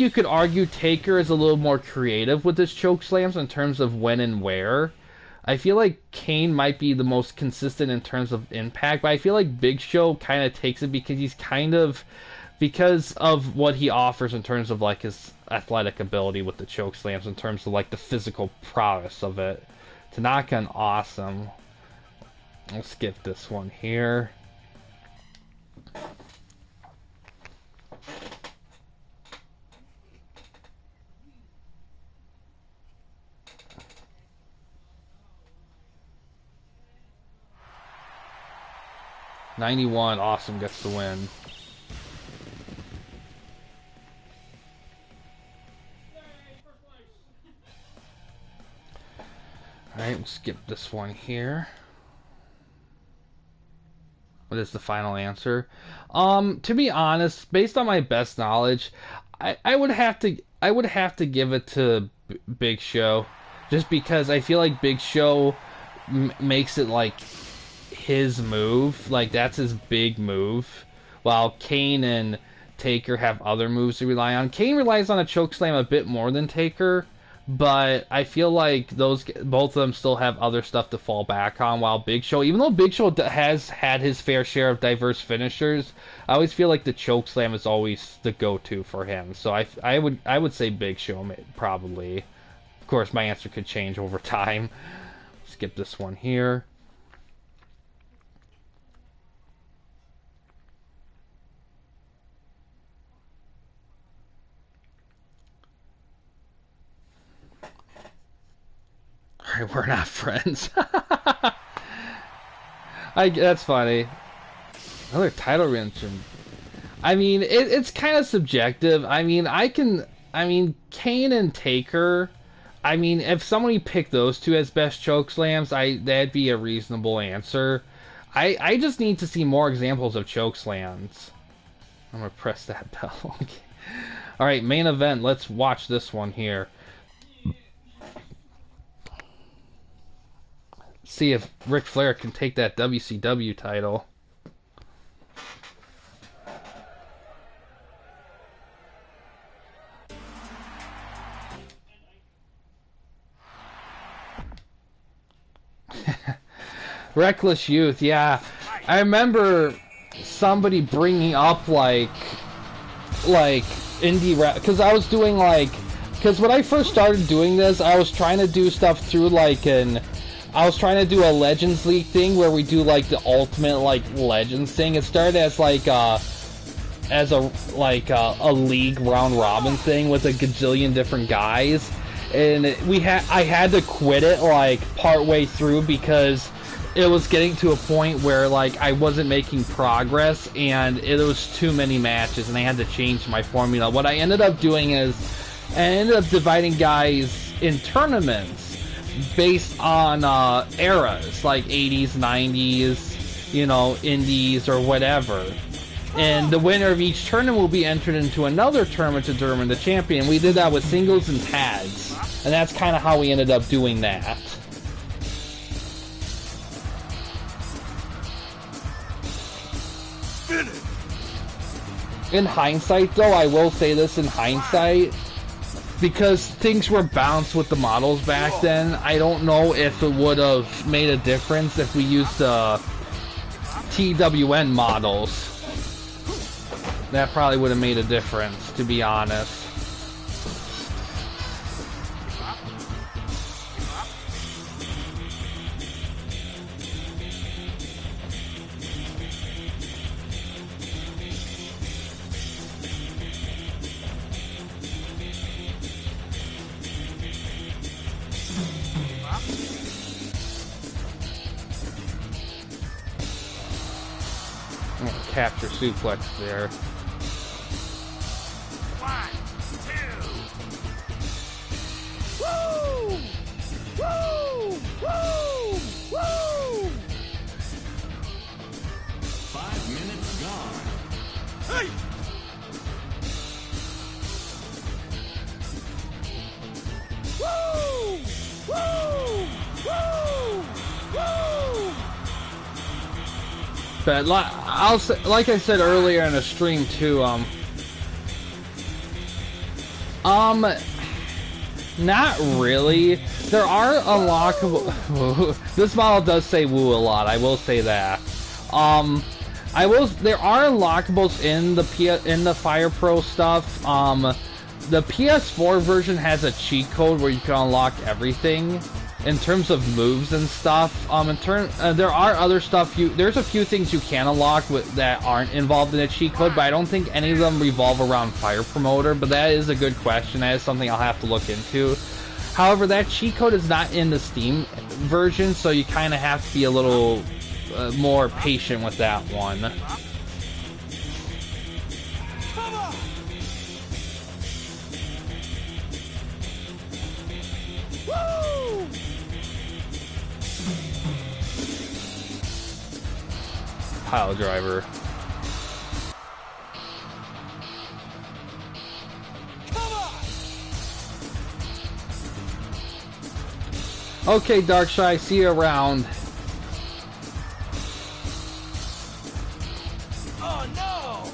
could argue Taker is a little more creative with his choke slams in terms of when and where. I feel like Kane might be the most consistent in terms of impact, but I feel like Big Show kind of takes it because of what he offers in terms of like his athletic ability with the choke slams, in terms of like the physical prowess of it. Tanaka, awesome. I'll skip this one here. '91, awesome, gets the win. Alright, we'll skip this one here. What is the final answer? To be honest, based on my best knowledge, I would have to give it to Big Show, just because I feel like Big Show makes it like his move, like that's his big move, while Kane and Taker have other moves to rely on. Kane relies on a chokeslam a bit more than Taker, but I feel like both of them still have other stuff to fall back on, while Big Show, even though Big Show has had his fair share of diverse finishers, I always feel like the chokeslam is always the go-to for him. So I would say Big Show probably. Of course, my answer could change over time. Skip this one here. Alright, we're not friends. That's funny. Another title retention. I mean, it's kind of subjective. I mean, Kane and Taker, I mean, if somebody picked those two as best chokeslams, that'd be a reasonable answer. I just need to see more examples of chokeslams. I'm gonna press that bell. Okay. Alright, main event. Let's watch this one here. See if Ric Flair can take that WCW title. Reckless Youth, yeah. I remember somebody bringing up like indie rap, because I was doing because when I first started doing this, I was trying to do stuff through I was trying to do a Legends League thing where we do like the ultimate Legends thing. It started as a league round robin thing with a gazillion different guys, and I had to quit it part way through because it was getting to a point where I wasn't making progress and it was too many matches and I had to change my formula. What I ended up doing is I ended up dividing guys in tournaments based on eras, like 80s, 90s, indies or whatever. And the winner of each tournament will be entered into another tournament to determine the champion. We did that with singles and tags. And that's kind of how we ended up doing that. In hindsight, though, I will say this in hindsight, because things were bounced with the models back then, I don't know if it would have made a difference if we used the TWN models. That probably would have made a difference, to be honest. Capture suplex there. 1, 2. Woo! Woo! Woo! Woo! 5 minutes gone. Hey! Woo! Woo! Woo! Woo! But like I said earlier in the stream too, not really. There are unlockable. This model does say "woo" a lot. I will say that. There are unlockables in the Fire Pro stuff. The PS4 version has a cheat code where you can unlock everything in terms of moves and stuff. There are other stuff there's a few things you can unlock that aren't involved in a cheat code, but I don't think any of them revolve around Fire Promoter. But that is a good question. That is something I'll have to look into. However, that cheat code is not in the Steam version, so you kind of have to be a little more patient with that one. Pile driver. Okay, Darkshire, see you around. Oh no!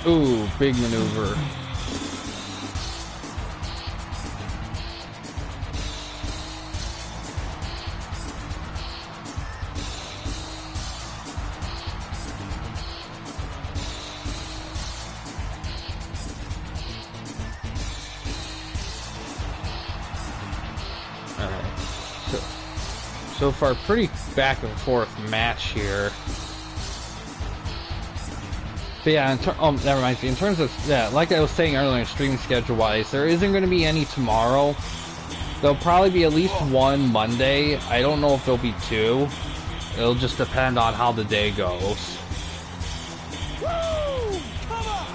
Ooh, big maneuver. So far, pretty back and forth match here. But yeah, that reminds me, in terms of, yeah, like I was saying earlier, stream schedule-wise, there isn't going to be any tomorrow. There'll probably be at least one Monday. I don't know if there'll be two. It'll just depend on how the day goes. Woo! Come on!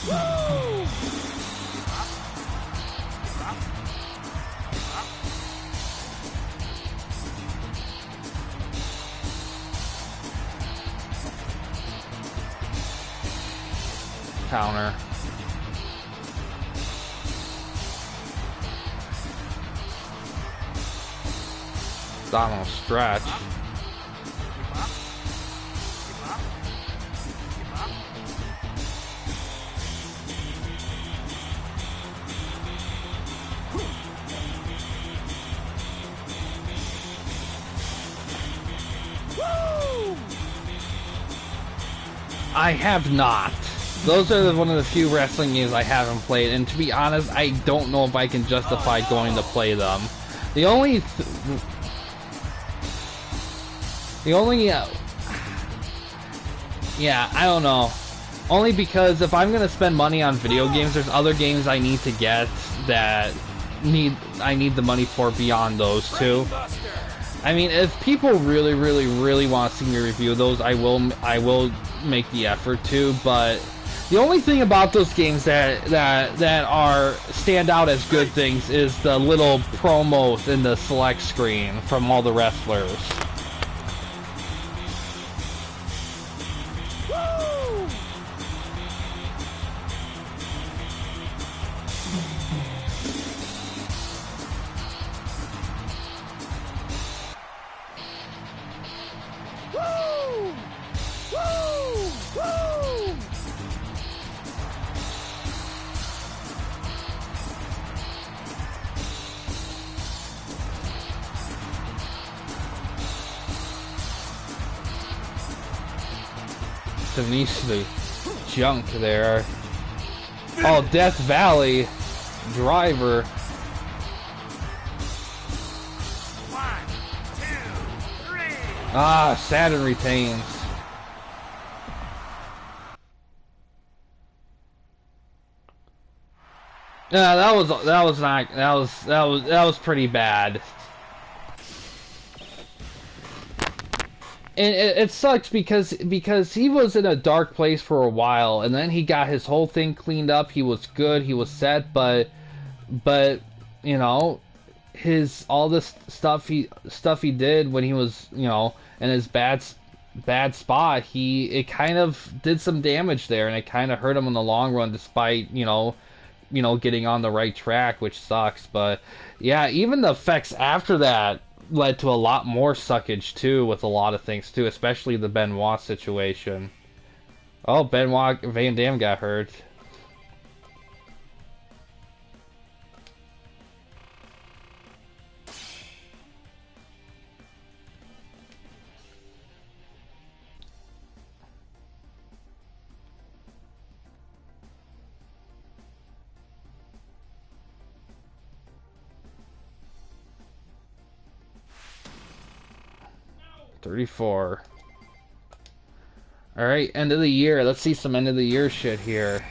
Woo! Counter. Donald stretch. I have not. Those are one of the few wrestling games I haven't played, and to be honest, I don't know if I can justify going to play them. The only yeah, I don't know. Only because if I'm gonna spend money on video games, there's other games I need to get that I need the money for beyond those two. I mean, if people really want to see me review those, I will make the effort to. But the only thing about those games that are stand out as good things is the little promos in the select screen from all the wrestlers. Woo! Woo! Woo! Woo! Denise the junk there. Oh, Death Valley driver. 1, 2, 3. Ah, Saturn retains. Yeah, that was pretty bad. And it sucks because he was in a dark place for a while, and then he got his whole thing cleaned up. He was good, he was set, but you know, all this stuff he did when he was, you know, in his bad spot, it kind of did some damage there, and it kind of hurt him in the long run, despite getting on the right track, which sucks. But yeah, even the effects after that led to a lot more suckage too, with a lot of things too, especially the Benoit situation. Oh, Benoit Van Dam got hurt. $34. Alright, end of the year. Let's see some end of the year shit here.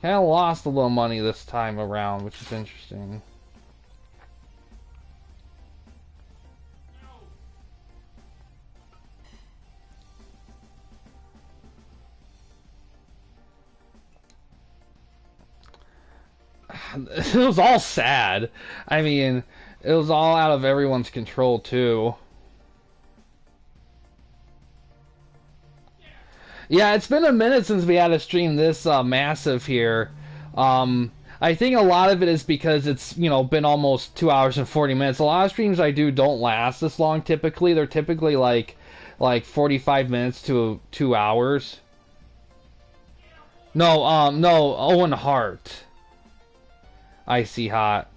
Kinda lost a little money this time around, which is interesting. It was all sad. I mean, it was all out of everyone's control too. Yeah, it's been a minute since we had a stream this massive here. I think a lot of it is because it's, been almost 2 hours and 40 minutes. A lot of streams I do don't last this long typically. They're typically like 45 minutes to 2 hours. No, Owen Hart. Icy hot.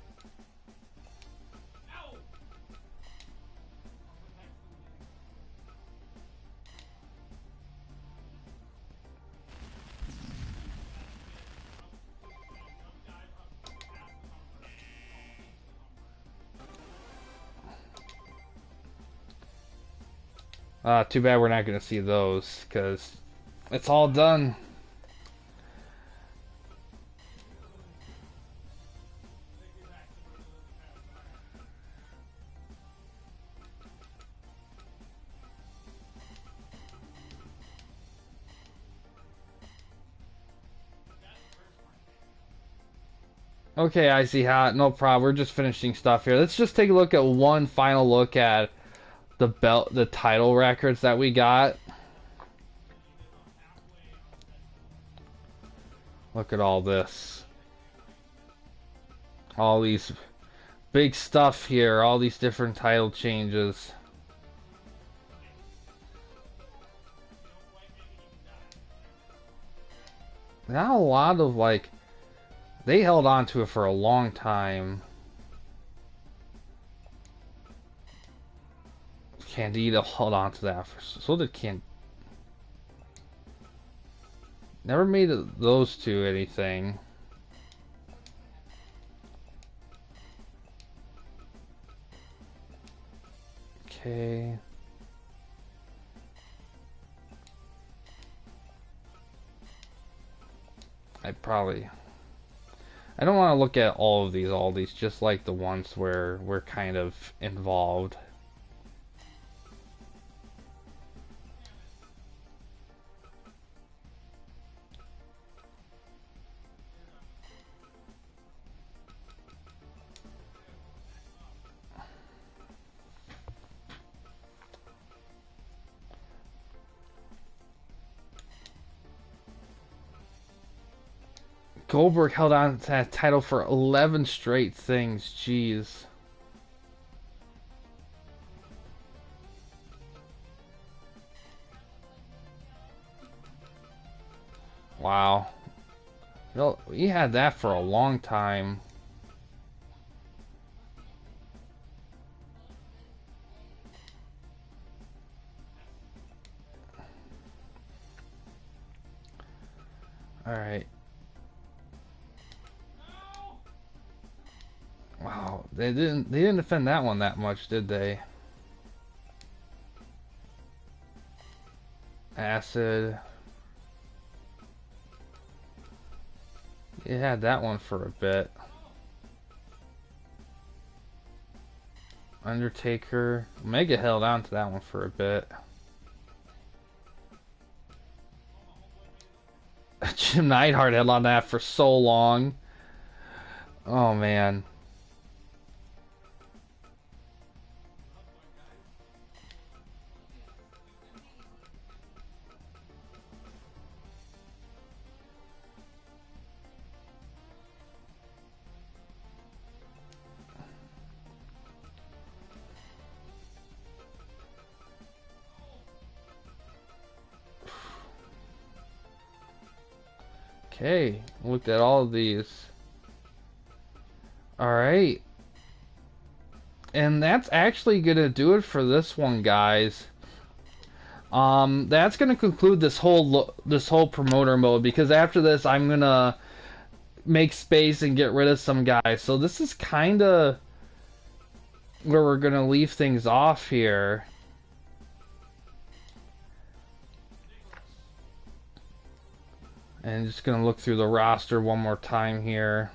Too bad we're not going to see those, because it's all done. Okay, Icy Hot, no problem. We're just finishing stuff here. Let's just take a look at one final look at the title records that we got. Look at all this. All these big stuff here, all these different title changes. Not a lot of, they held on to it for a long time. Candida held on to that for, so did Never made those two anything. Okay. I don't want to look at all these, just like the ones where we're kind of involved. Goldberg held on to that title for 11 straight things. Jeez. Wow. Well, he had that for a long time. All right. Wow, they didn't defend that one that much, did they? Acid. You had that one for a bit. Undertaker. Omega held on to that one for a bit. Jim Neidhart held on to that for so long. Oh man. Okay, looked at all of these. Alright. And that's actually gonna do it for this one, guys. That's gonna conclude this whole promoter mode, because after this I'm gonna make space and get rid of some guys. So this is kinda where we're gonna leave things off here. And just gonna look through the roster one more time here.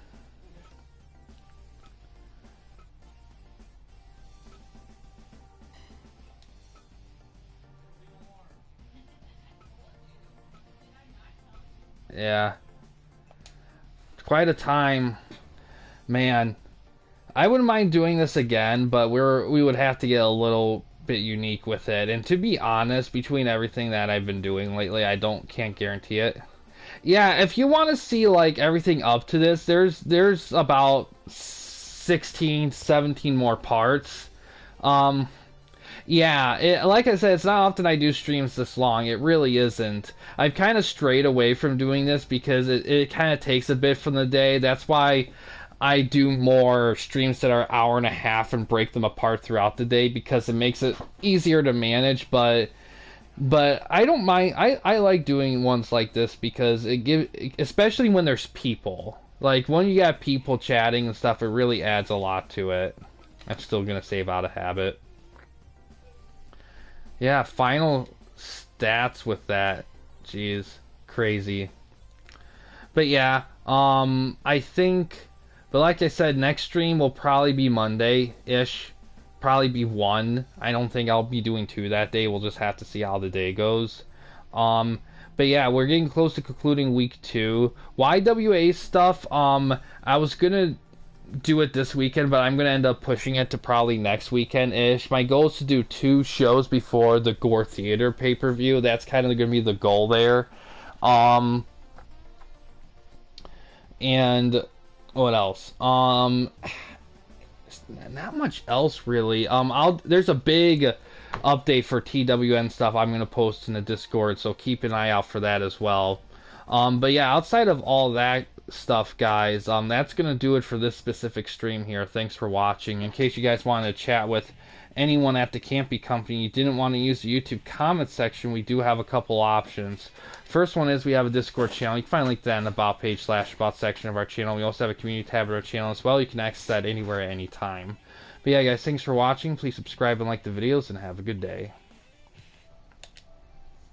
Yeah. Quite a time. Man. I wouldn't mind doing this again, but we would have to get a little bit unique with it. And to be honest, between everything that I've been doing lately, can't guarantee it. Yeah, if you want to see like everything up to this, there's about 16, 17 more parts. Yeah, like I said, it's not often I do streams this long. It really isn't. I've kind of strayed away from doing this because it kind of takes a bit from the day. That's why I do more streams that are an hour and a half and break them apart throughout the day, because it makes it easier to manage. But I don't mind. I like doing ones like this because especially when there's people. Like when you got people chatting and stuff, it really adds a lot to it. I'm still gonna save out of habit. Yeah, final stats with that. Jeez, crazy. But yeah, I think. But like I said, next stream will probably be Monday-ish. Probably be one. I don't think I'll be doing two that day. We'll just have to see how the day goes. But yeah, we're getting close to concluding week 2. YWA stuff, I was gonna do it this weekend, but I'm gonna end up pushing it to probably next weekend-ish. My goal is to do 2 shows before the Gore Theater pay-per-view. That's kind of gonna be the goal there. And what else? Not much else really. There's a big update for TWN stuff I'm gonna post in the Discord, so keep an eye out for that as well. But yeah, outside of all that stuff, guys, that's gonna do it for this specific stream here. Thanks for watching. In case you guys wanted to chat with anyone at the Campy Company, you didn't want to use the YouTube comment section, we do have a couple options. First one is we have a Discord channel. You can find a link to that in the About page / About section of our channel. We also have a community tab of our channel as well. You can access that anywhere at any time. But yeah, guys, thanks for watching. Please subscribe and like the videos, and have a good day.